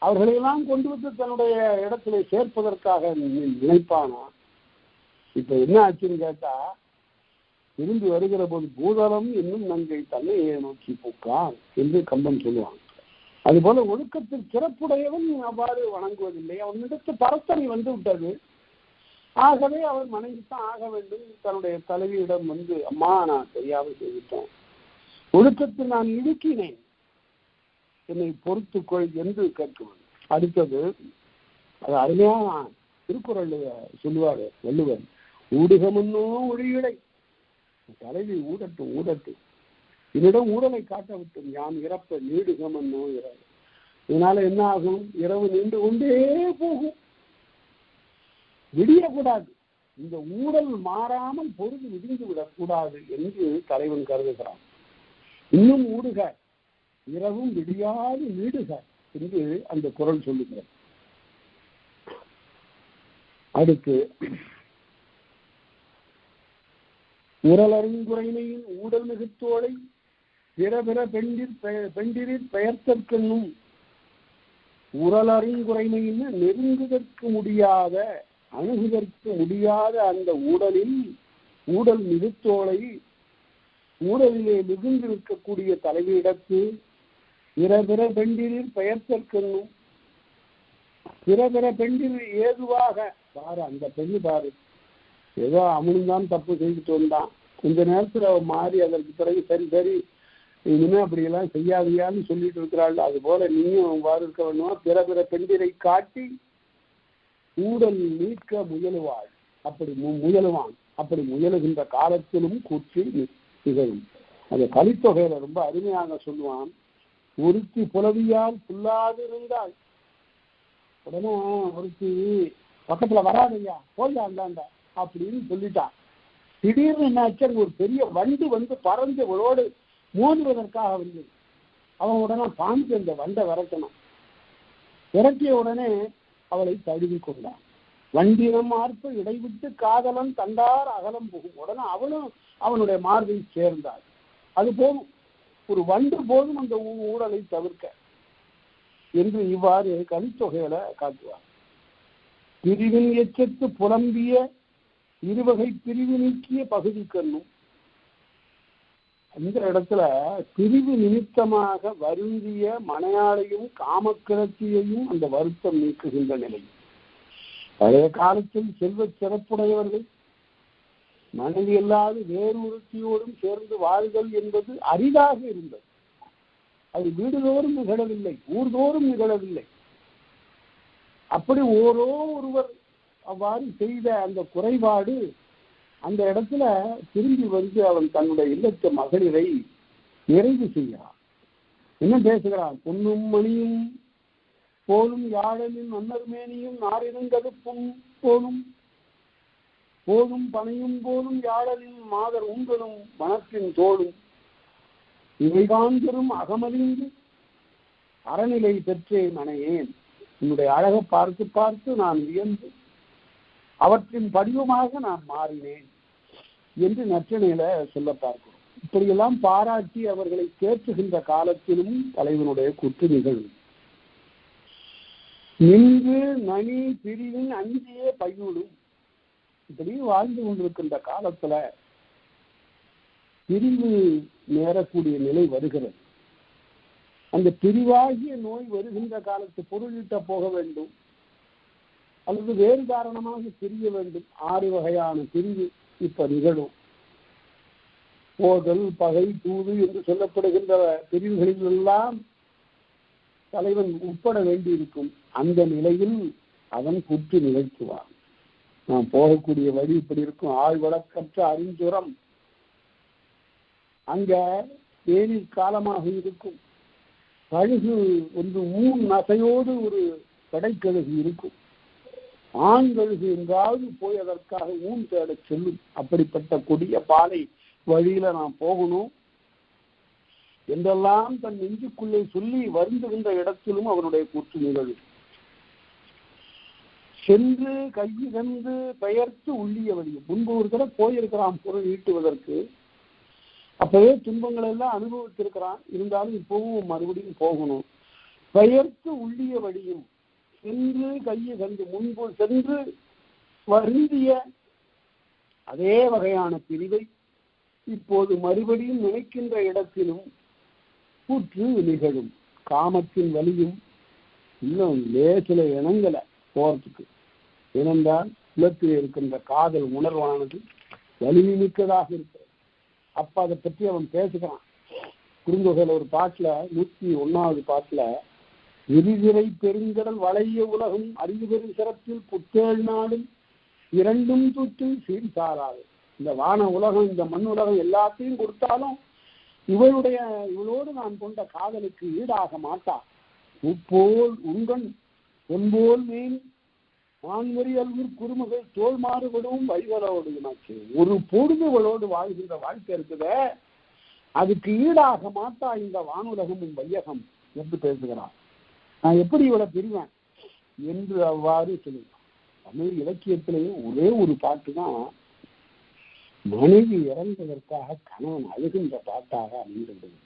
அவர்களையெல்லாம் கொண்டு வந்து தன்னுடைய இடத்துல சேர்ப்பதற்காக நினைப்பானா. இப்ப என்ன ஆச்சுன்னு கேட்டா, திரும்பி வருகிற போது பூதலம் என்னும் நங்கை தன்னையே நோக்கி போக்கான் என்று கம்பன் சொல்லுவான். அதுபோல ஒழுக்கத்தில் சிறப்புடையவன் அவ்வாறு வணங்குவதில்லை. அவனிடத்து பரத்தனை வந்து விட்டது. ஆகவே அவர் மனைவித்தான் ஆக வேண்டும். தன்னுடைய தலைவியிடம் வந்து, அம்மா நான் தெரியாமல் செய்துட்டேன், ஒழுக்கத்தில் நான் இழுக்கினேன், என்னை பொறுத்துக்கொள் என்று கேட்குவான். அடுத்தது அது அருமையா திருக்குறள் சொல்லுவாரு வள்ளுவர், ஊடுகமன்னோ ஒளியிடை. தலைவி ஊடட்டும் ஊடட்டும், என்னிடம் ஊடலை காட்ட விட்டும், யான் இறப்ப நீடுகமன்னோ இரவு. இதனால என்ன ஆகும்? இரவு நின்று கொண்டே போகும், விடியக்கூடாது. இந்த ஊடல் மாறாமல் பொருள் விடிந்து விடக்கூடாது என்று தலைவன் கருதுகிறான். இன்னும் ஊடுக இரவும் விடியாது நீடுக என்று அந்த குறள் சொல்லுகிறது. அடுத்து உரலறிங்குறைமையின் ஊடல் மிகுத்தோலை பிற பிற பெண்டிரிற் பெயர்த்தற்கென்னும். உரலறிங்குறைமையின் நெருங்குதற்கு முடியாத, அணுகுதற்கு முடியாத அந்த ஊடல் மிகுத்தோலை, ஊடலிலே மிகுந்து இருக்கக்கூடிய தலைவியிடத்து பிற பிற பெண்டிரிற் பெயர்த்தற்கென்னும். பிற பிற பெண்டிர் ஏதுவாக பாரு, அந்த பெண்ணு பாரு, ஏதோ அவனும் தப்பு செய்துட்டு வந்தான். கொஞ்ச நேரத்துல மாறி அதற்கு பிறகு சரி சரி இனிமே அப்படியெல்லாம் செய்யாதியான்னு சொல்லிட்டு இருக்கிறாள். அது போல நீயும் வாறு இருக்க வேணுமா? பிற பிற பெண்டிரை காட்டி ஊடல் நீக்க முயலுவாள். அப்படி முயலுவான். அப்படி முயலுகின்ற காலத்திலும் கூற்றி நிகழும். அது கலித்தொகையில ரொம்ப அருமையாக சொல்லுவான். ஒருத்தி புலவியால் புல்லாது இருந்தாள். உடனே ஒருத்தி பக்கத்துல வராதையா போய் அந்தாண்ட அப்படின்னு சொல்லிட்டான். திடீர்னு என்னாச்சு, அங்க ஒரு பெரிய வண்டு வந்து பறந்து அவளோடு மோதுவதற்காக வந்தது. அவன் உடனே பாஞ்சு அந்த வண்டை விரட்டணும். விரட்டிய உடனே அவளை தழுவி கொண்டான். வண்டினம் ஆர்ப்ப இடைவிட்டு காதலன் கண்டார் அகலம் போகும். உடனே அவளும் அவனுடைய மார்பில் சேர்ந்தாள். அது போதும், ஒரு வண்டு போதும் அந்த ஊழலை தவிர்க்க என்று இவ்வாறு கலித்தொகையில காட்டுவார். பிரிவின் எச்சத்து புலம்பிய இருவகை பிரிவு நீக்கிய பகுதி கண்ணும். அந்த இடத்துல பிரிவு நிமித்தமாக வருந்திய மனையாளையும் காமக்கிளர்ச்சியையும் அந்த வருத்தம் நீக்குகின்ற நிலை. பழைய காலத்தில் செல்வ சிறப்புடையவர்கள் மனைவி இல்லாது வேறு ஒருத்தியோடும் சேர்ந்து வாழ்தல் என்பது அரிதாக இருந்தது. அது வீடுதோறும் நிகழவில்லை, ஊர்தோறும் நிகழவில்லை. அப்படி ஒருவர் அவ்வாறு செய்த அந்த குறைபாடு அந்த இடத்துல திரும்பி வந்து அவன் தன்னுடைய இல்லத்து மகளிரை நிறைவு செய்கிறான். என்ன பேசுகிறான்? பொன்னும் மணியும் போலும் யாழலின் மன்னர்மேனியும் நாரினங்கதுப்பும் போலும் போதும் பனையும் போலும் யாழலின் மாதர் உங்களும் மனத்தின் தோளும் இவை காண்பெரும் அகமலிந்து அறநிலை பெற்றேன் அணையேன். என்னுடைய அழகை பார்த்து பார்த்து நான் வியந்து அவற்றின் படிவமாக நான் மாறினேன் என்று நற்றினையில சொல்ல பார்க்கிறோம். இப்படியெல்லாம் பாராட்டி அவர்களை தேற்றுகின்ற காலத்திலும் தலைவனுடைய குற்று நிகழ்வு. நின்று நனி பிரிவின் அஞ்சியே பையூடும். இப்படி வாழ்ந்து கொண்டிருக்கின்ற காலத்துல பிரிவு நேரக்கூடிய நிலை வருகிறது. அந்த பிரிவாகிய நோய் வருகின்ற காலத்து பொருளிட்ட போக வேண்டும் அல்லது வேறு காரணமாக பிரிய வேண்டும். 6 வகையான பிரிவு இப்ப நிகழும். போதல், பகை, தூது என்று சொல்லப்படுகின்ற பிரிவுகளில் எல்லாம் தலைவன் உட்பட வேண்டியிருக்கும். அந்த நிலையில் அவன் குற்று நிகழ்த்துவான். நாம் போகக்கூடிய வழி இப்படி இருக்கும். ஆழ்வழக்கற்ற அறிஞ்சுரம் அங்க தேநீர் காலமாக இருக்கும். கழுகு ஒன்று ஊன் நசையோடு ஒரு கடைக்கழுகு இருக்கும். ஆண் கழுகு என்றாவது போய் அதற்காக ஊன் தேட செல்லும். அப்படிப்பட்ட கொடிய பாலை வழியில நாம் போகணும் என்றெல்லாம் தன் நெஞ்சுக்குள்ளே சொல்லி வருந்துகின்ற இடத்திலும் அவனுடைய கூற்று நிகழும். சென்று கையிகந்து பெயர்த்து உள்ளிய வழியும். முன்பு ஒரு தடவை போயிருக்கிறான் பொருள் ஈட்டுவதற்கு. அப்பவே துன்பங்கள் எல்லாம் அனுபவித்திருக்கிறான். இருந்தாலும் இப்பவும் மறுபடியும் போகணும். பெயர்த்து உள்ளிய வழியும் சென்று கையை கண்டு முன்பு சென்று வருந்திய அதே வகையான பிரிவை இப்போது மறுபடியும் நினைக்கின்ற இடத்திலும் கூற்று நிகழும். காமத்தின் வலியும் இன்னும் லேசில இனங்களை போறதுக்கு. ஏனென்றால் உலகத்தில் இருக்கின்ற காதல் உணர்வானது வலிமை மிக்கதாக இருக்கிறது. அப்ப அதை பற்றி அவன் பேசுகிறான். குறுந்தொகையில ஒரு பாட்டுல 101வது பாட்டுல விரிதிரை பெருங்கடல் வளைய உலகம் அறிவு பெரும் சிறப்பில் புத்தேள் நாடும் இரண்டும் தூற்றில் சீர்சாராது. இந்த வான உலகம் இந்த மண் உலகம் எல்லாத்தையும் கொடுத்தாலும் இவளோடு நான் கொண்ட காதலுக்கு ஈடாக மாட்டா. உப்போல் உண்கண் பொன்போல் மீன் வான்வரி அல்வூர் குறுமுகை தோல் மாறுபடும் வைவரோடு என்னாச்சு. ஒரு பொழுது இவளோடு வாழ்கின்ற வாழ்க்கை இருக்குத, அதுக்கு ஈடாக மாட்டா இந்த வானுலகமும் வையகம் என்று பேசுகிறான். நான் எப்படி இவளை பிரிவேன் என்று அவ்வாறு சொல்லுவான். தமிழ் இலக்கியத்திலேயே ஒரே ஒரு பாட்டு தான் மனைவி இறந்ததற்காக கணவன் அழுகின்ற பாட்டாக அமைந்துள்ளது.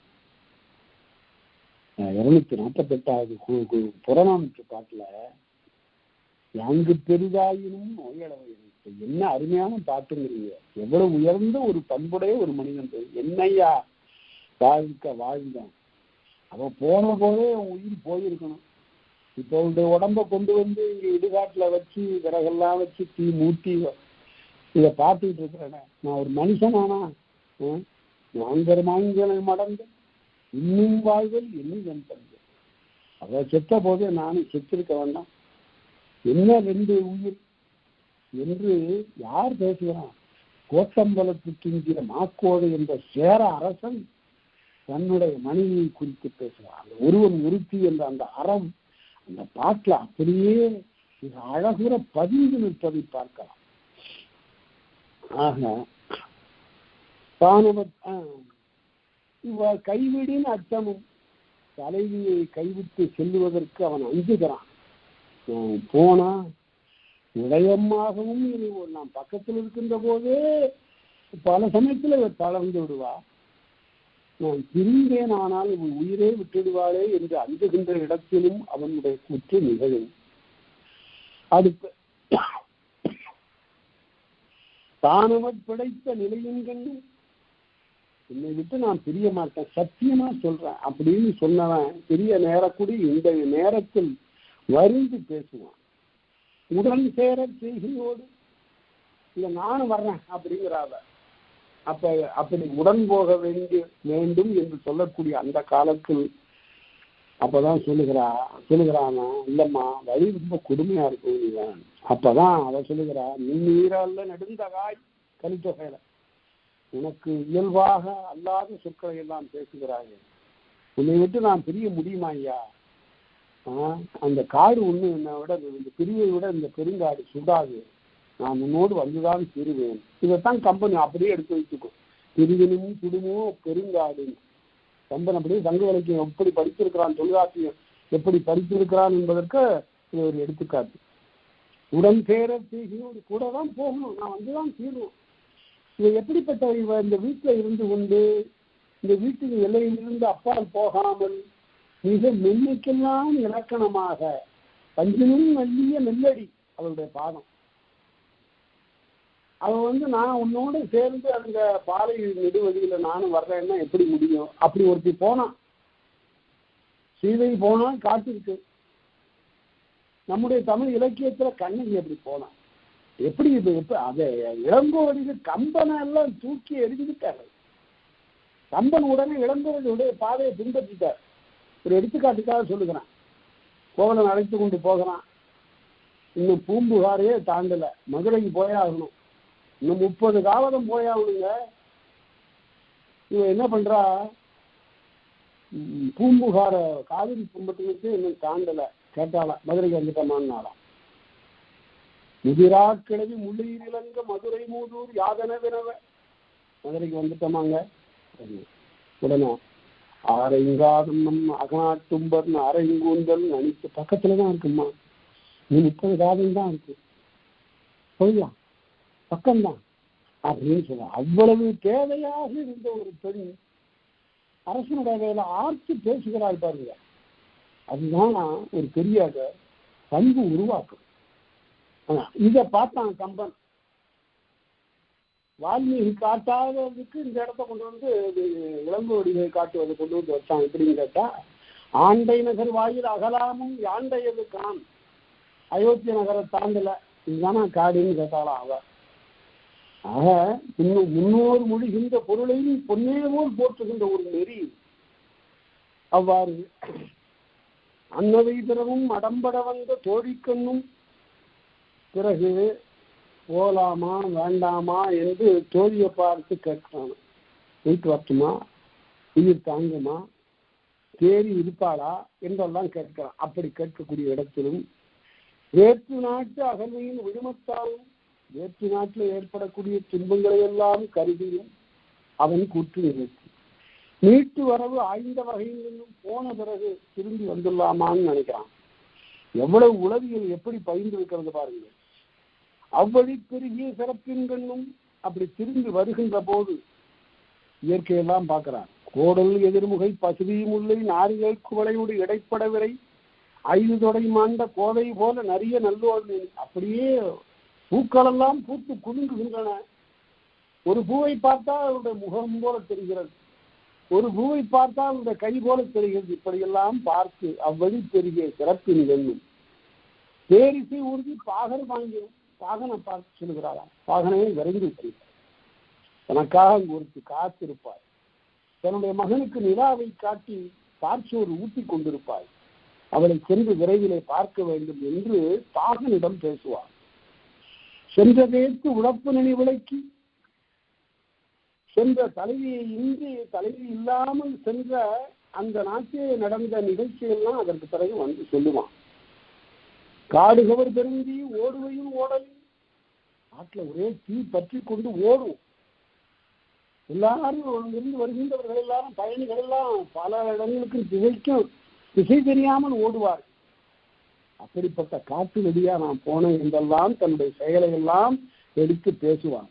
248வது புறநானூற்று பாட்டுல யாங்கு பெரிதாயினும் நோயளவை. என்ன அருமையான பாட்டுங்கிறீங்க. எவ்வளவு உயர்ந்த ஒரு பண்புடைய ஒரு மனிதன். என்னையா வாழ்ந்தான். அவ போன போதே உயிர் போயிருக்கணும். இப்போ உடைய உடம்ப கொண்டு வந்து இங்க இடுகாட்டுல வச்சு விறகெல்லாம் வச்சு தீ மூட்டி இதை பார்த்துக்கிட்டு இருக்கிறேன். நான் ஒரு மனுஷனானா? மாங்கலை மடந்து இன்னும் வாழ்தல் இன்னும் தந்து. அவ செத்த போதே நானும் செத்திருக்க வேண்டாம். என்ன 2 உயிர் என்று யார் பேசுகிறான்? கோட்டம்பலத்துக்கு இந்திய மாக்கோடு என்ற சேர அரசன் தன்னுடைய மனைவியை குறித்து பேசுகிறார். அந்த ஒருவன் ஒருத்தி என்ற அந்த அறம் அந்த பாட்டில் அப்படியே மிக அழகுற பதிந்து நிற்பதை பார்க்கலாம். ஆக கைவிடின் அச்சமும், தலைவியை கைவிட்டு செல்லுவதற்கு அவன் அஞ்சுகிறான். போனா விடயமாகவும் நாம் பக்கத்தில் இருக்கின்ற போதே பல சமயத்தில் இவர் தளர்ந்து விடுவா. நான் பிரிந்தேன், ஆனால் இவன் உயிரே விட்டுடுவாளே என்று அஞ்சுகின்ற இடத்திலும் அவனுடைய குற்று நிகழும். அடுத்து தானவர் பிழைத்த நிலையின் என்னை விட்டு நான் பிரிய மாட்டேன், சத்தியமா சொல்றேன் அப்படின்னு சொன்னவன் பெரிய நேரக்கூடி இந்த நேரத்தில் வருந்து பேசுவான். உடன் சேர செய்கையோடு இல்ல நானும் வர்றேன் அப்படிங்கிறாவ. அப்படி உடன் போக வேண்டும் என்று சொல்லக்கூடிய அந்த காலத்தில் அப்பதான் சொல்லுகிறான் இல்லம்மா வழி ரொம்ப கொடுமையா இருக்கும். அப்பதான் அவ சொல்லுகிறா, நீரால நெடுந்தகாய் கலித்தொகையில உனக்கு இயல்பாக அல்லாத சொற்களை எல்லாம் பேசுகிறார்கள், உன்னை விட்டு நான் பிரிய முடியுமா ஐயா? அந்த காடு ஒண்ணு என்னை விட இந்த பிரிவை விட இந்த பெருங்காடு சுடாது, நான் உன்னோடு வந்துதான் தீருவேன். இதைத்தான் கம்பன் அப்படியே எடுத்து வச்சுக்கும். பிரிவினும் சுடுமோ பெருங்காடு. கம்பன் அப்படியே சங்க இலக்கியம் எப்படி படித்திருக்கிறான், தொல்காப்பியம் எப்படி படித்திருக்கிறான் என்பதற்கு இது ஒரு எடுத்துக்காட்டு. உடன் சேர செய்கையோடு கூட தான் போகணும், நான் வந்துதான் தீருவோம். இவ எப்படிப்பட்ட இவ இந்த வீட்டுல இருந்து கொண்டு இந்த வீட்டுக்கு எல்லையிலிருந்து அப்பால் போகாமல் மிக மென்மைக்கெல்லாம் இலக்கணமாக பஞ்சினும் மெல்லிய மெல்லடி அவளுடைய பாதம். அவன் நான் உன்னோடு சேர்ந்து அந்த பாலை நெடுவழியில நானும் வர்றேன்னா எப்படி முடியும்? அப்படி ஒருத்தி போனான், சீதை போனா காட்டிருக்கு. நம்முடைய தமிழ் இலக்கியத்துல கண்ணகி எப்படி போனான், எப்படி அதை இளங்கோவடிக்கு கம்பனை எல்லாம் தூக்கி எரிஞ்சுக்கிட்டாரு. கம்பன் உடனே இளங்கோவடியுடைய பாதையை பின்பற்றிட்டார். ஒரு எடுத்துக்காட்டுக்காக சொல்லுகிறான். கோவலன் அழைத்து கொண்டு போகிறான், இன்னும் பூம்புகாரையே தாண்டல, மதுரைக்கு போயாகணும், இன்னும் 30 காவலம் போயாகணுங்க. இவன் என்ன பண்றா, பூம்புகார காவிரி கும்பத்துக்கு இன்னும் தாண்டல, கேட்டாளா மதுரைக்கு வந்துட்டோமான்னாலாம். முதிரா கிழவி முள்ளியில் இலங்க மதுரை மூதூர் யாதன வினவ, மதுரைக்கு வந்துட்டோமாங்க. உடனே ஆரைங்காதம் அகநாட்டும்பர் அரைங்கூந்தல் அனைத்து பக்கத்துலதான் இருக்குமா, 30 காதம் தான் இருக்கு, போயிடலாம் பக்கம்தான் அப்படின்னு சொல்ல. அவ்வளவு தேவையாக இருந்த ஒரு பெண் அரசனுடைய வேலை ஆர்த்து பேசுகிறாள் பாருங்க. அதுதான் ஒரு பெரிய பண்பு உருவாக்கும். இதை பார்த்தான் கம்பன். வால்மீகி காட்டாததுக்கு இந்த இடத்த கொண்டு வந்து இளங்கோவடிகளை காட்டுவதை கொண்டு வந்து வச்சான். எப்படின்னு கேட்டா, ஆண்டை நகர் வாயில் அகலாமும் யாண்டையது கான், அயோத்திய நகரை தாண்டல, இதுதானா காடுன்னு கேட்டாளா அவ. ஆக இன்னும் முன்னோர் மொழிகின்ற பொருளையும் பொன்னே போல் போற்றுகின்ற ஒரு நெறி. அவ்வாறு அன்னவை பிறவும் அடம்பட வந்த தோழிக்கண்ணும் பிறகு போலாமா வேண்டாமா என்று தோழியை பார்த்து கேட்கிறான். வீட்டு வரட்டுமா, உயிர் தாங்குமா, தேறி இருப்பாளா என்றெல்லாம் கேட்கிறான். அப்படி கேட்கக்கூடிய இடத்திலும் வேற்று நாட்டு அகல்வையின் விழுமத்தாலும் வேற்று நாட்டில் ஏற்படக்கூடிய துன்பங்களை எல்லாம் கருதியும் அவன் கூற்று நிறுத்தி மீட்டு வரவு ஆய்ந்த வகையிலும் போன பிறகு திரும்பி வந்துடலாமான்னு நினைக்கிறான். எவ்வளவு உளவியல் எப்படி பகிர்ந்து இருக்கிறது பாருங்க. அவ்வழி பெருகிய சிறப்பின்கண்ணும் அப்படி திரும்பி வருகின்ற போது இயற்கையெல்லாம் பார்க்கிறான். கோடல் எதிர்முகை பசுதியும் உள்ளை நாரிகள் குவளையோடு இடைப்படவிரை 5 தொடை மாண்ட கோதை போல நிறைய நல்லோடு அப்படியே பூக்களெல்லாம் பூத்து குலுங்குகின்றன. ஒரு பூவை பார்த்தா அவருடைய முகம் போல தெரிகிறது, ஒரு பூவை பார்த்தா அவருடைய கை போல தெரிகிறது. இப்படியெல்லாம் பார்த்து அவ்வழி பெருகிய சிறப்பின் எண்ணும் பேரிசை உறுதி பாகர் வாங்கிடும். பாகனை பார்த்து சொல்லுகிறாராம், பாகனையை விரைந்து விட்டார், தனக்காக அங்கு ஒருத்தி காத்திருப்பார், தன்னுடைய மகனுக்கு நிலாவை காட்டி பார்ச்சோறு ஊட்டி கொண்டிருப்பார், அவளை சென்று விரைவிலே பார்க்க வேண்டும் என்று பாகனிடம் பேசுவார். சென்றதேற்கு உழப்பு நினை விளக்கி சென்ற தலைவியை இன்றி தலைவி இல்லாமல் சென்ற அந்த நாட்டிலே நடந்த நிகழ்ச்சிகள்லாம் அதற்கு பிறகு வந்து சொல்லுவான். காடுகவர் பெருந்தி ஓடுவையும் ஓடல், நாட்டில் ஒரே தீ பற்றி கொண்டு ஓடும். எல்லாரும் அங்கிருந்து வருகின்றவர்கள் எல்லாரும் பயணிகள் எல்லாம் பல இடங்களுக்கு திசை தெரியாமல் ஓடுவார். அப்படிப்பட்ட காட்டு வெளியா நான் போனேன் என்றெல்லாம் தன்னுடைய செயலை எல்லாம் எடுத்து பேசுவான்.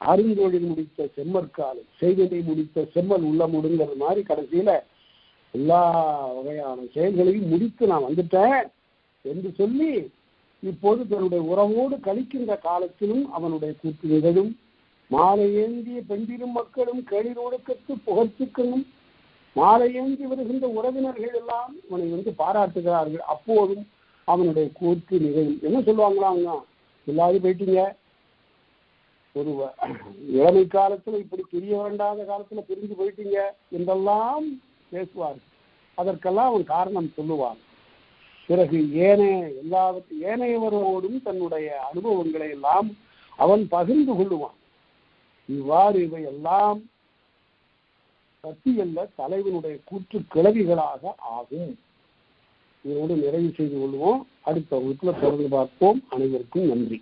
அருந்தொழில் முடித்த செம்மற்காலை செய்தனை முடித்த செம்மல் உள்ள முடுங்கிற மாதிரி கடைசியில எல்லா வகையான செயல்களையும் முடித்து நான் வந்துட்டேன் என்று சொல்லி இப்போது தன்னுடைய உறவோடு கழிக்கின்ற காலத்திலும் அவனுடைய கூட்டு நிகழும். மாலை ஏந்திய பெண்டிரும் மக்களும் கேளிர் ஒடுக்கத்து புகழ்ச்சிக்கணும் மாலை ஏந்தி வருகின்ற உறவினர்கள் எல்லாம் அவனை வந்து பாராட்டுகிறார்கள். அப்போதும் அவனுடைய கூட்டு நிகழும். என்ன சொல்லுவாங்களா, அவங்க எல்லாரும் போயிட்டீங்க, ஒரு இளமை காலத்துல இப்படி பிரிய வேண்டாத காலத்துல பிரிஞ்சு போயிட்டீங்க என்றெல்லாம் பேசுவார். அதற்கெல்லாம் அவன் காரணம் சொல்லுவான். பிறகு ஏனையவரோடும் தன்னுடைய அனுபவங்களை எல்லாம் அவன் பகிர்ந்து கொள்ளுவான். இவ்வாறு இவையெல்லாம் சத்தியல்ல தலைவனுடைய கூற்று கிளவிகளாக ஆகும். இதோடு நிறைவு செய்து கொள்வோம். அடுத்த வகுப்புல தொடர்ந்து பார்ப்போம். அனைவருக்கும் நன்றி.